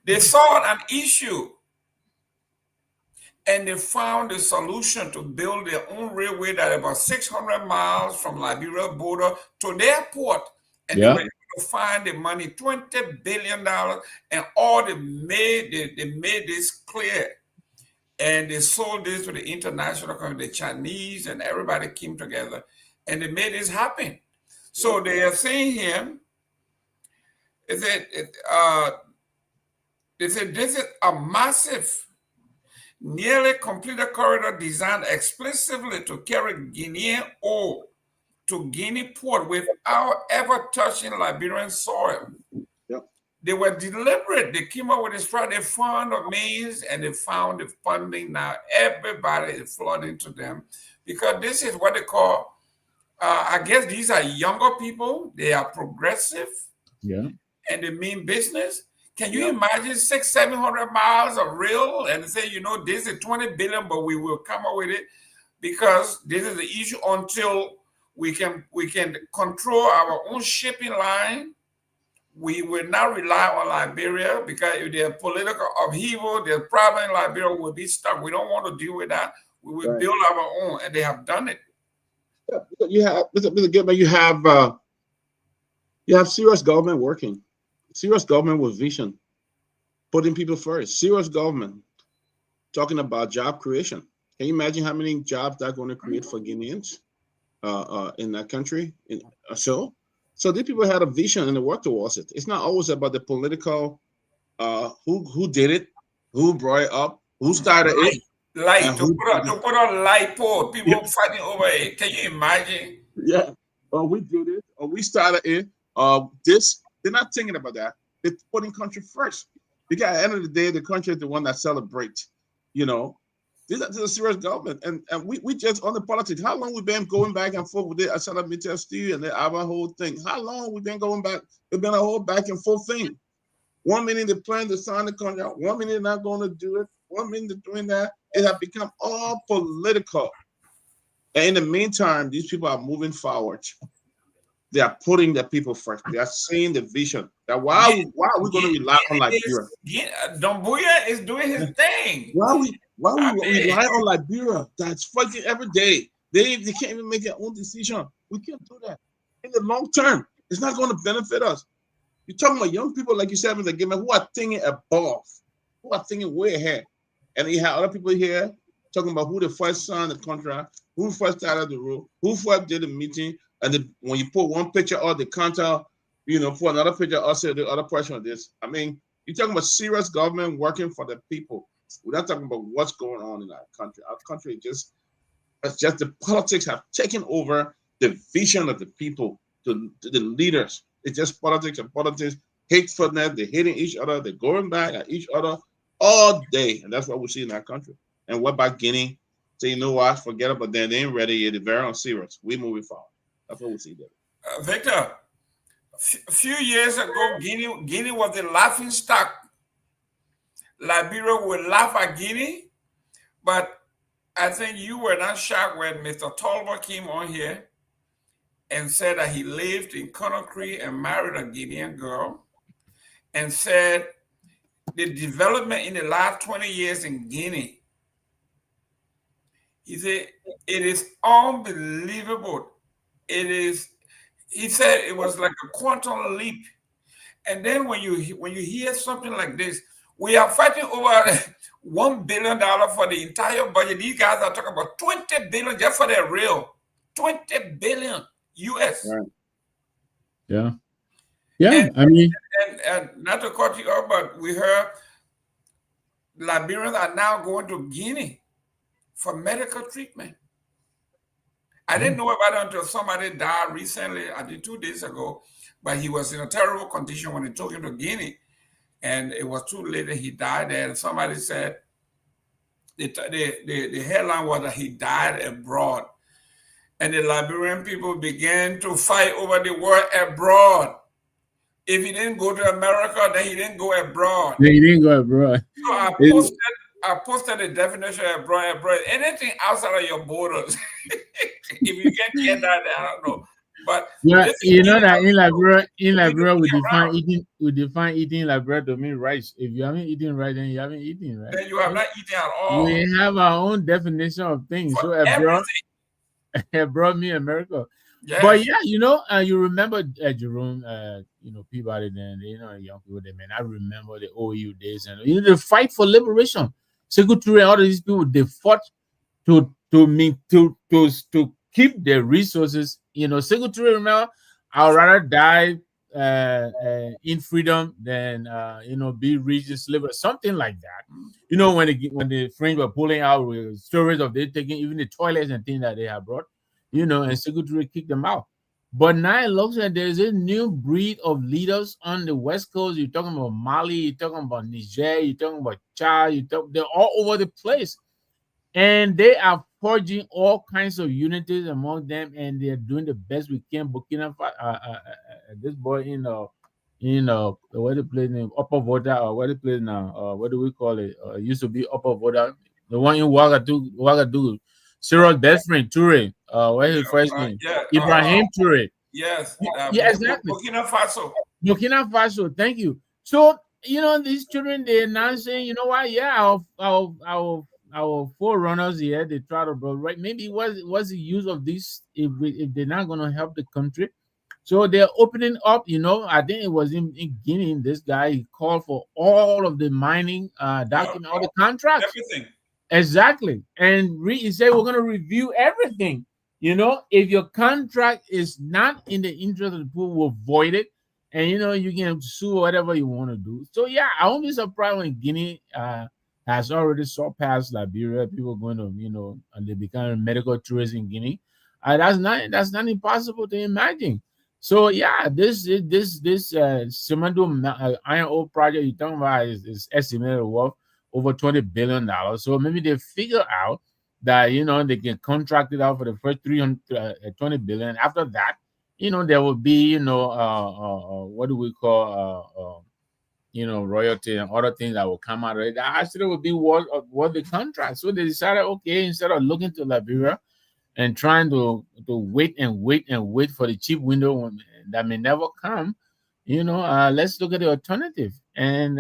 They saw an issue, and they found a solution to build their own railway that about 600 miles from Liberia border to their port. And they were able to find the money, $20 billion, and all they made this clear. And they sold this to the international community, the Chinese, and everybody came together, and they made this happen. So they are saying here, they said this is a massive, nearly completed corridor designed explicitly to carry Guinean ore to Guinea port without ever touching Liberian soil. Yep. They were deliberate. They came up with this project. They found a means and they found the funding. Now everybody is flooding to them because this is what they call I guess these are younger people. They are progressive. Yeah. And they mean business. Can you imagine 600-700 miles of rail and say, this is 20 billion, but we will come up with it because this is the issue until we can control our own shipping line. We will not rely on Liberia because if there's political upheaval, there's problem in Liberia, we'll be stuck. We don't want to deal with that. We will build our own, and they have done it. Yeah, you have, Mr. Gayman, you have serious government working. Serious government with vision, putting people first. Serious government talking about job creation. Can you imagine how many jobs they're going to create for Guineans in that country? So these people had a vision and they worked towards it. It's not always about the political, who did it, who brought it up, who started it. To put on light pole, people fighting over it. Can you imagine? Yeah, or we did it, or we started it. They're not thinking about that. They're putting country first. Because at the end of the day, the country is the one that celebrates. This is a serious government. And we just on the politics. How long we been going back and forth with it? I said let me tell Steve and our whole thing. How long we been going back? It's been a whole back and forth thing. 1 minute they plan to sign the contract, 1 minute they're not going to do it, 1 minute they're doing that. It has become all political. And in the meantime, these people are moving forward. They are putting the people first. They are seeing the vision. That why are we going to rely on Liberia? Dombuya is doing his thing. Why we rely on Liberia? That's fighting every day. They can't even make their own decision. We can't do that. In the long term, it's not going to benefit us. You're talking about young people, like you said, Mr. Gayman, who are thinking above, who are thinking way ahead. And you have other people here talking about who the first signed the contract, who first started the rule, who first did the meeting. And when you put one picture of the counter, for another picture, also the other portion of this. I mean, you're talking about serious government working for the people. We're not talking about what's going on in our country. Our country it's just the politics have taken over the vision of the people, to the leaders. It's just politics and politics, hatefulness, they're hating each other, they're going back at each other all day. And that's what we see in our country. And what about Guinea? So you know what? Forget about that. They ain't ready yet. They're very unserious. We moving forward. That's what we see there. Victor, a few years ago, Guinea was the laughing stock. Liberia would laugh at Guinea, but I think you were not shocked when Mr. Torgbean came on here and said that he lived in Conakry and married a Guinean girl, and said the development in the last 20 years in Guinea, he said, it is unbelievable. He said it was like a quantum leap. And then when you hear something like this, we are fighting over $1 billion for the entire budget. These guys are talking about 20 billion just for their rail. 20 billion US. Right. Yeah. Yeah. And not to cut you off, but we heard Liberians are now going to Guinea for medical treatment. I didn't know about it until somebody died recently, I think 2 days ago, but he was in a terrible condition when they took him to Guinea, and it was too late that he died there. And somebody said the headline was that he died abroad. And the Liberian people began to fight over the word abroad. If he didn't go to America, then he didn't go abroad. Yeah, he didn't go abroad. So I posted the definition of abroad. Anything outside of your borders. If you can get that, I don't know. But yeah, you know that in Liberia, we define eating Liberia to mean rice. If you haven't eaten rice, then you haven't eaten, right? Then you have not eaten at all. We have our own definition of things. For so abroad means America. Yes. But yeah, you remember Jerome, Peabody, then young people. They I remember the OU days, and the fight for liberation. Secretary, all of these people, they fought to keep their resources. Secretary, remember, I'd rather die in freedom than be rich in slavery, something like that. When the French were pulling out with stories of they taking even the toilets and things that they have brought, and Secretary kicked them out. But now it looks like there's a new breed of leaders on the West Coast. You're talking about Mali, you're talking about Niger, you're talking about Chad, they're all over the place. And they are purging all kinds of unities among them, and they're doing the best we can. Burkina Faso, this boy what the place name, Upper Volta, or what the place now, what do we call it? Used to be Upper Volta, the one in Ouagadougou, Cyril's best friend Toure. What's his first name? Ibrahim Toure. Yes. Yeah, exactly. Burkina Faso. Burkina Faso. Thank you. So these children, they're now saying, you know what? Yeah, our forerunners here, they try to bro, right? Maybe what's the use of this if they're not gonna help the country? So they're opening up, I think it was in Guinea, this guy, he called for all of the mining document, all the contracts. Everything. Exactly. And he said we're gonna review everything. If your contract is not in the interest of the poor, we'll void it. And you can sue whatever you want to do. So yeah, I won't be surprised when Guinea has already surpassed Liberia. People going to, and they become medical tourists in Guinea. That's not impossible to imagine. So yeah, this Simandou iron ore project you're talking about is estimated worth over $20 billion. So maybe they figure out that they can contract it out for the first $320 billion. After that, there will be what do we call royalty and other things that will come out of it. That actually will be worth the contract. So they decided, okay, instead of looking to Liberia and trying to wait for the cheap window that may never come, let's look at the alternative. And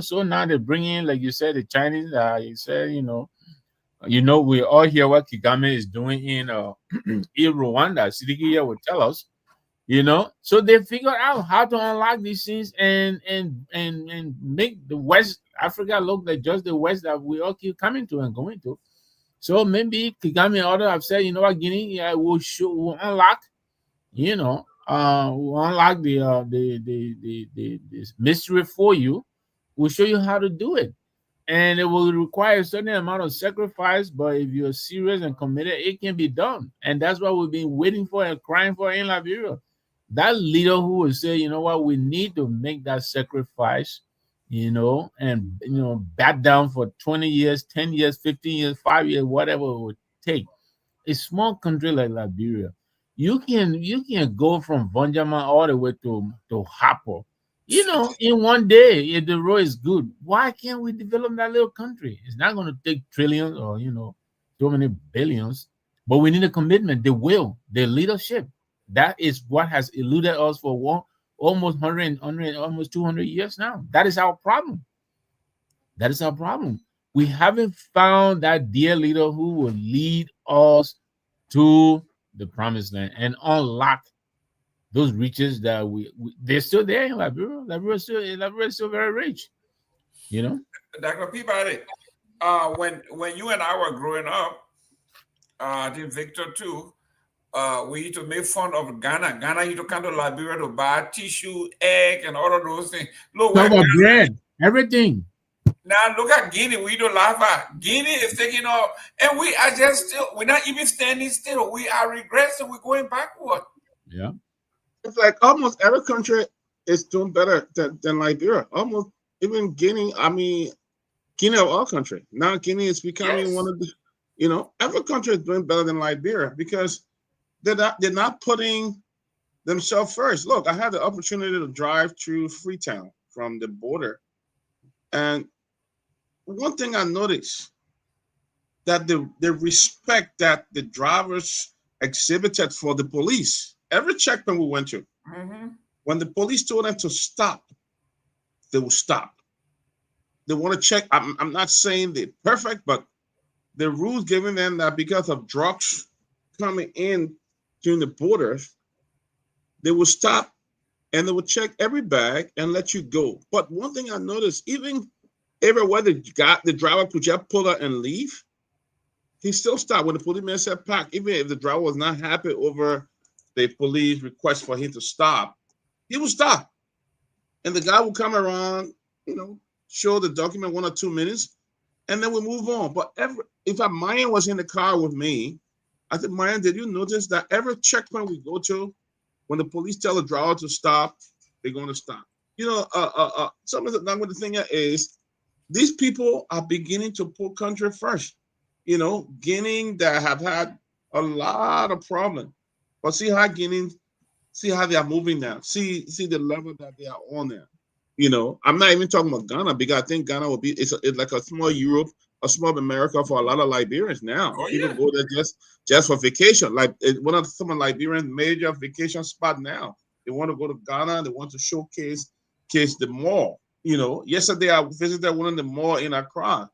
so now they bring in, like you said, the Chinese. You said, we all hear what Kagame is doing in Rwanda. Seleke will tell us, so they figured out how to unlock these things and make the West Africa look like just the West that we all keep coming to and going to. So maybe Kagame and others have said, you know what, Guinea, we'll unlock, we'll unlock the mystery for you. We'll show you how to do it. And it will require a certain amount of sacrifice, but if you're serious and committed, it can be done. And that's what we've been waiting for and crying for in Liberia. That leader who will say, you know what, we need to make that sacrifice, and back down for 20 years, 10 years, 15 years, 5 years, whatever it would take. A small country like Liberia, you can go from Vonjama all the way to Hapo. In one day, if the road is good, why can't we develop that little country? It's not going to take trillions or, so many billions, but we need a commitment, the will, the leadership. That is what has eluded us for almost 200 years now. That is our problem. We haven't found that dear leader who will lead us to the promised land and unlock those riches that they're still there in Liberia. Liberia is still very rich. Dr. Peabody, when you and I were growing up, I think Victor too, we used to make fun of Ghana. Ghana used to come to Liberia to buy tissue, egg, and all of those things. Look, bread, everything. Now look at Guinea. We don't laugh at. Guinea is taking off, and we are we're not even standing still. We are regressing. We're going backward. Yeah. It's like almost every country is doing better than Liberia. Almost even Guinea. I mean, Guinea of all country. Now Guinea is becoming one of the, every country is doing better than Liberia because they're not putting themselves first. Look, I had the opportunity to drive through Freetown from the border, and one thing I noticed that the respect that the drivers exhibited for the police. Every checkpoint we went to, when the police told them to stop, they will stop. They want to check. I'm not saying they're perfect, but the rules giving them that because of drugs coming in during the borders, they will stop and they will check every bag and let you go. But one thing I noticed, even everywhere the driver could just pull out and leave, he still stopped when the policeman said park. Even if the driver was not happy over the police request for him to stop, he will stop. And the guy will come around, show the document 1 or 2 minutes, and then we move on. But if Myean was in the car with me, I said, Myean, did you notice that every checkpoint we go to, when the police tell the driver to stop, they're going to stop. Some of the thing is, these people are beginning to put country first. You know, Guinea that have had a lot of problems. But see how Guinea, see how they are moving now. See the level that they are on there. You know, I'm not even talking about Ghana because I think Ghana will be it's like a small Europe, a small America for a lot of Liberians now. Oh, People yeah. go there just for vacation. Like one of some of Liberian major vacation spot now. They want to go to Ghana. They want to showcase the mall. You know, yesterday I visited one of the mall in Accra,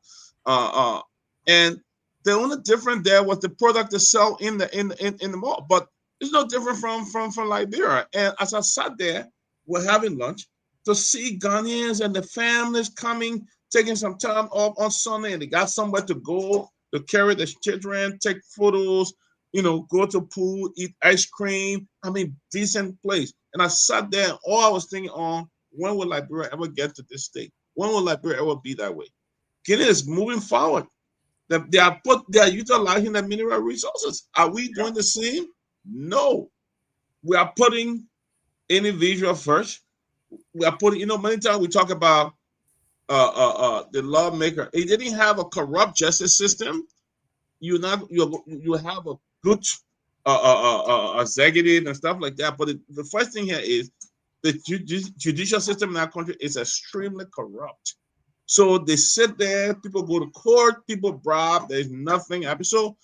and the only difference there was the product they sell in the mall, but it's no different from Liberia. And as I sat there, we're having lunch to see Ghanaians and the families coming, taking some time off on Sunday, and they got somewhere to go to carry the children, take photos, you know, go to pool, eat ice cream. I mean, decent place. And I sat there, and all I was thinking on, when will Liberia ever get to this state? When will Liberia ever be that way? Guinea is moving forward. They are utilizing the mineral resources. Are we doing the same? No. We are putting individual first. We are putting, you know, many times we talk about the lawmaker. He didn't have a corrupt justice system. You have a good executive and stuff like that. But the first thing here is the judicial system in our country is extremely corrupt. So they sit there, people go to court, people bribe, there's nothing happy. So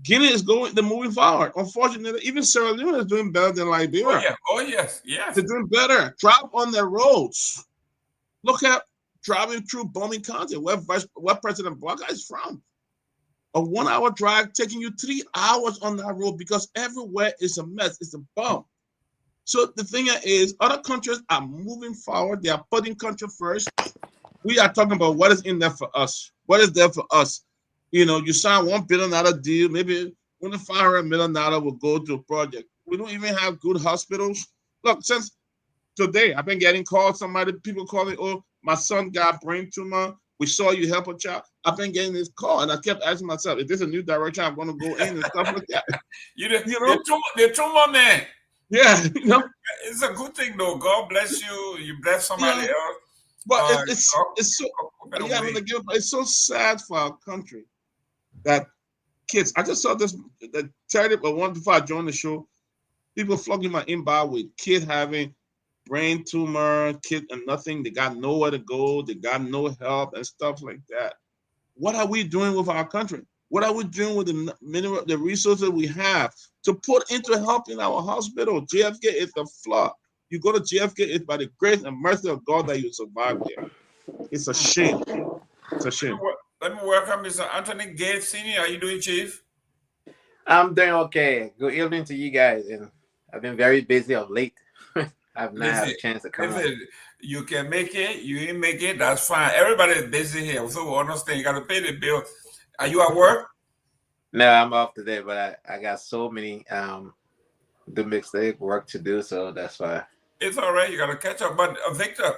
Guinea is they're moving forward. Unfortunately, even Sierra Leone is doing better than Liberia. Oh, yeah. Oh, yes. Yes. They're doing better. Drive on their roads. Look at driving through Bombing County, where President Blanca is from. A 1 hour drive taking you 3 hours on that road because everywhere is a mess. It's a bum. So the thing is, other countries are moving forward. They are putting country first. We are talking about what is in there for us. What is there for us? You know, you sign $1 billion deal, maybe $500 million will go to a project. We don't even have good hospitals. Look, since today, I've been getting calls. People calling, oh, my son got brain tumor. We saw you help a child. I've been getting this call, and I kept asking myself, is this a new direction I'm going to go in and stuff like that? The tumor man. Yeah, you know, it's a good thing though. God bless you. You bless somebody else. But it's so sad for our country that kids. I just saw this the terrible one before I joined the show. People flogging my inbox with kids having brain tumor, kid and nothing. They got nowhere to go. They got no help and stuff like that. What are we doing with our country? What are we doing with the resources we have to put into helping our hospital? JFK is the flaw. You go to JFK, it's by the grace and mercy of God that you survive there. It's a shame. It's a shame. Let me welcome Mr. Anthony Gates Sr. How you doing, Chief? I'm doing okay. Good evening to you guys. And I've been very busy of late. I've not had a chance to come out. You can make it. You didn't make it. That's fine. Everybody is busy here. So we understand. You got to pay the bill. Are you at work? No, I'm off today, but I got so many domestic work to do, so that's why. It's all right. You got to catch up. But Victor,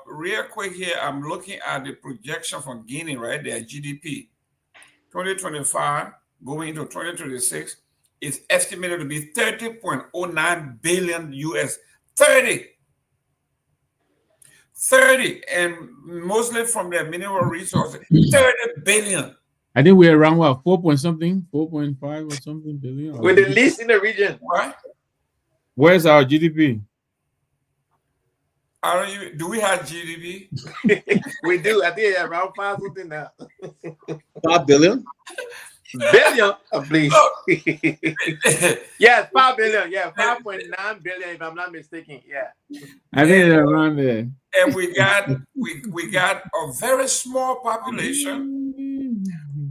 real quick here, I'm looking at the projection from Guinea, right? Their GDP. 2025 going into 2026 is estimated to be 30.09 billion US. 30, and mostly from their mineral resources. 30 billion. I think we're around what, 4.5 or something billion. We're the least in the region. What? Where's our GDP? Do we have GDP? We do. I think around 5 something now. 5 billion? Billion, please. Yes, 5 billion. Yeah, 5.9 billion, if I'm not mistaken. Yeah. I think it's around there. And we got a very small population.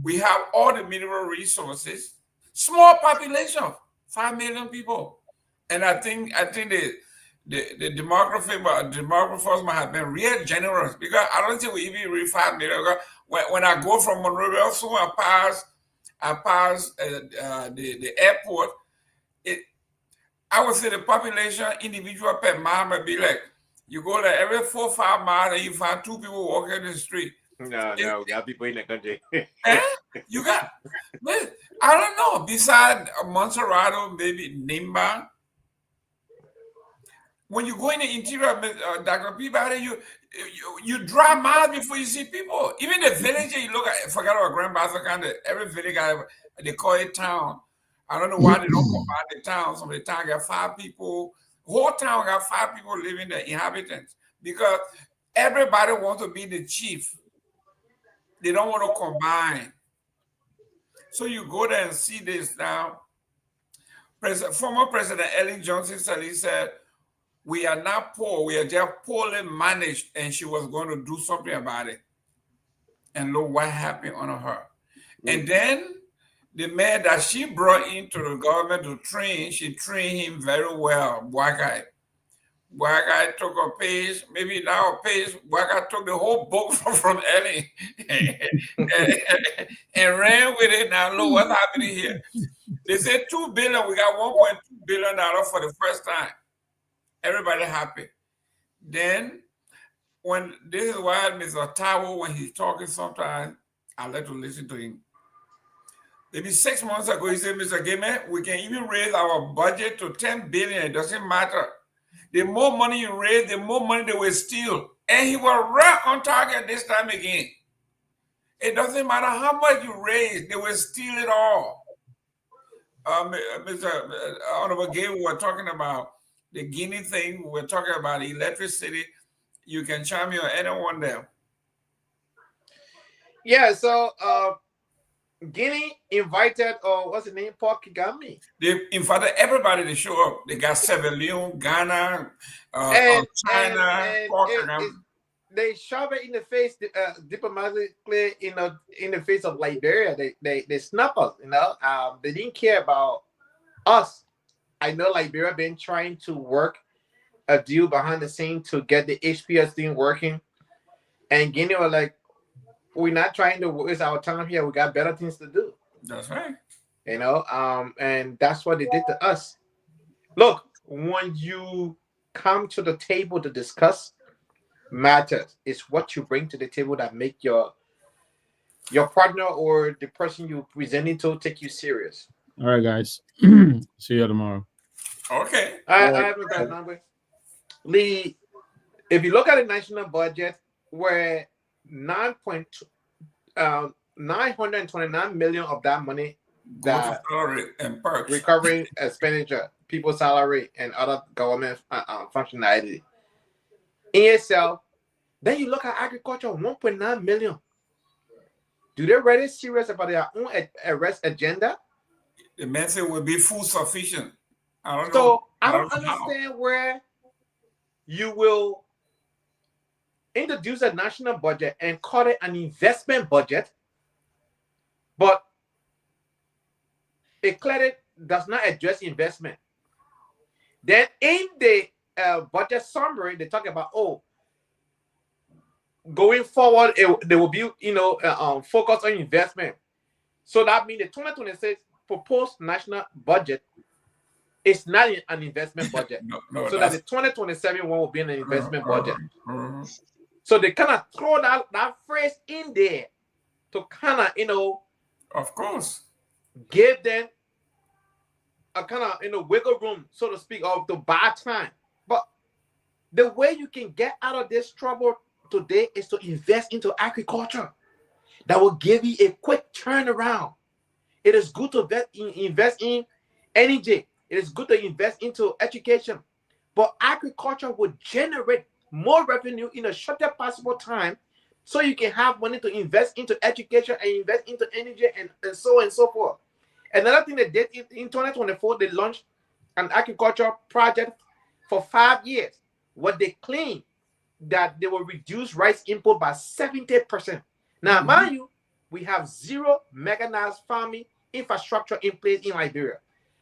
We have all the mineral resources. Small population, 5 million people. And I think the demographers might have been real generous because I don't think we even reach 5 million. When I go from Monrovia, so I pass the airport. I would say the population individual per mile might be like, you go like every 4 or 5 miles and you find 2 people walking in the street. No, we got people in the country. You got, I don't know, beside Montserrat, maybe Nimba. When you go in the interior, Dr. Peabody, you drive miles before you see people. Even the village, you look at, forget about Grand Basel, every village, they call it town. I don't know why they don't combine the town. Some of the town got 5 people. Whole town got 5 people living there, inhabitants. Because everybody wants to be the chief. They don't want to combine. So you go there and see this now. Former President Ellen Johnson said, he said, we are not poor, we are just poorly managed, and she was going to do something about it. And look what happened on her. And then the man that she brought into the government to train, she trained him very well, Black guy. Black guy took a page, maybe now a page, Black guy took the whole book from Ellen and ran with it. Now look what's happening here. They said $2 billion, we got $1.2 billion for the first time. Everybody happy. Then, when this is why Mr. Tawo, when he's talking sometimes, I like to listen to him. Maybe 6 months ago, he said, Mr. Gayman, we can even raise our budget to $10 billion. It doesn't matter. The more money you raise, the more money they will steal. And he was right on target this time again. It doesn't matter how much you raise, they will steal it all. Mr. Honorable Gay, we were talking about the Guinea thing, we're talking about electricity. You can chime in on anyone there. Yeah, so Guinea invited, what's the name, Paul Kagame? They invited everybody to show up. They got Sierra Leone, Ghana, China, Paul Kagame. They shove it in the face, diplomatically, in the face of Liberia. They snap us, They didn't care about us. I know Liberia been trying to work a deal behind the scenes to get the HPS thing working. And Guinea were like, we're not trying to waste our time here. We got better things to do. That's right. And that's what they did to us. Look, when you come to the table to discuss matters, it's what you bring to the table that make your partner or the person you're presenting to take you serious. All right, guys. See you tomorrow. Okay. I have a number. Lee, if you look at the national budget, where 929 million of that money that and perks, recovering expenditure, people's salary, and other government functionality in itself, then you look at agriculture, 1.9 million. Do they really serious about their own arrest agenda? The message will be food sufficient. I don't understand where you will introduce a national budget and call it an investment budget, but it clearly does not address investment. Then in the budget summary, they talk about, going forward, there will be, focus on investment. So that means the 2026 proposed national budget is not an investment budget. So that the 2027 one will be an investment budget. So they kind of throw that phrase in there to kind of, of course, give them a kind of, wiggle room, so to speak, of to buy time. But the way you can get out of this trouble today is to invest into agriculture. That will give you a quick turnaround. It is good to invest in energy. It is good to invest into education. But agriculture will generate more revenue in a shorter possible time, so you can have money to invest into education and invest into energy and so on and so forth. Another thing they did in 2024, they launched an agriculture project for 5 years. What they claim that they will reduce rice import by 70%. Now, mind you, we have zero mechanized farming infrastructure in place in Liberia.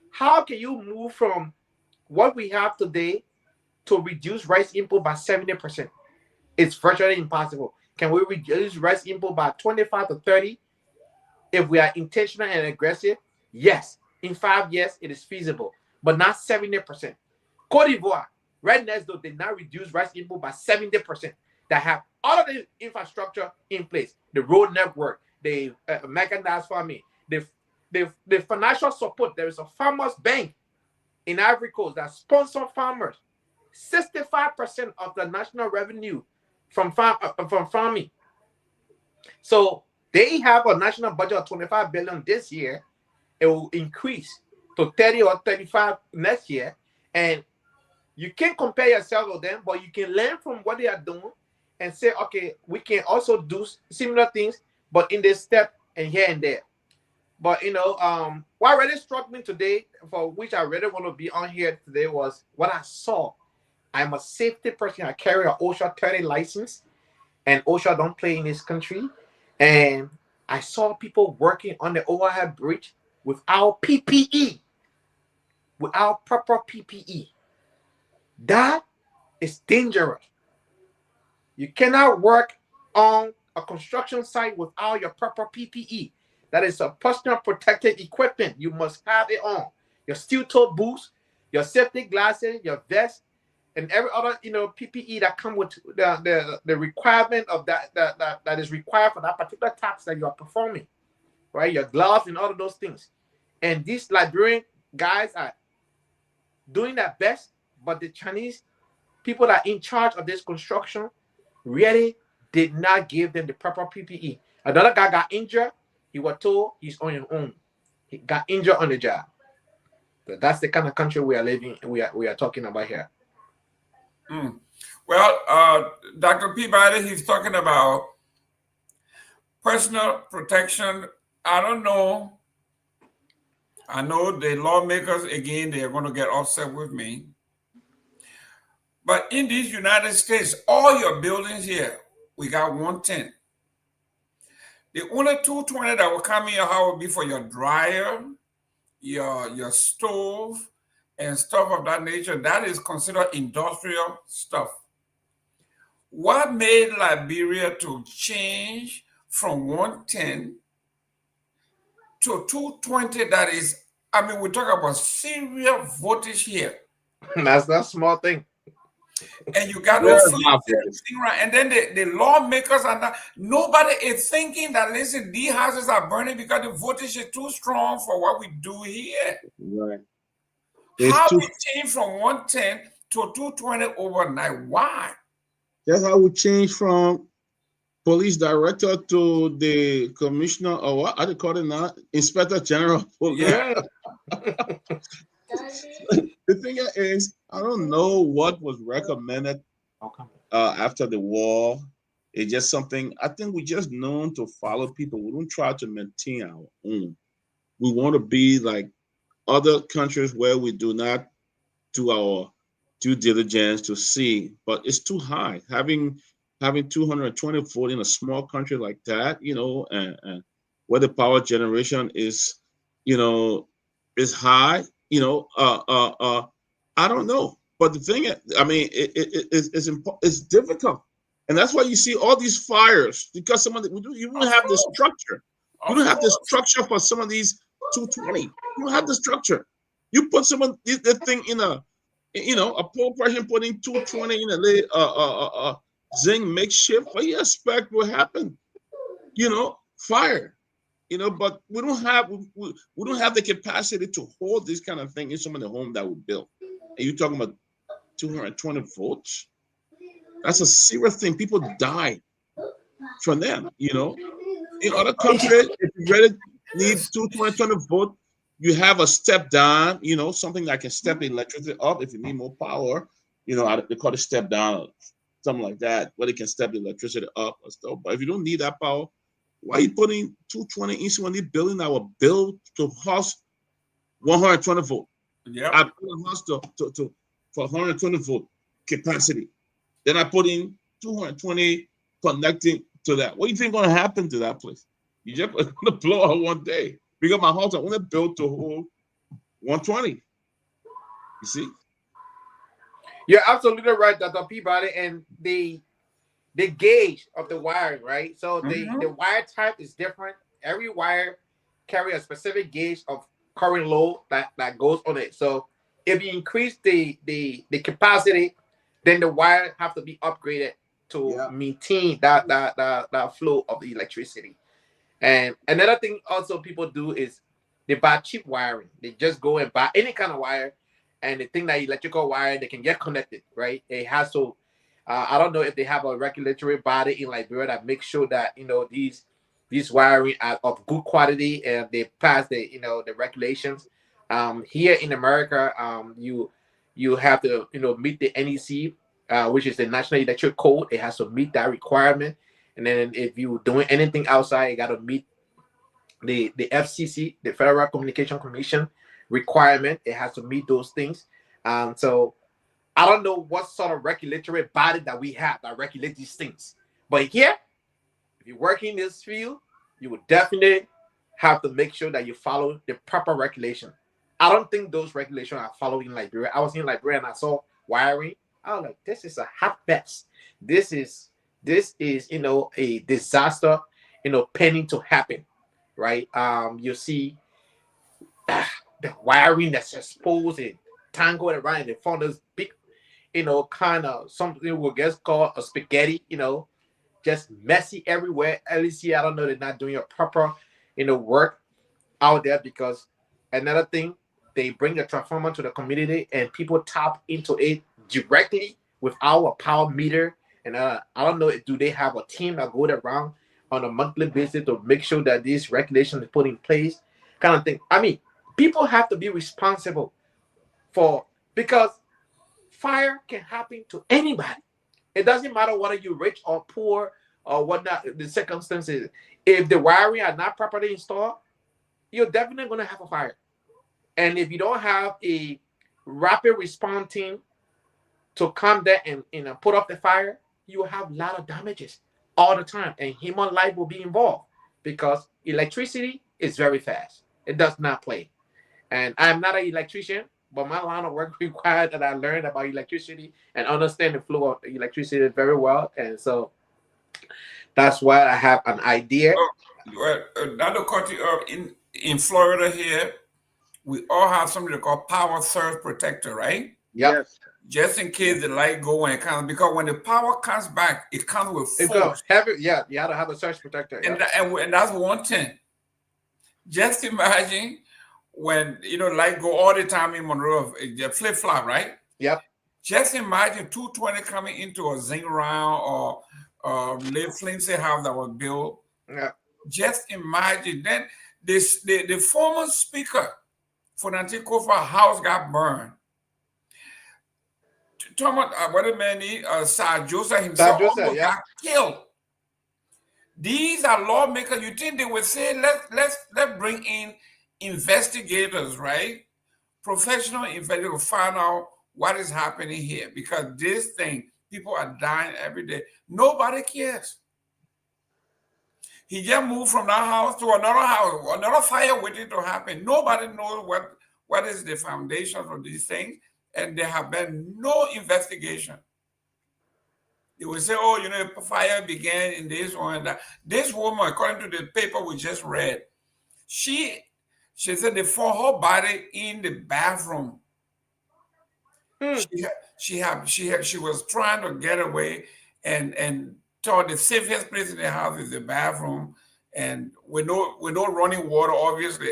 How can you move from what we have today to reduce rice import by 70%? It's virtually impossible. Can we reduce rice import by 25 to 30 if we are intentional and aggressive? Yes. In 5 years, it is feasible, but not 70%. Cote d'Ivoire, right next door, did not reduce rice import by 70%. That have all of the infrastructure in place, the road network, the mechanized farming, the financial support. There is a farmers bank in Ivory Coast that sponsor farmers. 65% of the national revenue from farming. So they have a national budget of 25 billion this year. It will increase to 30 or 35 next year. And you can't compare yourself with them, but you can learn from what they are doing and say, okay, we can also do similar things, but in this step and here and there. But what really struck me today, for which I really want to be on here today, was what I saw. I'm a safety person. I carry an OSHA 30 license, and OSHA don't play in this country. And I saw people working on the overhead bridge without PPE, without proper PPE. That is dangerous. You cannot work on a construction site without your proper PPE. That is a personal protective equipment. You must have it on. Your steel-toe boots, your safety glasses, your vest, and every other PPE that come with the requirement of that is required for that particular task that you are performing, right? Your gloves and all of those things. And these Liberian guys are doing their best, but the Chinese people that are in charge of this construction really did not give them the proper PPE. Another guy got injured. He was told he's on his own. He got injured on the job. So that's the kind of country we are living. We are talking about here. Well, Dr. Peabody, he's talking about personal protection. I don't know. I know the lawmakers, again, they are going to get upset with me. But in these United States, all your buildings here, we got 110. The only 220 that will come in your house will be for your dryer, your stove, and stuff of that nature. That is considered industrial stuff. What made Liberia to change from 110 to 220? That is, I mean, we talk about serious voltage here. That's not a small thing. And you got no thing right. And then the lawmakers are not, nobody is thinking that, listen, these houses are burning because the voltage is too strong for what we do here. Right. How we change from 110 to 220 overnight? Why? That's how we change from police director to the commissioner, or what are they call it now? Inspector General. Yeah. The thing is, I don't know what was recommended after the war. It's just something, I think we just known to follow people. We don't try to maintain our own. We want to be like other countries where we do not do our due diligence to see, but it's too high. Having 220 volt in a small country like that, and where the power generation is, is high, I don't know. But the thing is, I mean, it's difficult. And that's why you see all these fires, because you don't have the structure. You don't have the structure for some of these 220. You don't have the structure. You put the thing in a pole person putting 220 in a zinc makeshift. What do you expect will happen? Fire. But we don't have the capacity to hold this kind of thing in some of the homes that we built. And you're talking about 220 volts. That's a serious thing. People die from them. In other countries, if you really need 220 volt, you have a step down. Something that can step the electricity up if you need more power. They call it step down or something like that, where they can step the electricity up or stuff. But if you don't need that power, why are you putting 220 inch when they're building our build to house 120 volt? Yeah. I built a house for 120 volt capacity. Then I put in 220 connecting to that. What do you think going to happen to that place? You just going to blow out one day. Because my house I want to build to hold 120. You see? You're absolutely right, Dr. Peabody, and the gauge of the wiring, right? So the wire type is different. Every wire carry a specific gauge of current load that goes on it. So if you increase the capacity, then the wire have to be upgraded to maintain that flow of the electricity. And another thing also people do is they buy cheap wiring. They just go and buy any kind of wire, and they think that electrical wire they can get connected, right? It has to. I don't know if they have a regulatory body in Liberia that makes sure that these wiring are of good quality and they pass the regulations. Here in America, you have to meet the NEC, which is the National Electric Code. It has to meet that requirement. And then if you're doing anything outside, you got to meet the FCC, the Federal Communication Commission requirement. It has to meet those things. So I don't know what sort of regulatory body that we have that regulate these things. But here, if you work in this field, you would definitely have to make sure that you follow the proper regulation. I don't think those regulations are followed in Liberia. I was in Liberia and I saw wiring. I was like, this is a hot mess. This is a disaster, pending to happen, right? You see the wiring that's exposed and tangled around, and they found this big, kind of something we guess called a spaghetti, just messy everywhere. At least here, I don't know, they're not doing a proper, work out there, because another thing, they bring the transformer to the community and people tap into it directly without a power meter. And I don't know, do they have a team that goes around on a monthly basis to make sure that these regulations are put in place, kind of thing. I mean, people have to be responsible because fire can happen to anybody. It doesn't matter whether you're rich or poor or whatnot, the circumstances. If the wiring are not properly installed, you're definitely going to have a fire. And if you don't have a rapid response team to come there and put up the fire, you will have a lot of damages all the time. And human life will be involved because electricity is very fast. It does not play. And I'm not an electrician, but my line of work required that I learn about electricity and understand the flow of electricity very well. And so that's why I have an idea. Another country in Florida here, we all have something they call power surge protector, right? Yep. Yes. Just in case the light go when it comes, because when the power comes back, it comes with force. You have to have a surge protector. And that's one thing. Just imagine when light go all the time in Monroe, the flip flop, right? Yep. Just imagine 220 coming into a zing round or Liv Flintsey house that was built. Yeah. Just imagine then the former speaker for Nancy Kofa house got burned. What a man, Sir Joseph himself got killed. These are lawmakers. You think they would say, let's bring in investigators, right? Professional investigators to find out what is happening here, because this thing, people are dying every day. Nobody cares. He just moved from that house to another house, another fire waiting to happen. Nobody knows what is the foundation of these things, and there have been no investigation. They will say, oh, fire began in this one. This woman, according to the paper we just read, she said they found her body in the bathroom. She was trying to get away and thought the safest place in the house is the bathroom, and with no running water, obviously.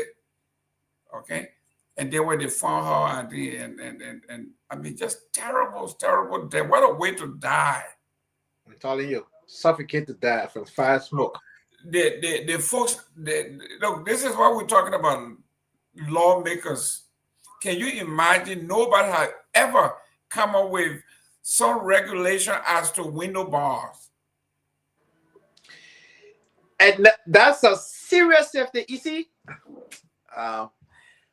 Okay, and then when they found her, and I mean, just terrible death. What a way to die! I'm telling you, suffocate to death from fire smoke. The folks, look, this is what we're talking about. Lawmakers, can you imagine? Nobody has ever come up with some regulation as to window bars. And that's a serious safety. You see,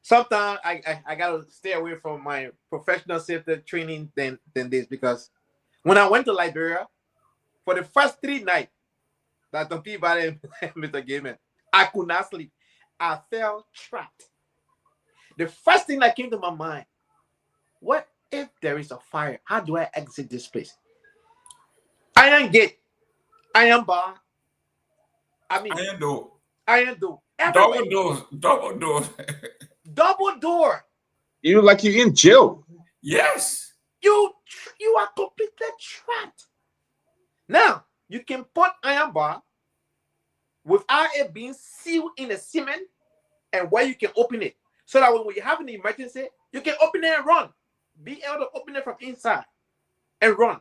sometimes I gotta stay away from my professional safety training than this, because when I went to Liberia for the first 3 nights that the Peabody and Mr. Gayman, I could not sleep. I felt trapped. The first thing that came to my mind, what if there is a fire? How do I exit this place? Iron gate, iron bar. I mean, iron door. Double doors. Double door. You like you're in jail. Yes. You are completely trapped. Now, you can put iron bar without it being sealed in the cement, and where you can open it. So that when you have an emergency, you can open it and run. Be able to open it from inside and run.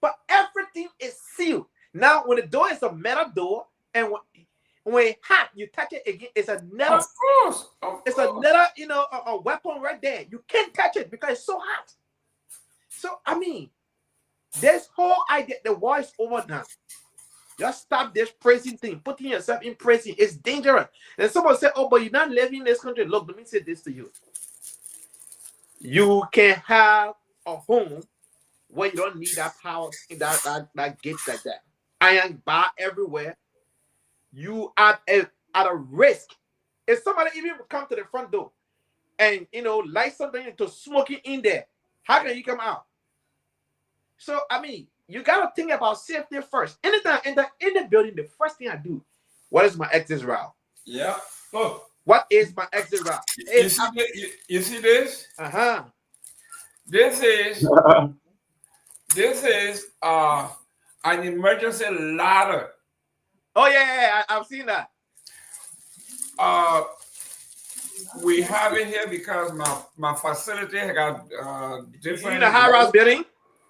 but everything is sealed. Now, when the door is a metal door, and when it's hot, you touch it again, it's another. Of course. It's another, a weapon right there. You can't touch it because it's so hot. So, I mean, this whole idea, the war is over now. Just stop this prison thing, putting yourself in prison. It's dangerous. And someone said, oh, but you're not living in this country. Look, let me say this to you. You can have a home where you don't need that power, that gate like that. Iron bar everywhere. You are at a risk. If somebody even come to the front door and, light something into smoking in there, how can you come out? So, I mean, you got to think about safety first. Anytime in the building, the first thing I do, what is my exit route? Yeah. Look. What is my exit route? You see this? Uh-huh. This is an emergency ladder. Oh, yeah, I've seen that. We have it here because my facility got different. You in a high-rise building?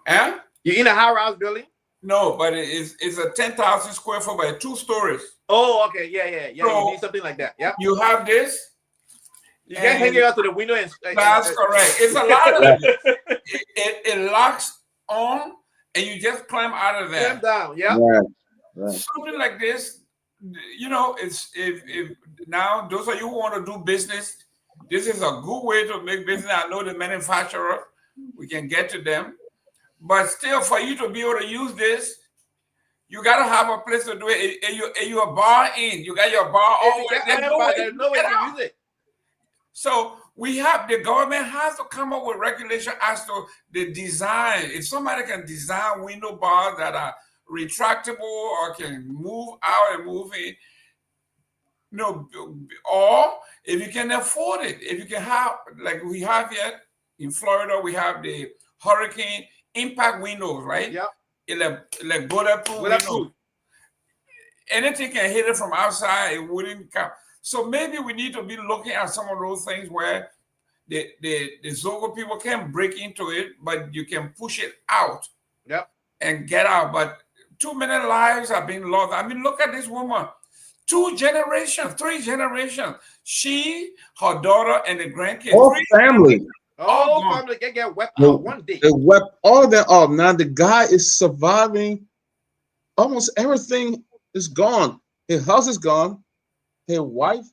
Huh? You in a high-rise building? No, but it's a 10,000 square foot by 2 stories. Oh, okay, yeah. So you need something like that. Yeah. You have this. You can hang it out to the window and. That's correct. It's a ladder. It locks on, and you just climb out of there. Climb down. Yeah. Right. Something like this, it's if now those of you who want to do business, this is a good way to make business. I know the manufacturer, we can get to them, but still, for you to be able to use this, you got to have a place to do it. And you a bar in, you got your bar over. There's no way to use it. So the government has to come up with regulation as to the design. If somebody can design window bars that are retractable or can move out and move in, or if you can afford it, if you can have, like we have here in Florida, we have the hurricane impact windows, right? Yeah. Like bulletproof windows. Anything can hit it from outside, it wouldn't come. So maybe we need to be looking at some of those things where the Zogo people can break into it, but you can push it out. Yep. And get out. But too many lives have been lost. I mean, look at this woman. 2 generations, 3 generations. She, her daughter, and the grandkids. Whole family. All family can get wiped out one day. They wept all of that off. Now the guy is surviving. Almost everything is gone. His house is gone. His wife,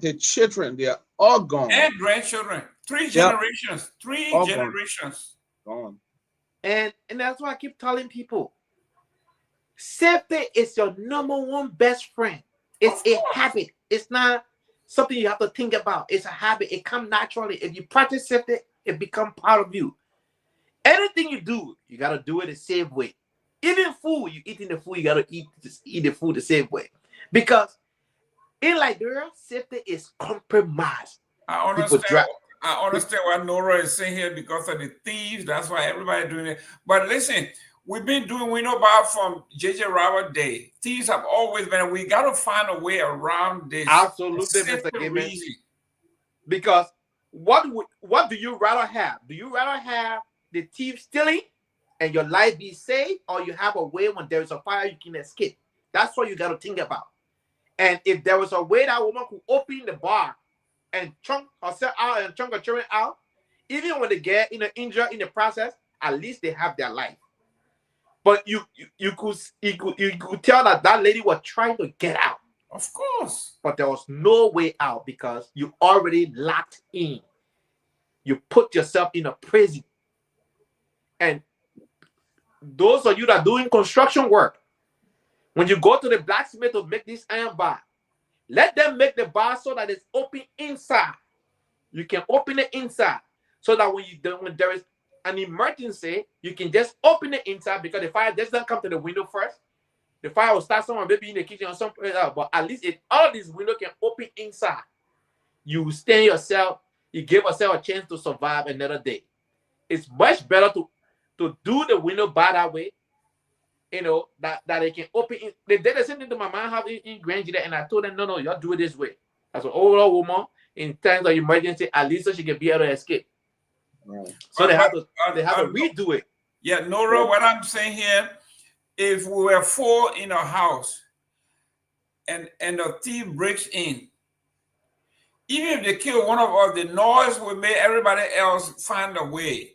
his children, they are all gone. And grandchildren. 3 generations. 3 all generations. Gone. And that's why I keep telling people, safety is your #1 best friend. It's a habit. It's not something you have to think about. It's a habit. It comes naturally. If you practice safety, it becomes part of you. Anything you do, you got to do it the same way. Even food, you eating the food, you got to eat the food the same way. Because in Liberia, safety is compromised. I understand what Nora is saying here because of the thieves. That's why everybody doing it. But listen, we've been doing window bar from J.J. Robert Day. Thieves have always been. We got to find a way around this. Absolutely, Mr. Gayman. Because what do you rather have? Do you rather have the thief stealing and your life be safe, or you have a way when there is a fire you can escape? That's what you got to think about. And if there was a way that woman could open the bar and chunk herself out and chunk her children out, even when they get injured in the process, at least they have their life. But you could tell that lady was trying to get out. Of course. But there was no way out because you already locked in. You put yourself in a prison. And those of you that are doing construction work, when you go to the blacksmith to make this iron bar, let them make the bar so that it's open inside. You can open it inside so that when there is an emergency, you can just open it inside because the fire doesn't come to the window first. The fire will start somewhere, maybe in the kitchen or somewhere else. But at least all of these windows can open inside. You stand yourself, you give yourself a chance to survive another day. It's much better to do the window bar that way. That they can open. They did the same thing to my mom house in Grand Gila, and I told them, no, y'all do it this way. As an old woman, in times of emergency, at least so she can be able to escape. Right. So they have to redo it. Yeah, Nora, what I'm saying here, if we were 4 in a house and a thief breaks in, even if they kill one of us, the noise will make everybody else find a way.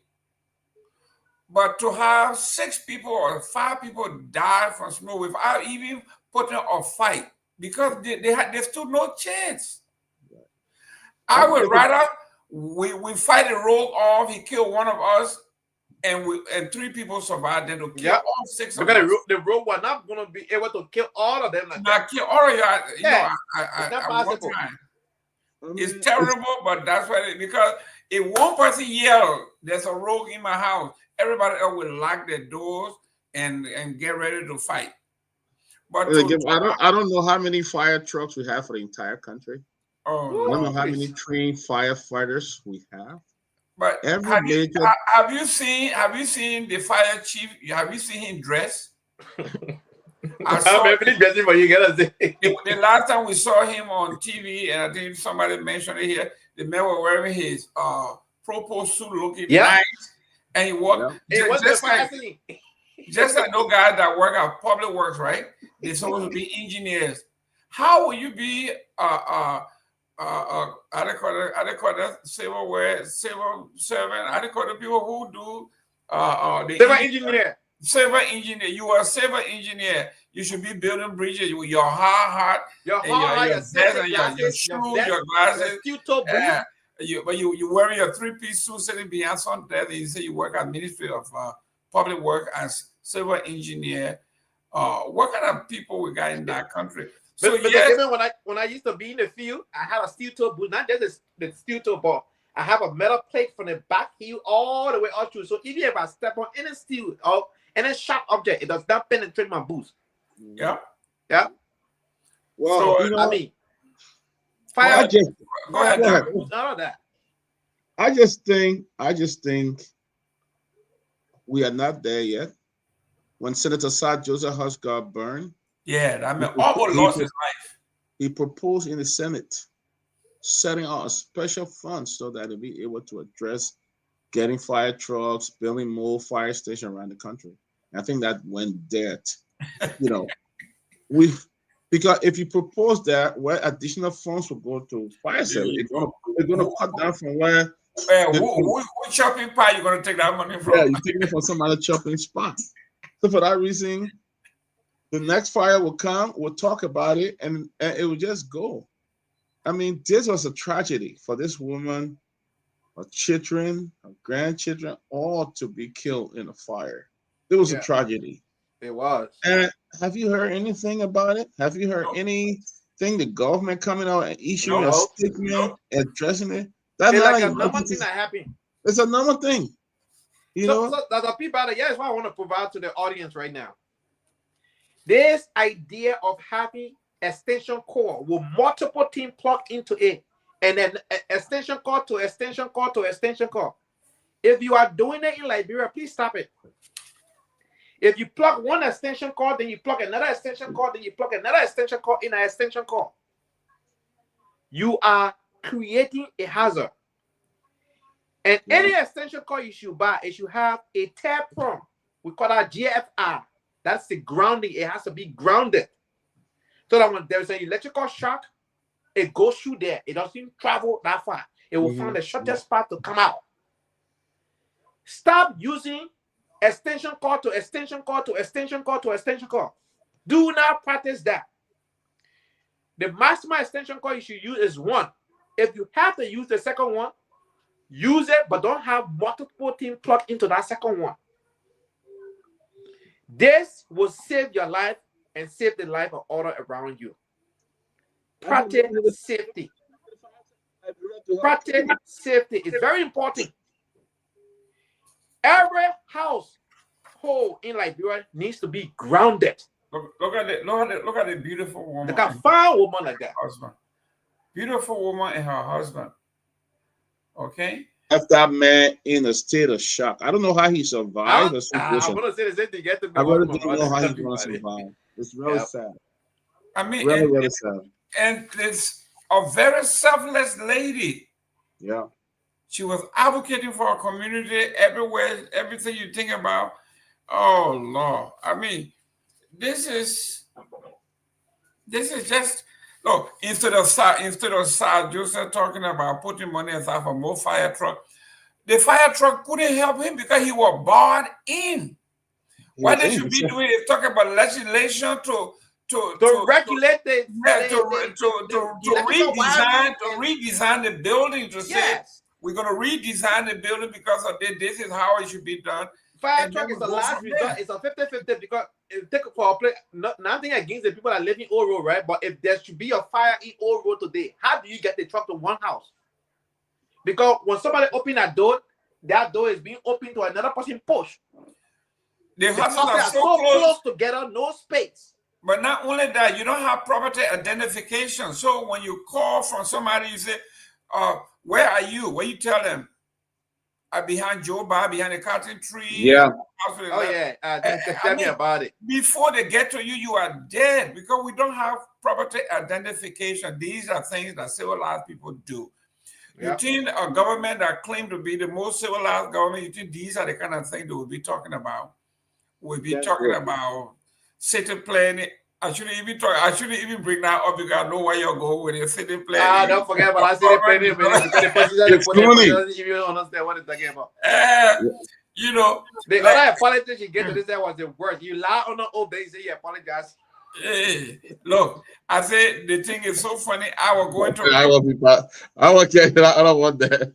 But to have 6 people or 5 people die from smoke without even putting a fight, because they stood no chance. I would rather we fight and roll off, he killed one of us, and 3 people survived than to kill all 6 of us. The road was not going to be able to kill all of them. Not kill all of you. It's not possible. It's terrible, but that's why, because if one person yells, there's a rogue in my house, everybody else will lock their doors and get ready to fight. But I don't know how many fire trucks we have for the entire country. I don't know how many trained firefighters we have. But have you seen the fire chief? Have you seen him dress? I saw dressing for you, the last time we saw him on TV, and I think somebody mentioned it here, the man was wearing his purple suit looking nice, and he walked just like those guys that work at public works, right? They're supposed to be engineers. How will you be civil servant? How do you call the people who do civil engineer? Civil engineer. You are a civil engineer. You should be building bridges with your hard hat, your vest, and your shoes, your glasses. But you wearing your 3-piece suit sitting behind some desk. You say you work at Ministry of Public Work as civil engineer. What kind of people we got in that country? So yes, when I used to be in the field, I had a steel toe boot. Not just the steel toe, but I have a metal plate from the back heel all the way up through. So even if I step on any steel or any sharp object, it does not penetrate my boots. Yeah. Well, so, I mean, fire. Go ahead. All of that. I just think we are not there yet. When Senator Sir Joseph Hush got burned, almost lost his life. He proposed in the Senate setting out a special fund so that they'll be able to address getting fire trucks, building more fire stations around the country. And I think that went dead. Because if you propose that, where additional funds will go to fire service, it's going to cut down from where. What chopping pie you going to take that money from? Yeah, you're taking it from some other chopping spot. So for that reason, the next fire will come, we'll talk about it, and it will just go. I mean, this was a tragedy for this woman, her children, her grandchildren, all to be killed in a fire. It was a tragedy. It was. And have you heard anything about it? Have you heard anything, the government coming out and issuing a statement addressing it? That's it's like a normal thing that happened. It's a normal thing. So the people out there, that's what I want to provide to the audience right now. This idea of having extension cord with multiple teams plugged into it, and then extension cord to extension cord to extension cord. If you are doing it in Liberia, please stop it. If you plug one extension cord, then you plug another extension cord, then you plug another extension cord in an extension cord, you are creating a hazard. And any extension cord you should buy, it should have a tear prong. We call that GFR. That's the grounding. It has to be grounded. So that when there's an electrical shock, it goes through there. It doesn't travel that far. It will find the shortest spot to come out. Stop using extension cord to extension cord to extension cord to extension cord. Do not practice that. The maximum extension cord you should use is one. If you have to use the second one, use it, but don't have multiple things plugged into that second one. This will save your life and save the life of others around you. Practice safety. Practice safety is very important. Every household in Liberia needs to be grounded. Look at the beautiful woman. Look at a fine woman like that. Husband. Beautiful woman and her husband. Okay. Left that man in a state of shock. I don't know how he survived. I'm gonna say the same thing. I really don't know how he's gonna survive. It's really sad. I mean, really sad. And it's a very selfless lady. Yeah. She was advocating for her community everywhere, everything you think about. Oh Lord. I mean, this is just look, instead of Joseph talking about putting money aside for more fire truck, the fire truck couldn't help him because he was barred in. What they should be doing is talking about legislation to regulate to redesign the building, to say we're going to redesign the building because of this. This is how it should be done. Fire truck is a last resort. It's a 50-50 because if take for a place, nothing against the people that live in Old Road, right? But if there should be a fire in Old Road today, how do you get the truck to one house? Because when somebody open that door is being opened to another person push. The houses are so close together, no space. But not only that, you don't have property identification. So when you call from somebody, you say, where are you? When you tell them, I'm behind Joe Bar, behind the cotton tree. Yeah. Tell me about it. Before they get to you, you are dead because we don't have property identification. These are things that civilized people do. You think a government that claims to be the most civilized government, you think these are the kind of things that we'll be talking about? We'll be talking about city planning. I shouldn't even bring that up because I know where you're going with the city planning. Don't forget about that city planning. If you don't understand what it's talking about. You know, the other politician you get to this that was the worst. You lie on the old day, say you apologize. Hey, look, I said the thing is so funny. I was going to. I don't want that.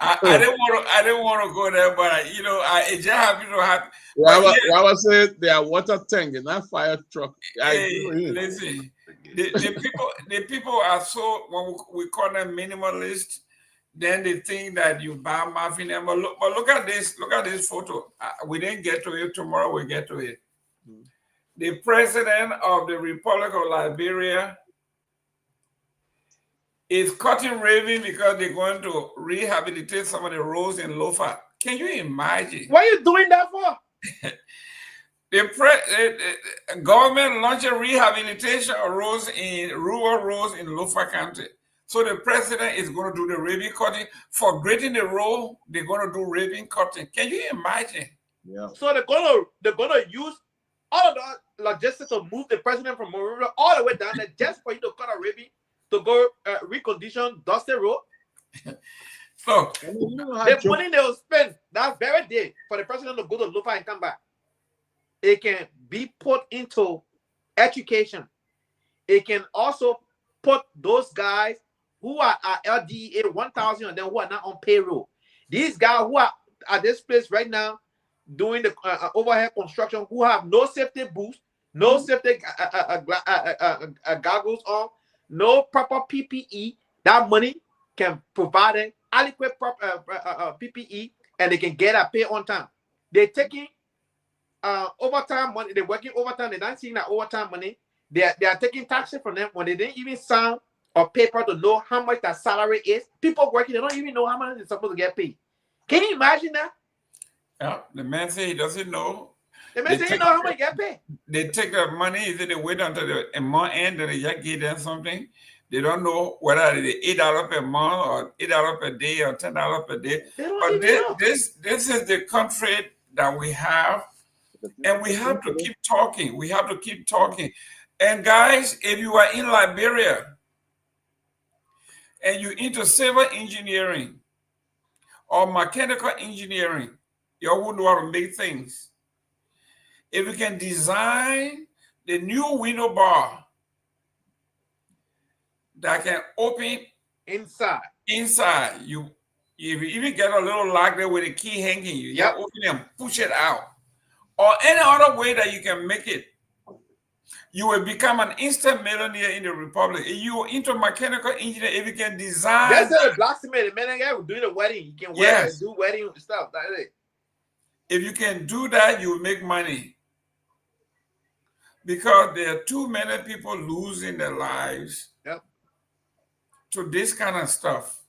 I didn't want to go there, but you know, it just happened to happen. Robert said they are water tank and not fire truck. Listen, the people are so, when we call them minimalist, then they think that you buy muffin. But look at this photo. We didn't get to it. Tomorrow we'll get to it. The president of the Republic of Liberia is cutting raven because they're going to rehabilitate some of the roads in Lofa. Can you imagine? What are you doing that for? The government launched a rehabilitation of roads rural roads in Lofa County. So the president is going to do the raven cutting. For grading the road, they're going to do raven cutting. Can you imagine? Yeah. So they're gonna use all of the logistics to move the president from Monrovia all the way down there just for you to cut a raven to go recondition Dusty Road. So the money they will spend that very day for the president to go to Lufa and come back, it can be put into education. It can also put those guys who are at LDA 1,000 of them who are not on payroll. These guys who are at this place right now doing the overhead construction, who have no safety boots, no safety goggles on, no proper PPE. That money can provide an adequate PPE, and they can get a pay on time. They're taking overtime money. They're working overtime. They're not seeing that overtime money. They are taking taxes from them when they didn't even sign a paper to know how much that salary is. People working, they don't even know how much they're supposed to get paid. Can you imagine that? Yeah, the man said he doesn't know. The man said he know how much get paid. They take the money, they wait until the Myean, then they just give them something. They don't know whether it's $8 per month or $8 per day or $10 per day. But this is the country that we have, and we have to keep talking. We have to keep talking. And guys, if you are in Liberia and you're into civil engineering or mechanical engineering, you wouldn't know how to make things. If you can design the new window bar that can open inside, you even get a little lock there with a key hanging, you open it and push it out, or any other way that you can make it, you will become an instant millionaire in the Republic. If you're into mechanical engineering, if you can design. That's the blacksmith, the man guy doing the wedding. You can wear and do wedding stuff. That's it. If you can do that, you will make money. Because there are too many people losing their lives to this kind of stuff.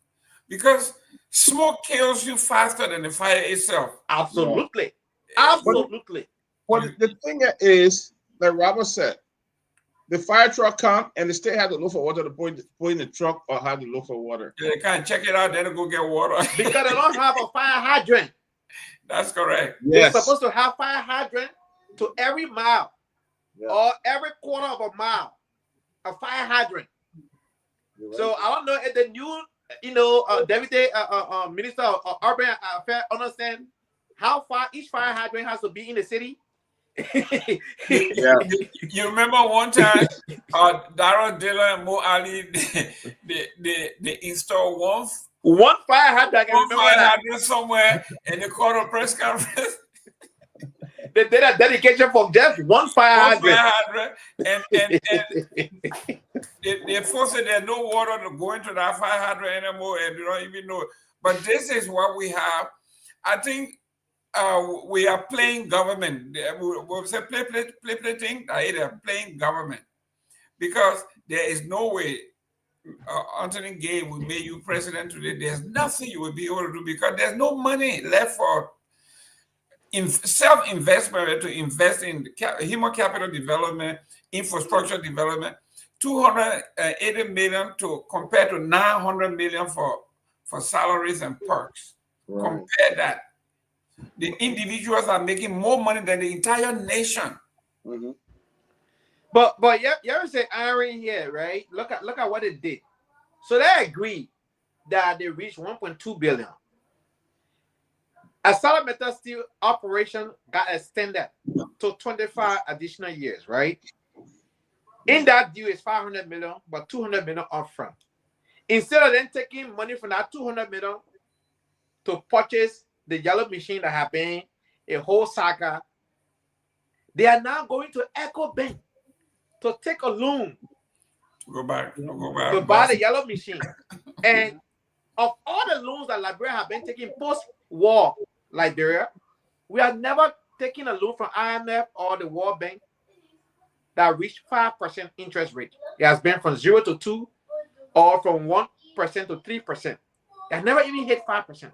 Because smoke kills you faster than the fire itself. Absolutely. Absolutely. But the thing is, like Robert said, the fire truck come and they still have to look for water to put in the truck or have to look for water. They can't check it out, then go get water. Because they don't have a fire hydrant. That's correct. Yes. They're supposed to have fire hydrant to every mile or every quarter of a mile, a fire hydrant. Right. So I don't know if the new, Deputy Minister of Urban Affairs understand how far each fire hydrant has to be in the city. You remember one time, Darrell Diller and Mo Ali, they installed one fire hydrant somewhere, and they called a press conference. They did a dedication for just one fire hydrant. And they forced it. There's no water to go into that fire hydrant anymore, and you don't even know. But this is what we have. I think we are playing government. We say play thing. They are playing government because there is no way. Anthony Gay will make you president today. There's nothing you will be able to do because there's no money left for self-investment to invest in human capital development, infrastructure development. 280 million to compare to 900 million for salaries and perks. Right. Compare that. The individuals are making more money than the entire nation. Mm-hmm. But you ever say irony here, right? Look at what they did. So they agreed that they reached 1.2 billion. A solid metal steel operation got extended to 25 additional years, right? In that deal is 500 million, but 200 million upfront. Instead of them taking money from that 200 million to purchase the yellow machine that have been a whole saga, they are now going to Echo Bank to take a loan to buy the yellow machine. And of all the loans that Liberia have been taking post-war Liberia, we have never taken a loan from IMF or the World Bank that reached 5% interest rate. It has been from 0 to 2 or from 1% to 3%. It has never even hit 5%.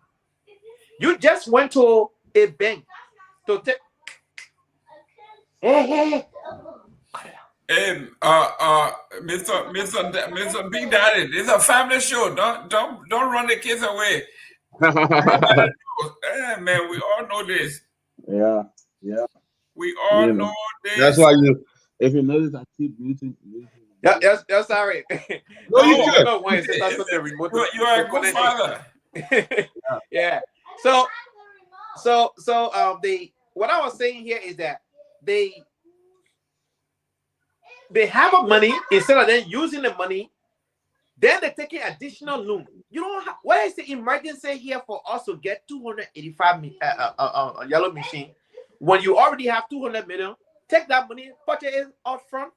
You just went to a bank to take. Hey, Mr. Big Daddy, this is a family show. Don't run the kids away. Hey, man, we all know this. Yeah. We all know this. That's why if you notice, I keep muting. Yes, sorry. No, you good. You are a good father. Yeah. So what I was saying here is that they have a money instead of them using the money, then they're taking additional loan. You know what is the emergency here for us to get 285 yellow machine when you already have 200 million? Take that money, purchase it up front,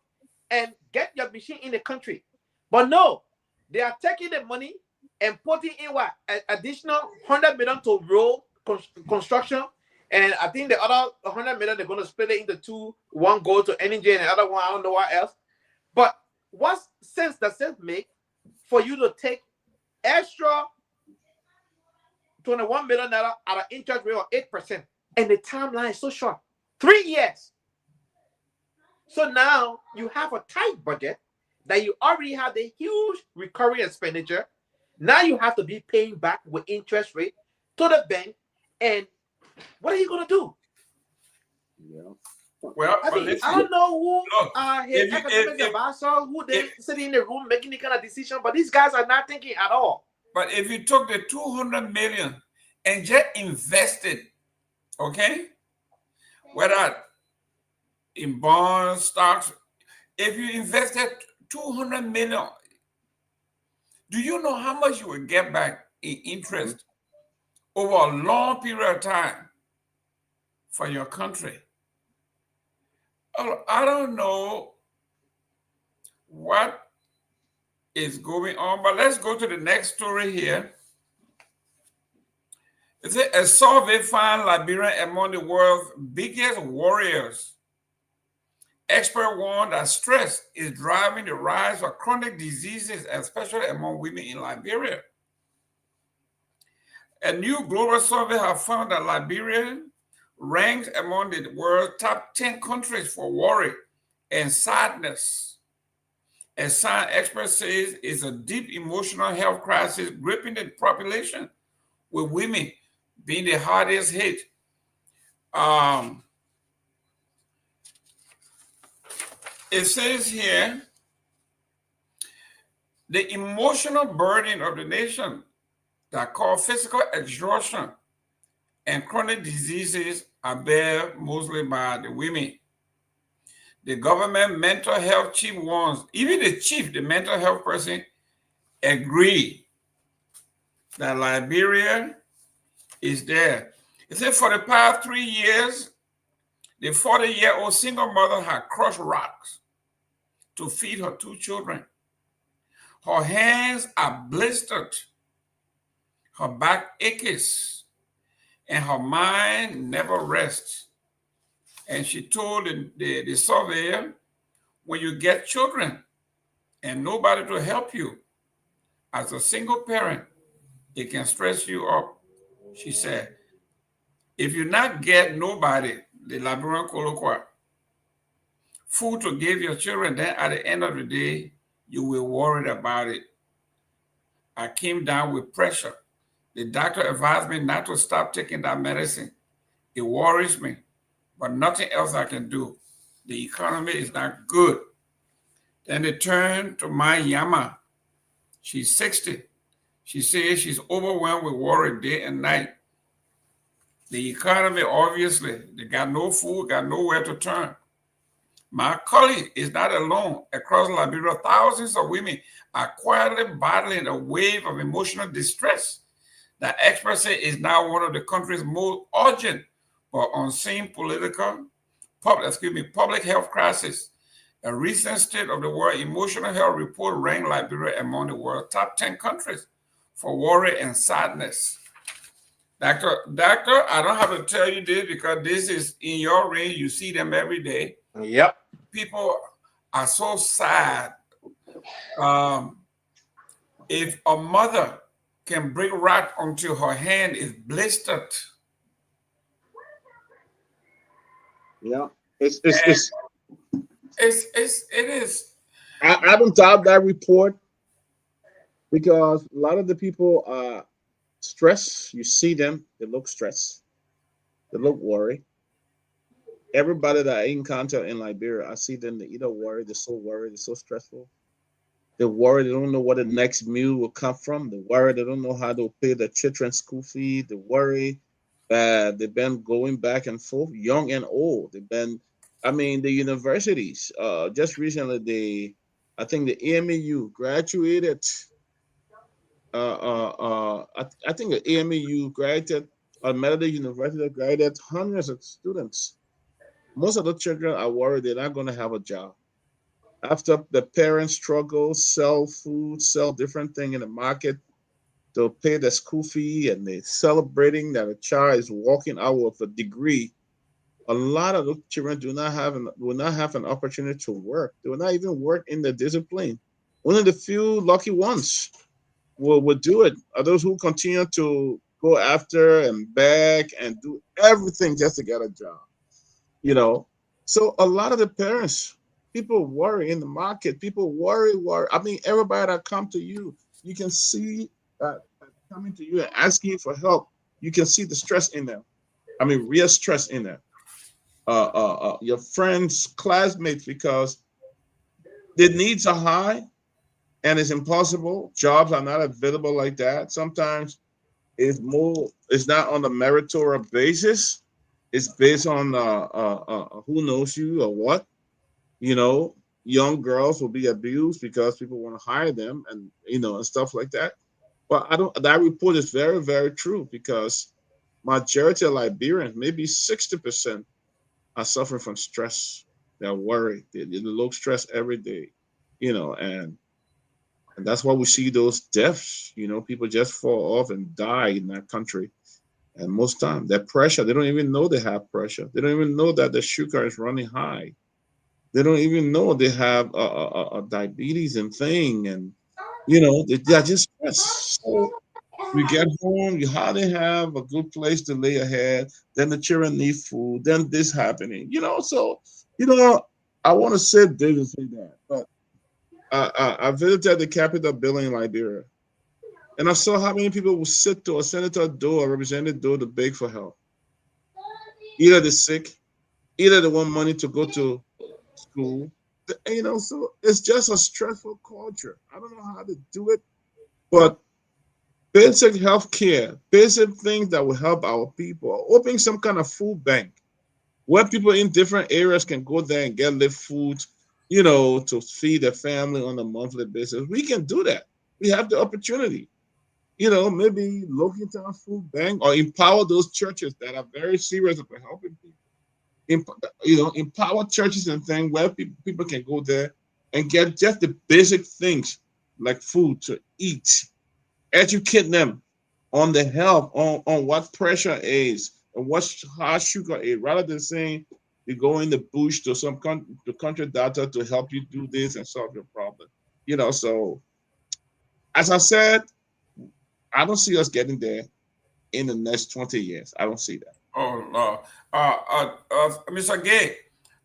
and get your machine in the country. But no, they are taking the money and putting in what additional 100 million to road construction, and I think the other 100 million they're going to split it into two. One goes to energy, and the other one I don't know what else. But what sense does it make for you to take extra 21 million at an interest rate of 8%, and the timeline is so short, 3 years? So now you have a tight budget that you already have the huge recurring expenditure. Now you have to be paying back with interest rate to the bank. And what are you going to do? Yeah. Well, I don't know who his academic advisor, who they sitting in the room making the kind of decision, but these guys are not thinking at all. But if you took the 200 million and just invested, okay, whether in bonds, stocks, if you invested 200 million, do you know how much you will get back in interest over a long period of time for your country? I don't know what is going on, but let's go to the next story here. It says a survey found Liberia among the world's biggest warriors. Experts warn that stress is driving the rise of chronic diseases, especially among women in Liberia. A new global survey has found that Liberia ranks among the world's top 10 countries for worry and sadness. As some experts say, is a deep emotional health crisis gripping the population, with women being the hardest hit. It says here, the emotional burden of the nation that cause physical exhaustion and chronic diseases are bear mostly by the women. The government mental health chief warns, even the chief, the mental health person, agree that Liberia is there. It said for the past 3 years, the 40-year-old single mother had crushed rocks to feed her 2 children. Her hands are blistered, her back aches, and her mind never rests. And she told the surveyor, when you get children and nobody to help you, as a single parent, it can stress you up. She said, if you not get nobody, the Liberian colloquial, food to give your children, then at the end of the day, you will worry about it. I came down with pressure. The doctor advised me not to stop taking that medicine. It worries me, but nothing else I can do. The economy is not good. Then they turned to Myean. She's 60. She says she's overwhelmed with worry day and night. The economy, obviously, they got no food, got nowhere to turn. My colleague is not alone. Across Liberia, thousands of women are quietly battling a wave of emotional distress that experts say is now one of the country's most urgent but unseen public health crisis. A recent State of the World Emotional Health Report ranked Liberia among the world's top 10 countries for worry and sadness. Doctor, I don't have to tell you this because this is in your range. You see them every day. Yep. People are so sad. If a mother can break rock until her hand is blistered. Yeah, it is. I haven't doubt that report because a lot of the people are stressed. You see them, they look stressed, they look worried. Everybody that I encounter in Liberia, I see them, they either worried, they're so stressful. They're worried, they don't know what the next meal will come from. They're worried, they don't know how to pay their children's school fee. They're worried that they've been going back and forth, young and old. They've been, the universities, just recently, I think the AMAU graduated, I think the AMAU graduated, Melody University graduated hundreds of students. Most of the children are worried they're not going to have a job. After the parents struggle, sell food, sell different things in the market, they'll pay the school fee and they're celebrating that a child is walking out with a degree. A lot of the children will not have an opportunity to work. They will not even work in the discipline. Only the few lucky ones will do it. Are those who continue to go after and beg and do everything just to get a job. So a lot of the parents, people worry in the market, people worry. Everybody that come to you, you can see that coming to you and asking for help, you can see the stress in them. Real stress in them. Your friends, classmates, because the needs are high and it's impossible. Jobs are not available like that. Sometimes it's not on a meritorious basis. It's based on who knows you or what. Young girls will be abused because people want to hire them and stuff like that. But that report is very, very true because majority of Liberians, maybe 60%, are suffering from stress. They're worried. They look stressed every day, and that's why we see those deaths. People just fall off and die in that country. And most time, that pressure, they don't even know they have pressure. They don't even know that the sugar is running high. They don't even know they have a diabetes and thing. And, they're just stressed. So you get home, you hardly have a good place to lay your head. Then the children need food. Then this happening. So, I want to say this and say that. But I visited the Capitol building in Liberia, and I saw how many people would sit to a senator door, a representative door, to beg for help. Either they're sick, either they want money to go to school. So it's just a stressful culture. I don't know how to do it, but basic health care, basic things that will help our people. Opening some kind of food bank where people in different areas can go there and get live food, to feed their family on a monthly basis. We can do that. We have the opportunity. Maybe local town food bank, or empower those churches that are very serious about helping people. Empower churches and things where people can go there and get just the basic things like food to eat. Educate them on the health, on what pressure is and what high sugar is, rather than saying you go in the bush to some country doctor to help you do this and solve your problem. So as I said, I don't see us getting there in the next 20 years. I don't see that. Oh, Lord. Mr. Gay,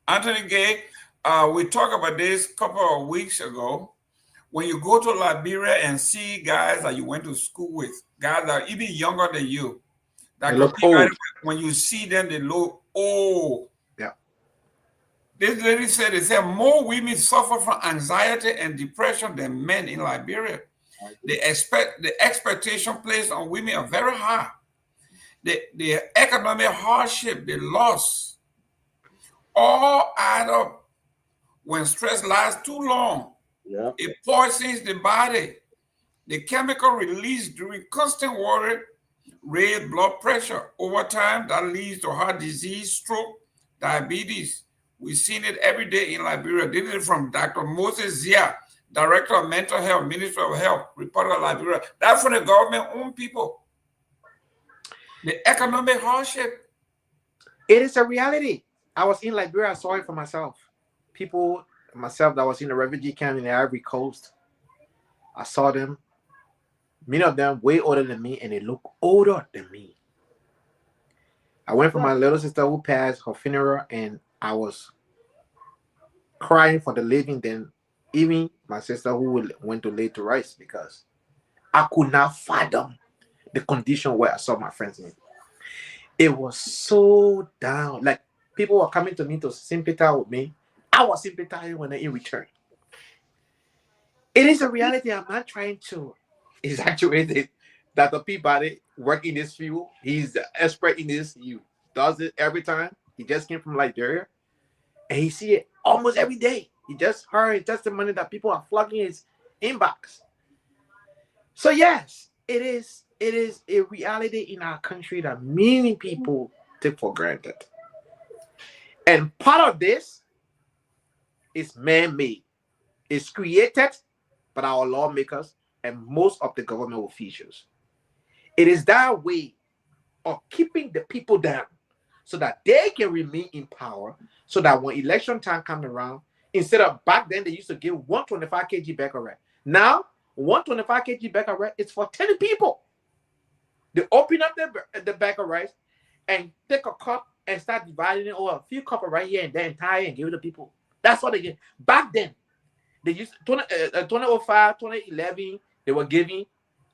Anthony Gay, we talked about this a couple of weeks ago. When you go to Liberia and see guys that you went to school with, guys that are even younger than you, that they look old. When you see them, they look old. Yeah. This lady said, more women suffer from anxiety and depression than men in Liberia. The expectation placed on women are very high. The economic hardship, the loss, all add up. When stress lasts too long, it poisons the body. The chemical released during constant worry raise blood pressure. Over time, that leads to heart disease, stroke, diabetes. We've seen it every day in Liberia. This is from Dr. Moses Zia, Director of Mental Health, Minister of Health, reporter of Liberia. That's from the government-owned people. The economic hardship. It is a reality. I was in Liberia. I saw it for myself. Myself that was in the refugee camp in the Ivory Coast. I saw them. Many of them way older than me, and they look older than me. I went for my little sister who passed her funeral, and I was crying for the living. Then even my sister who went to lay to rest, because I could not fathom the condition where I saw my friends in. It was so down. Like, people were coming to me to sympathize with me. I was sympathizing when they in return. It is a reality. I'm not trying to exaggerate it. That the Peabody work in this field. He's the expert in this. He does it every time. He just came from Liberia, and he see it almost every day. He just heard testimony that people are flooding his inbox. So yes, it is a reality in our country that many people take for granted. And part of this is man-made. It's created by our lawmakers and most of the government officials. It is that way of keeping the people down so that they can remain in power, so that when election time comes around, instead of back then they used to give 125 kg bag of rice. Now, 125 kg bag of rice is for 10 people. They open up the bag of rice and take a cup and start dividing it over a few cups right here and there entire and give it to people. That's what they get. Back then, they used 2005, 2011, they were giving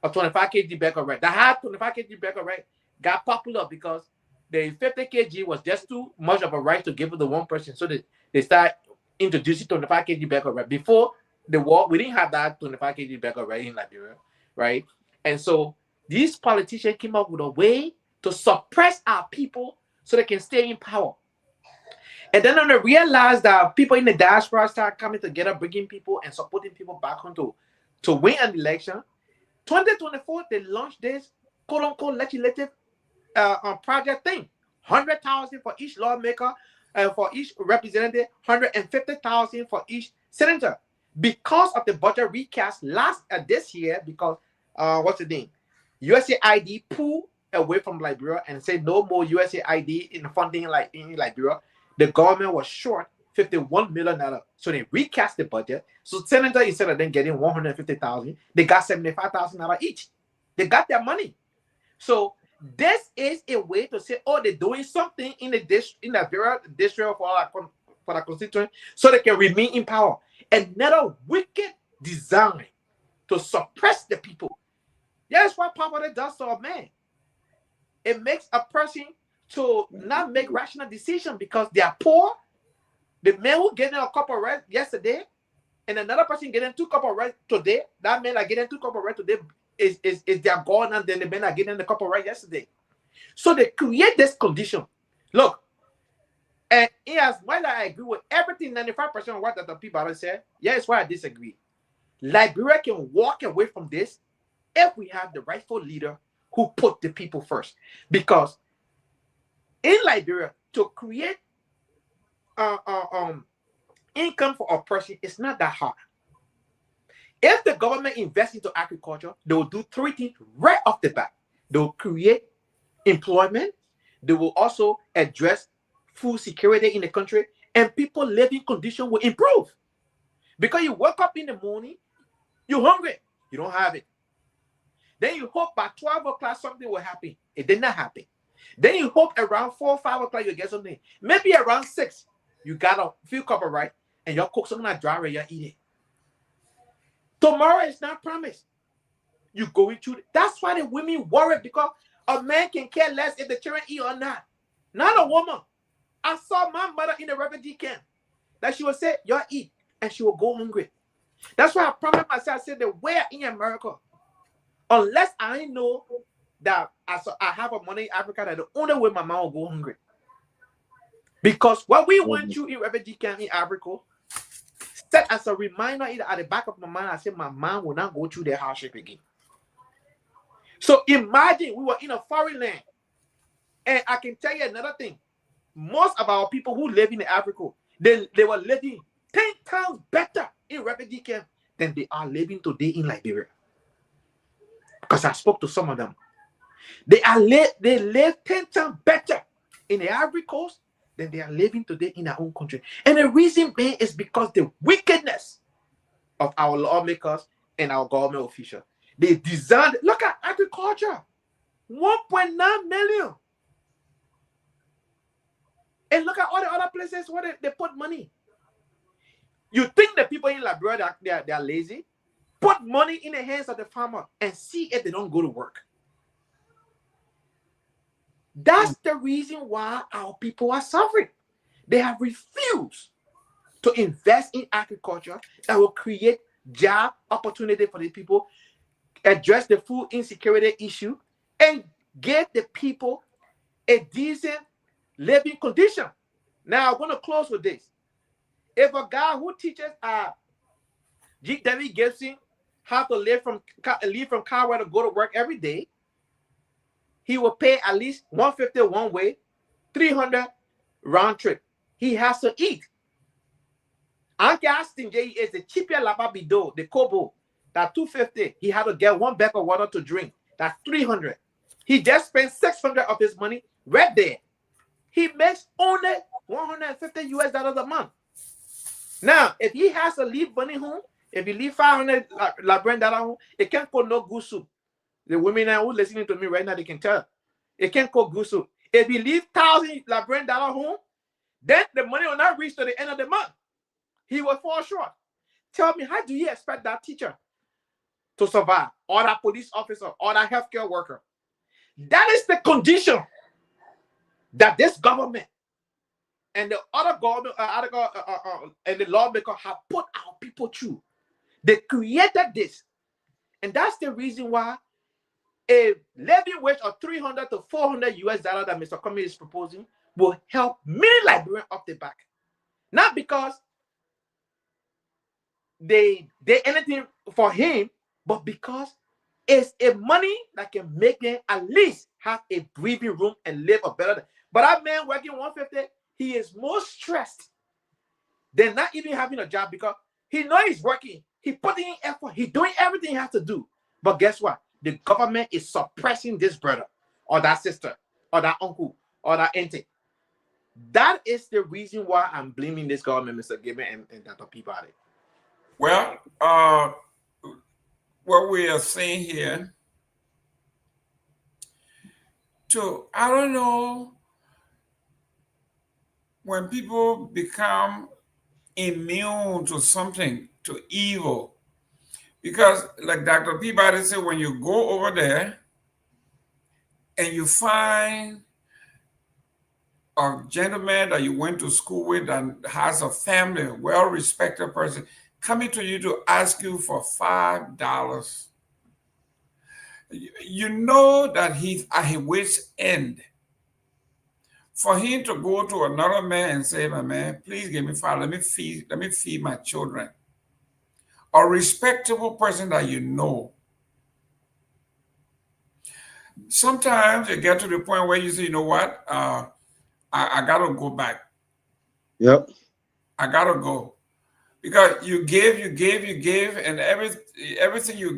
a 25 kg bag of rice. The high 25 kg bag of rice got popular because the 50 kg was just too much of a rice to give to the one person. So they started introducing 25 kg bag of rice. Before the war, we didn't have that 25 kg bag of rice in Liberia, right? And so these politicians came up with a way to suppress our people so they can stay in power. And then when they realized that people in the diaspora start coming together, bringing people and supporting people back home to win an election, 2024, they launched this quote-unquote legislative project thing. 100,000 for each lawmaker, for each representative, 150,000 for each senator. Because of the budget recast this year, because what's the name? USAID pulled away from Liberia and said no more USAID in funding like in Liberia. The government was short $51 million. So they recast the budget. So senator, instead of them getting 150,000, they got $75,000 each. They got their money. So this is a way to say, oh, they're doing something in the Liberia district for the constituent, so they can remain in power. Another wicked designed to suppress the people. That's what poverty does to a man. It makes a person to not make rational decisions because they are poor. The man who getting a cup of rice yesterday, and another person getting 2 cups of rice today, that man are getting 2 cups of rice today is their God, and then the men are getting the cup of rice yesterday. So they create this condition. Look, and as much as I agree with everything 95% of what the people said, here's why I disagree. Liberia can walk away from this if we have the rightful leader who put the people first. Because in Liberia, to create income for a person, it's not that hard. If the government invests into agriculture, they will do 3 things right off the bat. They will create employment. They will also address food security in the country, and people living conditions will improve. Because you wake up in the morning, you're hungry, you don't have it. Then you hope by 12 o'clock something will happen. It did not happen. Then you hope around 4 or 5 o'clock you get something. Maybe around 6, you got a few cups of rice, and you cook something like dry rice, you eat it. Tomorrow is not promised. You going through it. That's why the women worry, because a man can care less if the children eat or not. Not a woman. I saw my mother in the refugee camp that she would say, y'all eat, and she will go hungry. That's why I promised myself, I said, the way in America, unless I know that I have a money in Africa, that the only way my mom will go hungry. Because what we went through in refugee camp in Africa, set as a reminder at the back of my mind, I said, my mom will not go through their hardship again. So imagine we were in a foreign land. And I can tell you another thing. Most of our people who live in Africa, they were living 10 times better in refugee camp than they are living today in Liberia. Because I spoke to some of them. They live 10 times better in the Ivory Coast than they are living today in their own country. And the reason being is because the wickedness of our lawmakers and our government officials. They designed, look at agriculture, 1.9 million. And look at all the other places where they put money. You think the people in Liberia, they are lazy? Put money in the hands of the farmer and see if they don't go to work. That's the reason why our people are suffering. They have refused to invest in agriculture that will create job opportunity for the people, address the food insecurity issue, and give the people a decent living condition. Now, I'm going to close with this. If a guy who teaches G. David Gibson how to leave from Kamara to go to work every day, he will pay at least $150 one way, $300 round trip. He has to eat. Anke Aston J is the cheaper lababido, the kobo, that $250. He had to get 1 bag of water to drink. That's $300. He just spent $600 of his money right there. He makes only $150 US a month. Now, if he has to leave money home, if he leave $500 Liberian home, it can't cook no good soup. The women who are listening to me right now, they can tell. It can't cook good soup. If he leave $1,000 Liberian home, then the money will not reach to the end of the month. He will fall short. Tell me, how do you expect that teacher to survive, or that police officer, or that healthcare worker? That is the condition that this government and the other government and the lawmaker have put our people through. They created this, and that's the reason why a living wage of $300 to $400 US that Mr. Kwame is proposing will help many Liberians off the back. Not because they did anything for him, but because it's a money that can make them at least have a breathing room and live a better life. But that man working $150, he is more stressed than not even having a job, because he knows he's working. He putting in effort. He's doing everything he has to do. But guess what? The government is suppressing this brother or that sister or that uncle or that auntie. That is the reason why I'm blaming this government, Mr. Gayman and Dr. Peabody. Well, what we are seeing here, I don't know, when people become immune to something, to evil, Because like Dr. Peabody said, when you go over there and you find a gentleman that you went to school with and has a family, a well-respected person, coming to you to ask you for $5, you know that he's at his wit's end. For him to go to another man and say, "My man, please give me $5. Let me feed my children." A respectable person that you know. Sometimes you get to the point where you say, "You know what? I gotta go back. Yep. I gotta go." Because you gave, and everything you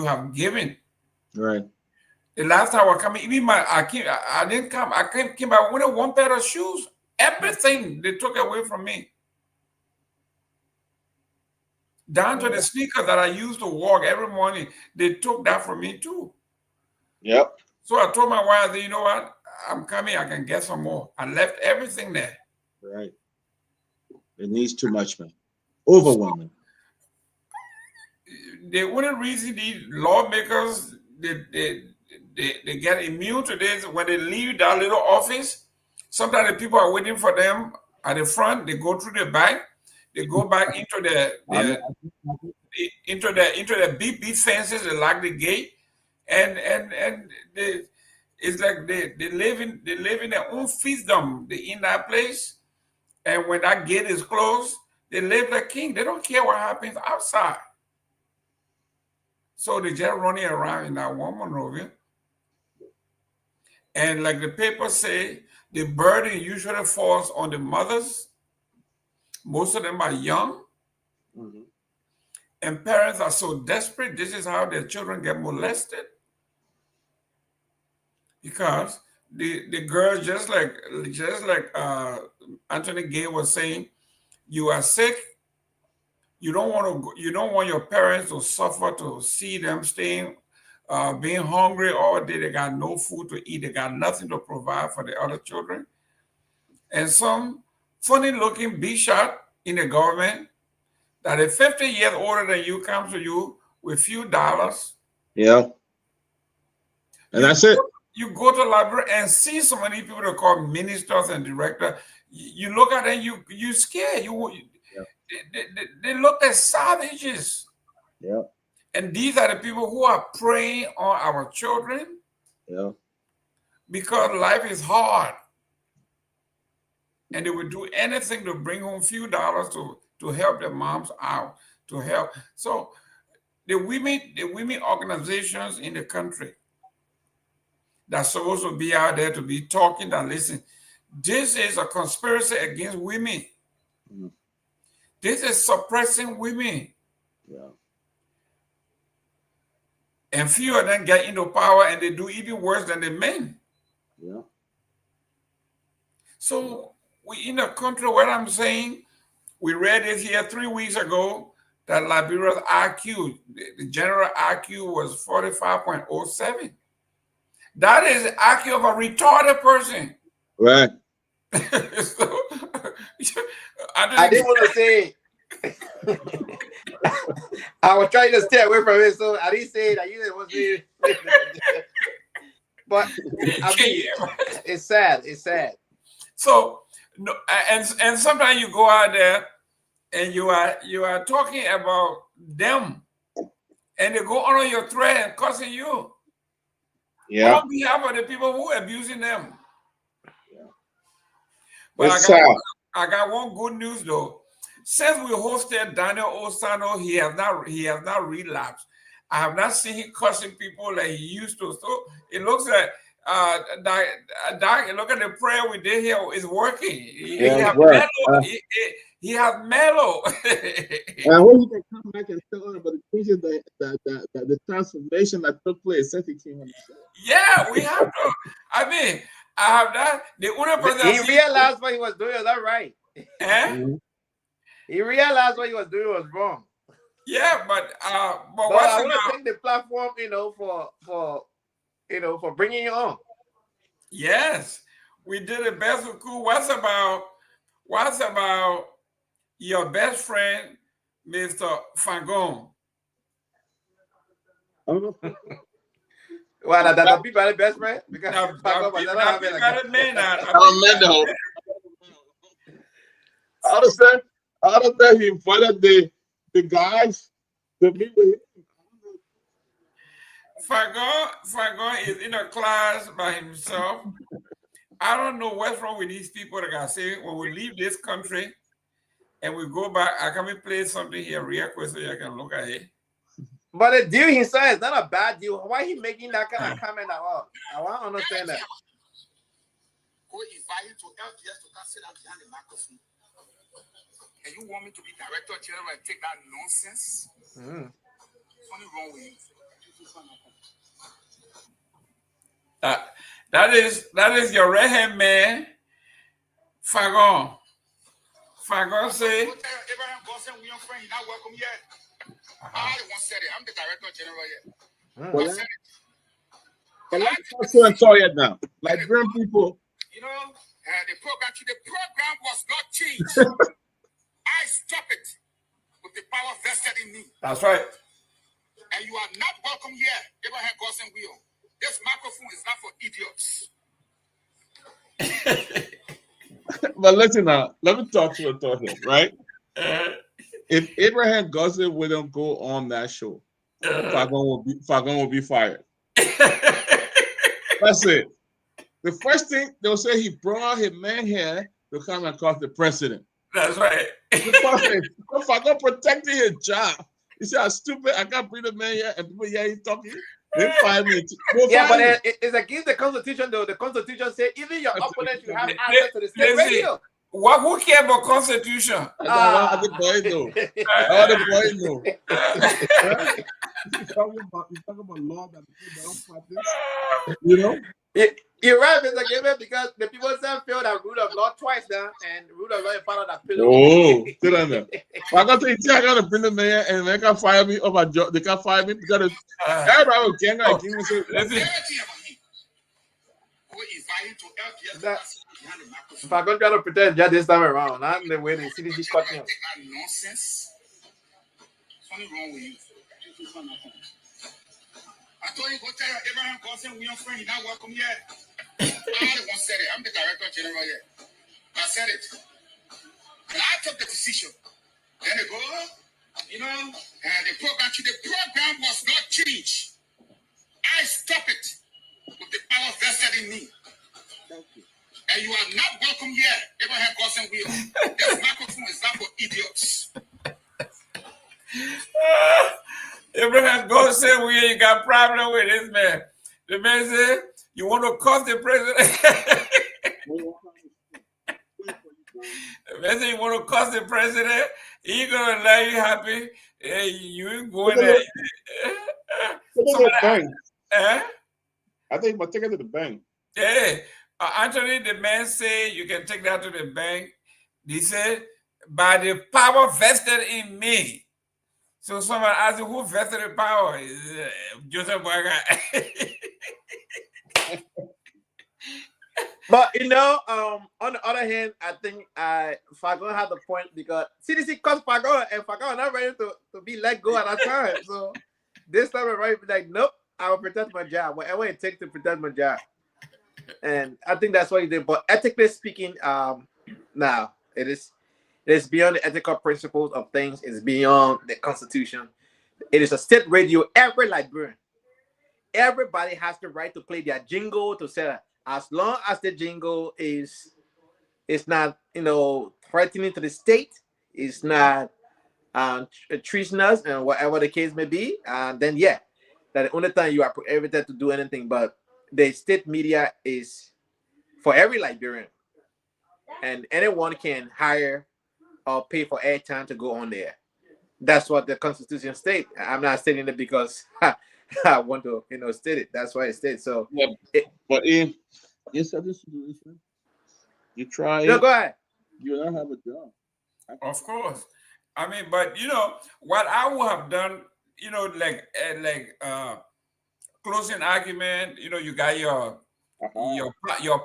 have given. Right. The last time I came, even I didn't come. I came back with one pair of shoes. Everything they took away from me, down to the sneakers that I used to walk every morning. They took that from me too. Yep. So I told my wife, "You know what? I'm coming. I can get some more." I left everything there. Right. It needs too much, man. Overwhelming. The only reason these lawmakers they get immune to this when they leave that little office. Sometimes the people are waiting for them at the front. They go through the back. They go back into the big fences. They lock the gate, and it's like they live in their own fiefdom. They in that place, and when that gate is closed, they live like king. They don't care what happens outside. So they just running around in that one Monrovia. And like the papers say, the burden usually falls on the mothers. Most of them are young. Mm-hmm. And parents are so desperate. This is how their children get molested. Because the girl, just like Anthony Gay was saying, you are sick. You don't want your parents to suffer to see them staying, being hungry all day. They got no food to eat. They got nothing to provide for the other children. And some funny-looking B-shot in the government that is 50 years older than you comes to you with few dollars. Yeah. And that's it. You go to Liberia and see so many people that call ministers and directors. You look at them, you scared. They look like savages. Yeah. And these are the people who are preying on our children. Yeah. Because life is hard. And they would do anything to bring home a few dollars to help their moms out, to help. So the women organizations in the country that's supposed to be out there to be talking and listen. This is a conspiracy against women. Mm-hmm. This is suppressing women. Yeah. And few of them get into power and they do even worse than the men. Yeah. So we in a country where I'm saying, we read it here 3 weeks ago, that Liberia's IQ, the general IQ was 45.07. That is the IQ of a retarded person. Right. So, I didn't want to say I was trying to stay away from it, so I didn't say that. You didn't want to say it. But I mean, it's sad. It's sad. So, no, and sometimes you go out there and you are talking about them, and they go under your thread and cussing you. Yeah. On behalf of the people who are abusing them. Yeah. But I got one good news though. Since we hosted Daniel Osano, he has not relapsed. I have not seen him cussing people like he used to. So it looks like look at the prayer we did here is working. He has mellow. I hope you can come back and tell us about the transformation that took place since he came on the show. Yeah, we have to. I mean, I have that. The only person he realized what he was doing was not right. Mm-hmm. He realized what he was doing was wrong. Yeah, but I want to take the platform, for bringing you on. Yes, we did the best we could. What's about your best friend, Mr. Fangong? Well, that's Peabody best friend because Peabody man. I understand he invited the guys to meet with him. Fagon is in a class by himself. I don't know what's wrong with these people. Like I say, when we leave this country and we go back, I can play something here real quick so you can look at it. But the deal he said is not a bad deal. Why he making that kind of comment at all? I want to understand that. Go invite him to LTS to come sit down behind the microphone. And you want me to be director general and take that nonsense? Something wrong with you. That is your red-hand man, Fagon. Fagon say, Abraham Gosson, we are friends. You're not welcome yet. I the one said it. I'm the director general here. But let's so and so yet now. Like Liberian people. You know, the program was not changed. I stop it with the power vested in me. That's right. And you are not welcome here, Abraham Gosson Wheel. This microphone is not for idiots. But listen now, let me talk to him, right? If Abraham Gosson wouldn't go on that show, Fagon will be fired. That's it. The first thing they'll say, he brought his man here to come and call the president. That's right. Fagon protecting his job. He said, I'm stupid, I can't bring the man here, and people hear him talking. They fire me. Yeah, but it's against the Constitution, though. The Constitution says even your opponent should have access to the state radio. Who care about Constitution? I the boy know. He's talking about law that people don't practice. You know? You're right, Mr. Gayman, because the people feel that rule of law twice now, and rule of law is part of that pillow. Oh, sit on there. I got to bring the mayor and they can fire me over job. They can fire me because everybody will get if I'm going to try to pretend just this time around, not the way the CDC cut me. Nonsense. Something wrong with you. I told you, go tell Abraham Gosson, we are friends. You're not welcome yet. I the one said it. I'm the director general here. I said it. And I took the decision. Then they go, you know, the program was not changed. I stop it with the power vested in me. Thank you. And you are not welcome here, Abraham Gosson Wheel. This microphone is not for idiots. Abraham Gosson Wheel, you got problem with this man. The man said, you want to cost the president? The man said, you want to cost the president? He's going to let you happy. Hey, you ain't going there. I think my ticket to the bank. Yeah. Anthony, the man said you can take that to the bank. He said, by the power vested in me. So someone asked you, who vested the power? Joseph Baga. But, you know, on the other hand, I think Fagon had the point because CDC cuts Fagon and Fagon not ready to be let go at that time. So this time around, be like, nope, I will protect my job, whatever it takes to protect my job. And I think that's what he did. But ethically speaking, now it is beyond the ethical principles of things. It's beyond the Constitution. It is a state radio. Every Liberian, everybody has the right to play their jingle to say that as long as the jingle is not, you know, threatening to the state, it's not treasonous and whatever the case may be, then yeah, that the only time you are prohibited to do anything. But the state media is for every Liberian, and anyone can hire or pay for airtime to go on there. That's what the Constitution states. I'm not stating it because I want to, you know, state it. That's why it states. So, yeah, but in certain situation, you try. No, go ahead. You don't have a job. Of course. I mean, but you know what I would have done. You know, like closing argument. You know, you got your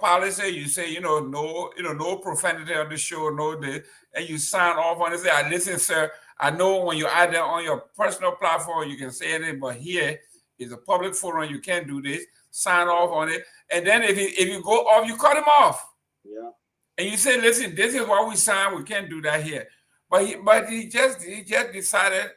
policy. You say, you know, no profanity on the show, no this, and you sign off on it. Say, listen, sir. I know when you add that on your personal platform, you can say anything, but here It's a public forum. You can't do this. Sign off on it. And then if you go off, you cut him off. Yeah. And you say, listen, this is what we signed. We can't do that here. But he just decided,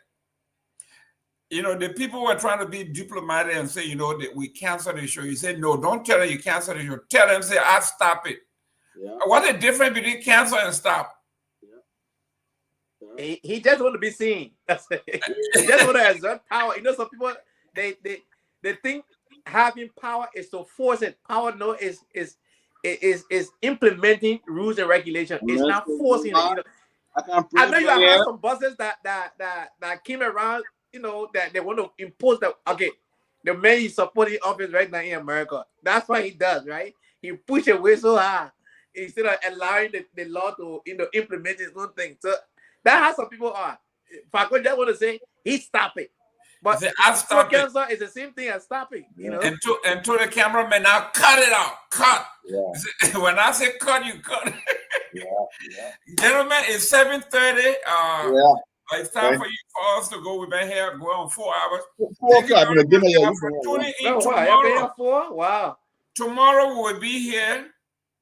you know, the people were trying to be diplomatic and say, you know, that we cancel the show. He said, no, don't tell them you cancel the show. Tell them, say, I'll stop it. Yeah. What's the difference between cancel and stop? He just want to be seen. He just want to exert power. You know, some people they think having power is to force it. Power no is implementing rules and regulations. It's not forcing it. You know, I know you have had some bosses that came around. You know that they want to impose that. Okay, the man he's supporting office right now in America. That's what he does, right? He push away so hard instead of allowing the law to implement his own thing. So that's how some people are. Falcon just want to say he stop it, but cancer is the same thing as stopping. You know, and to the cameraman now, cut it out. Cut. Yeah. When I say cut, you cut. Yeah. Gentlemen, it's 7:30. It's time for us to go. We've been here going on 4 hours. 4 o'clock. Tuning in tomorrow. Wow. Tomorrow we will be here.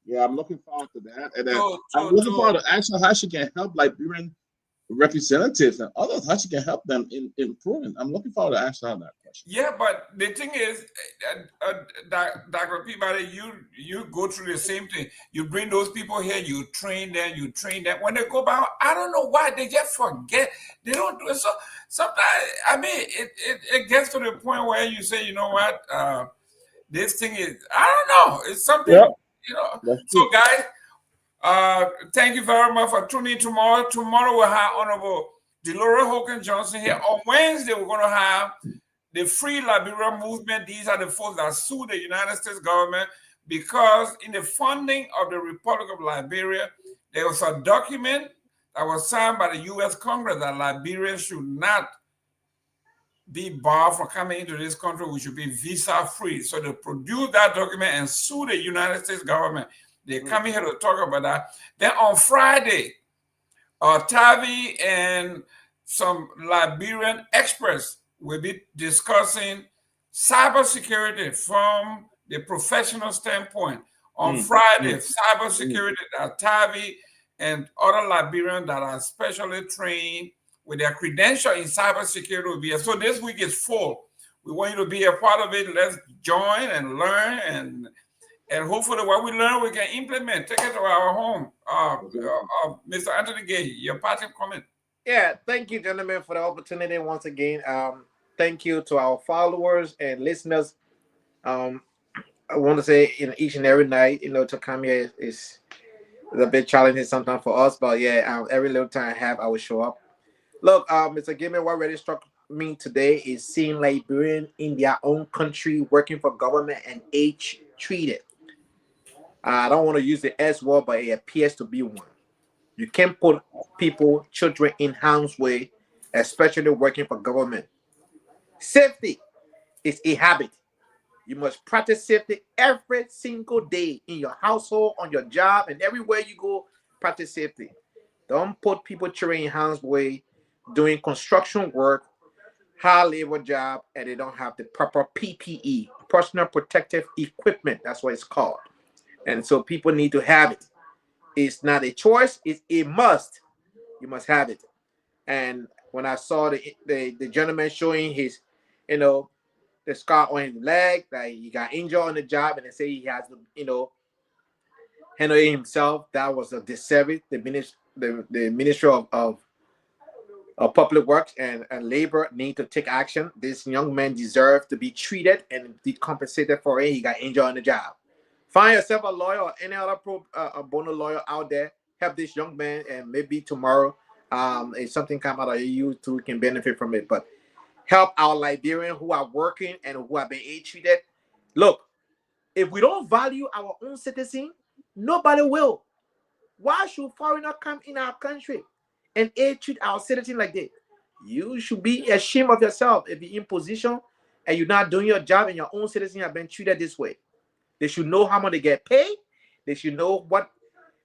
Yeah, I'm looking forward to that. And then I'm looking forward to actually how she can help Liberian representatives and others, how she can help them in improving. I'm looking forward to answering that question. Yeah, but the thing is, Dr. Peabody, you go through the same thing. You bring those people here, you train them. When they go back, I don't know why they just forget. They don't do it. So sometimes, I mean, it gets to the point where you say, you know what, this thing is, I don't know, it's something, you know. So guys, thank you very much for tuning in tomorrow. Tomorrow we'll have Honorable Delora Hogan Johnson here. On Wednesday, we're going to have the Free Liberia Movement. These are the folks that sue the United States government because in the funding of the Republic of Liberia, there was a document that was signed by the U.S. Congress that Liberia should not be barred from coming into this country. We should be visa-free. So they produced that document and sue the United States government. They're coming here to talk about that. Then on Friday, Tavi and some Liberian experts will be discussing cybersecurity from the professional standpoint. On Friday, cybersecurity, Tavi and other Liberians that are specially trained with their credential in cybersecurity will be here. So this week is full. We want you to be a part of it. Let's join and learn and hopefully what we learn, we can implement, take it to our home. Mr. Anthony Gay, your parting comment. Yeah, thank you, gentlemen, for the opportunity once again. Thank you to our followers and listeners. I want to say each and every night, to come here is a bit challenging sometimes for us, but yeah, every little time I have, I will show up. Look, Mr. Gayman, what really struck me today is seeing Liberians in their own country working for government and age treated. I don't want to use the S word, but it appears to be one. You can't put children in harm's way, especially working for government. Safety is a habit. You must practice safety every single day in your household, on your job, and everywhere you go, practice safety. Don't put children in harm's way doing construction work, high labor job, and they don't have the proper PPE, personal protective equipment. That's what it's called. And so people need to have it. It's not a choice, it's a must. You must have it. And when I saw the gentleman showing his, the scar on his leg, that he got injured on the job, and they say he has to, handle it himself, that was a disservice. The Ministry of Public Works and Labor need to take action. This young man deserves to be treated and be compensated for it. He got injured on the job. Find yourself a lawyer or any other pro bono lawyer out there. Help this young man, and maybe tomorrow, if something comes out of you too, can benefit from it. But help our Liberians who are working and who have been age treated. Look, if we don't value our own citizens, nobody will. Why should foreigners come in our country and age treat our citizens like that? You should be ashamed of yourself if you're in position and you're not doing your job and your own citizens have been treated this way. They should know how much they get paid. They should know what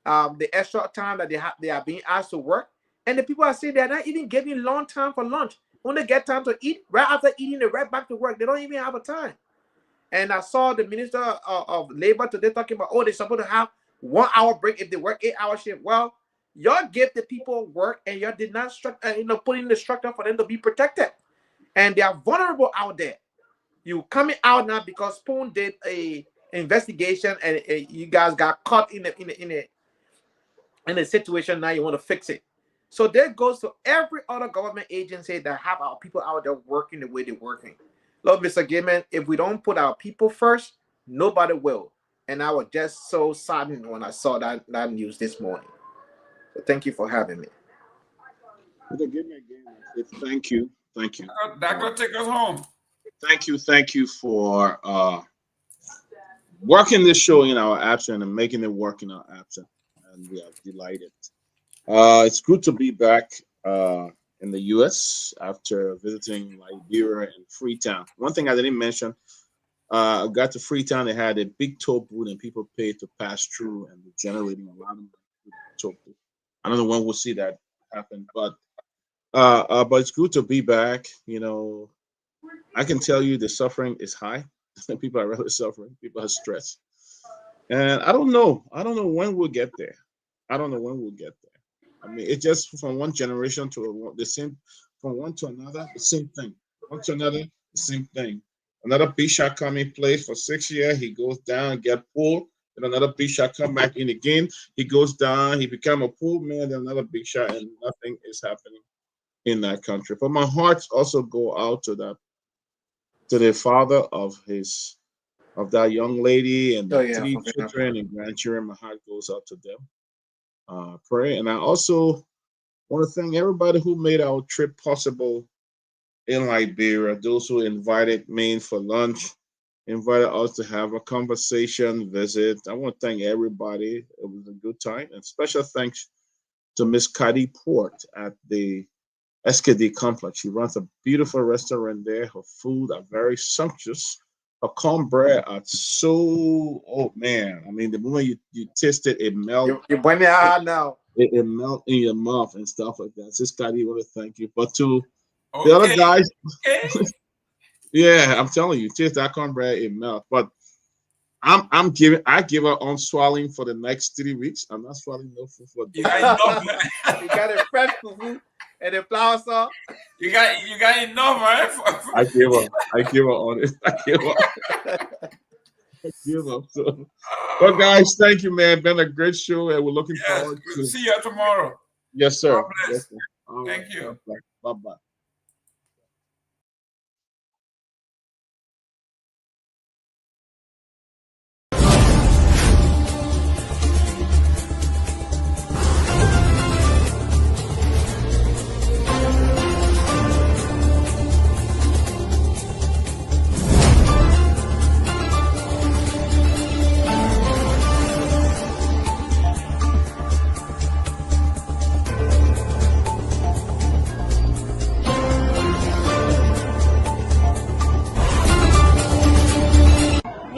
the extra time that they are being asked to work. And the people are saying they're not even giving long time for lunch. When they get time to eat, right after eating, they're right back to work. They don't even have a time. And I saw the Minister of Labor today talking about, they're supposed to have 1 hour break if they work 8-hour shift. Well, y'all give the people work and y'all did not put in the structure for them to be protected. And they are vulnerable out there. You coming out now because Spoon did a investigation and you guys got caught in a situation. Now you want to fix it. So that goes to every other government agency that have our people out there working the way they're working. Look, Mr. Gayman, if we don't put our people first, nobody will. And I was just so saddened when I saw that news this morning. So thank you for having me. Thank you. Thank you. That could take us home. Thank you for working this show in our absence and making it work in our absence. And we are delighted. It's good to be back in the U.S. after visiting Liberia and Freetown. One thing I didn't mention, I got to Freetown. They had a big toll booth and people paid to pass through and generating a lot of toll booth. I don't know when we'll see that happen, but it's good to be back. You know, I can tell you the suffering is high. People are really suffering. People are stressed, and I don't know when we'll get there. I mean, it's just from one generation to the same, from one to another, the same thing. One to another, the same thing. Another big shot come in, plays for 6 years, he goes down, get pulled. Then another big shot come back in again, he goes down, he become a pulled man. Then another big shot, and nothing is happening in that country. But my hearts also go out to the father of that young lady and the 3 children and grandchildren. My heart goes out to them. Pray. And I also want to thank everybody who made our trip possible in Liberia, those who invited me for lunch, invited us to have a conversation, visit. I want to thank everybody. It was a good time. And special thanks to Miss Kadi Port at the SKD complex. She runs a beautiful restaurant there. Her food are very sumptuous. Her cornbread are so, oh man. I mean, the moment you taste it, it melts. You're burning out now. It melts in your mouth and stuff like that. So, Scotty, I want to thank you. But to the other guys, yeah, I'm telling you, taste that cornbread, it melts. But I give her on swallowing for the next 3 weeks. I'm not swallowing no food for you got a fresh food and the flour sauce. You got enough, right? I give her on it. I give up. So, but guys, thank you, man. Been a great show, and we're looking forward to see you tomorrow. Yes, sir. God bless. Yes, sir. Thank you. Bye-bye.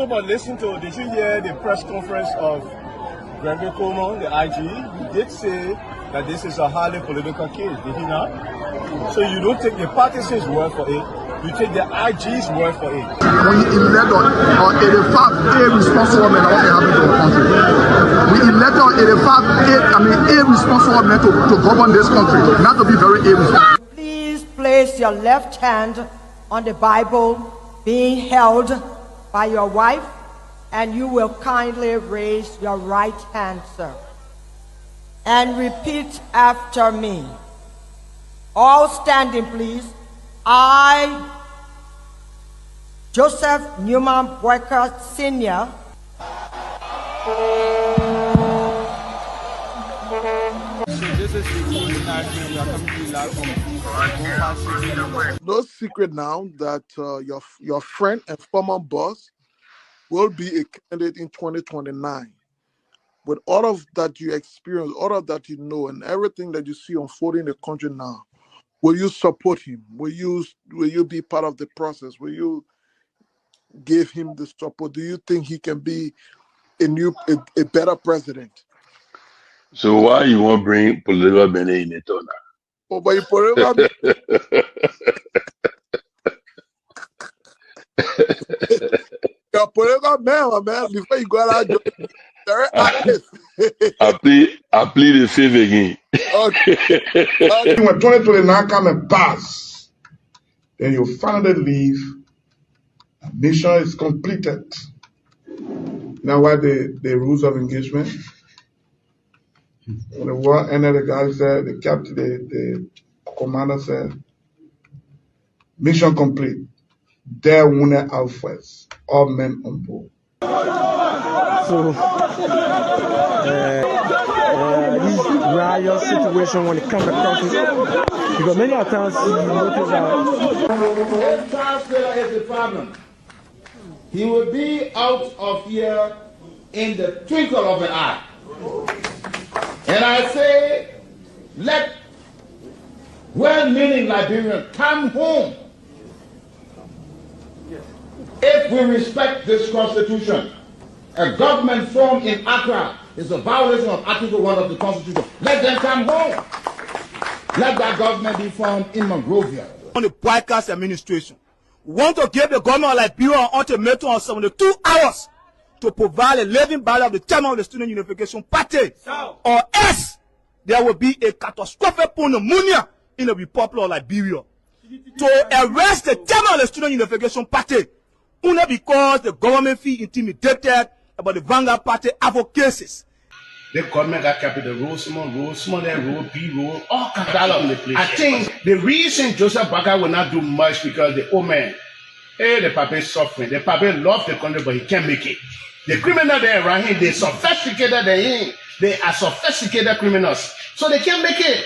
But did you hear the press conference of Seleke Kromah, the IG? He did say that this is a highly political case, did he not? So you don't take the party's word for it, you take the IG's word for it. We elect on 85 irresponsible men what happened to the country. We elect on 85 irresponsible men to govern this country, not to be very irresponsible. Please place your left hand on the Bible being held by your wife, and you will kindly raise your right hand, sir, and repeat after me. All standing, please. I, Joseph Newman Boyka Sr., No secret now that your friend and former boss will be a candidate in 2029. With all of that you experience, all of that you know, and everything that you see unfolding in the country now, will you support him? Will you be part of the process? Will you give him the support? Do you think he can be a better president? So why you want to bring political money in it or not? Oh, but political Your political man, my man, before you go out, very active. I plead the fifth again. Okay. When 2029 come and pass, then you finally leave. Mission is completed. Now, what the rules of engagement? When the war ended, the guy said, the captain, the commander said, mission complete. There wounded out first. All men on board. So, this riot situation when it comes to conflict, because many times you notice that If Charles Taylor is the problem, he will be out of here in the twinkle of an eye. And I say, let well-meaning Liberians come home. If we respect this constitution, a government formed in Accra is a violation of Article 1 of the Constitution. Let them come home. Let that government be formed in Monrovia. On the broadcast administration, we want to give the government of Liberia an ultimatum of 72 hours to provide a living ballot of the chairman of the Student Unification Party, or else there will be a catastrophic pneumonia in the Republic of Liberia. To arrest the chairman of the Student Unification Party, only because the government feel intimidated about the Vanguard Party advocacies. The government got capital road, small, that road, B road, all kinds of the place. I think the reason Joseph Baga will not do much because the old man, the papa is suffering. The papa loves the country, but he can't make it. The criminal there around him, they sophisticated than him. They are sophisticated criminals, so they can't make it.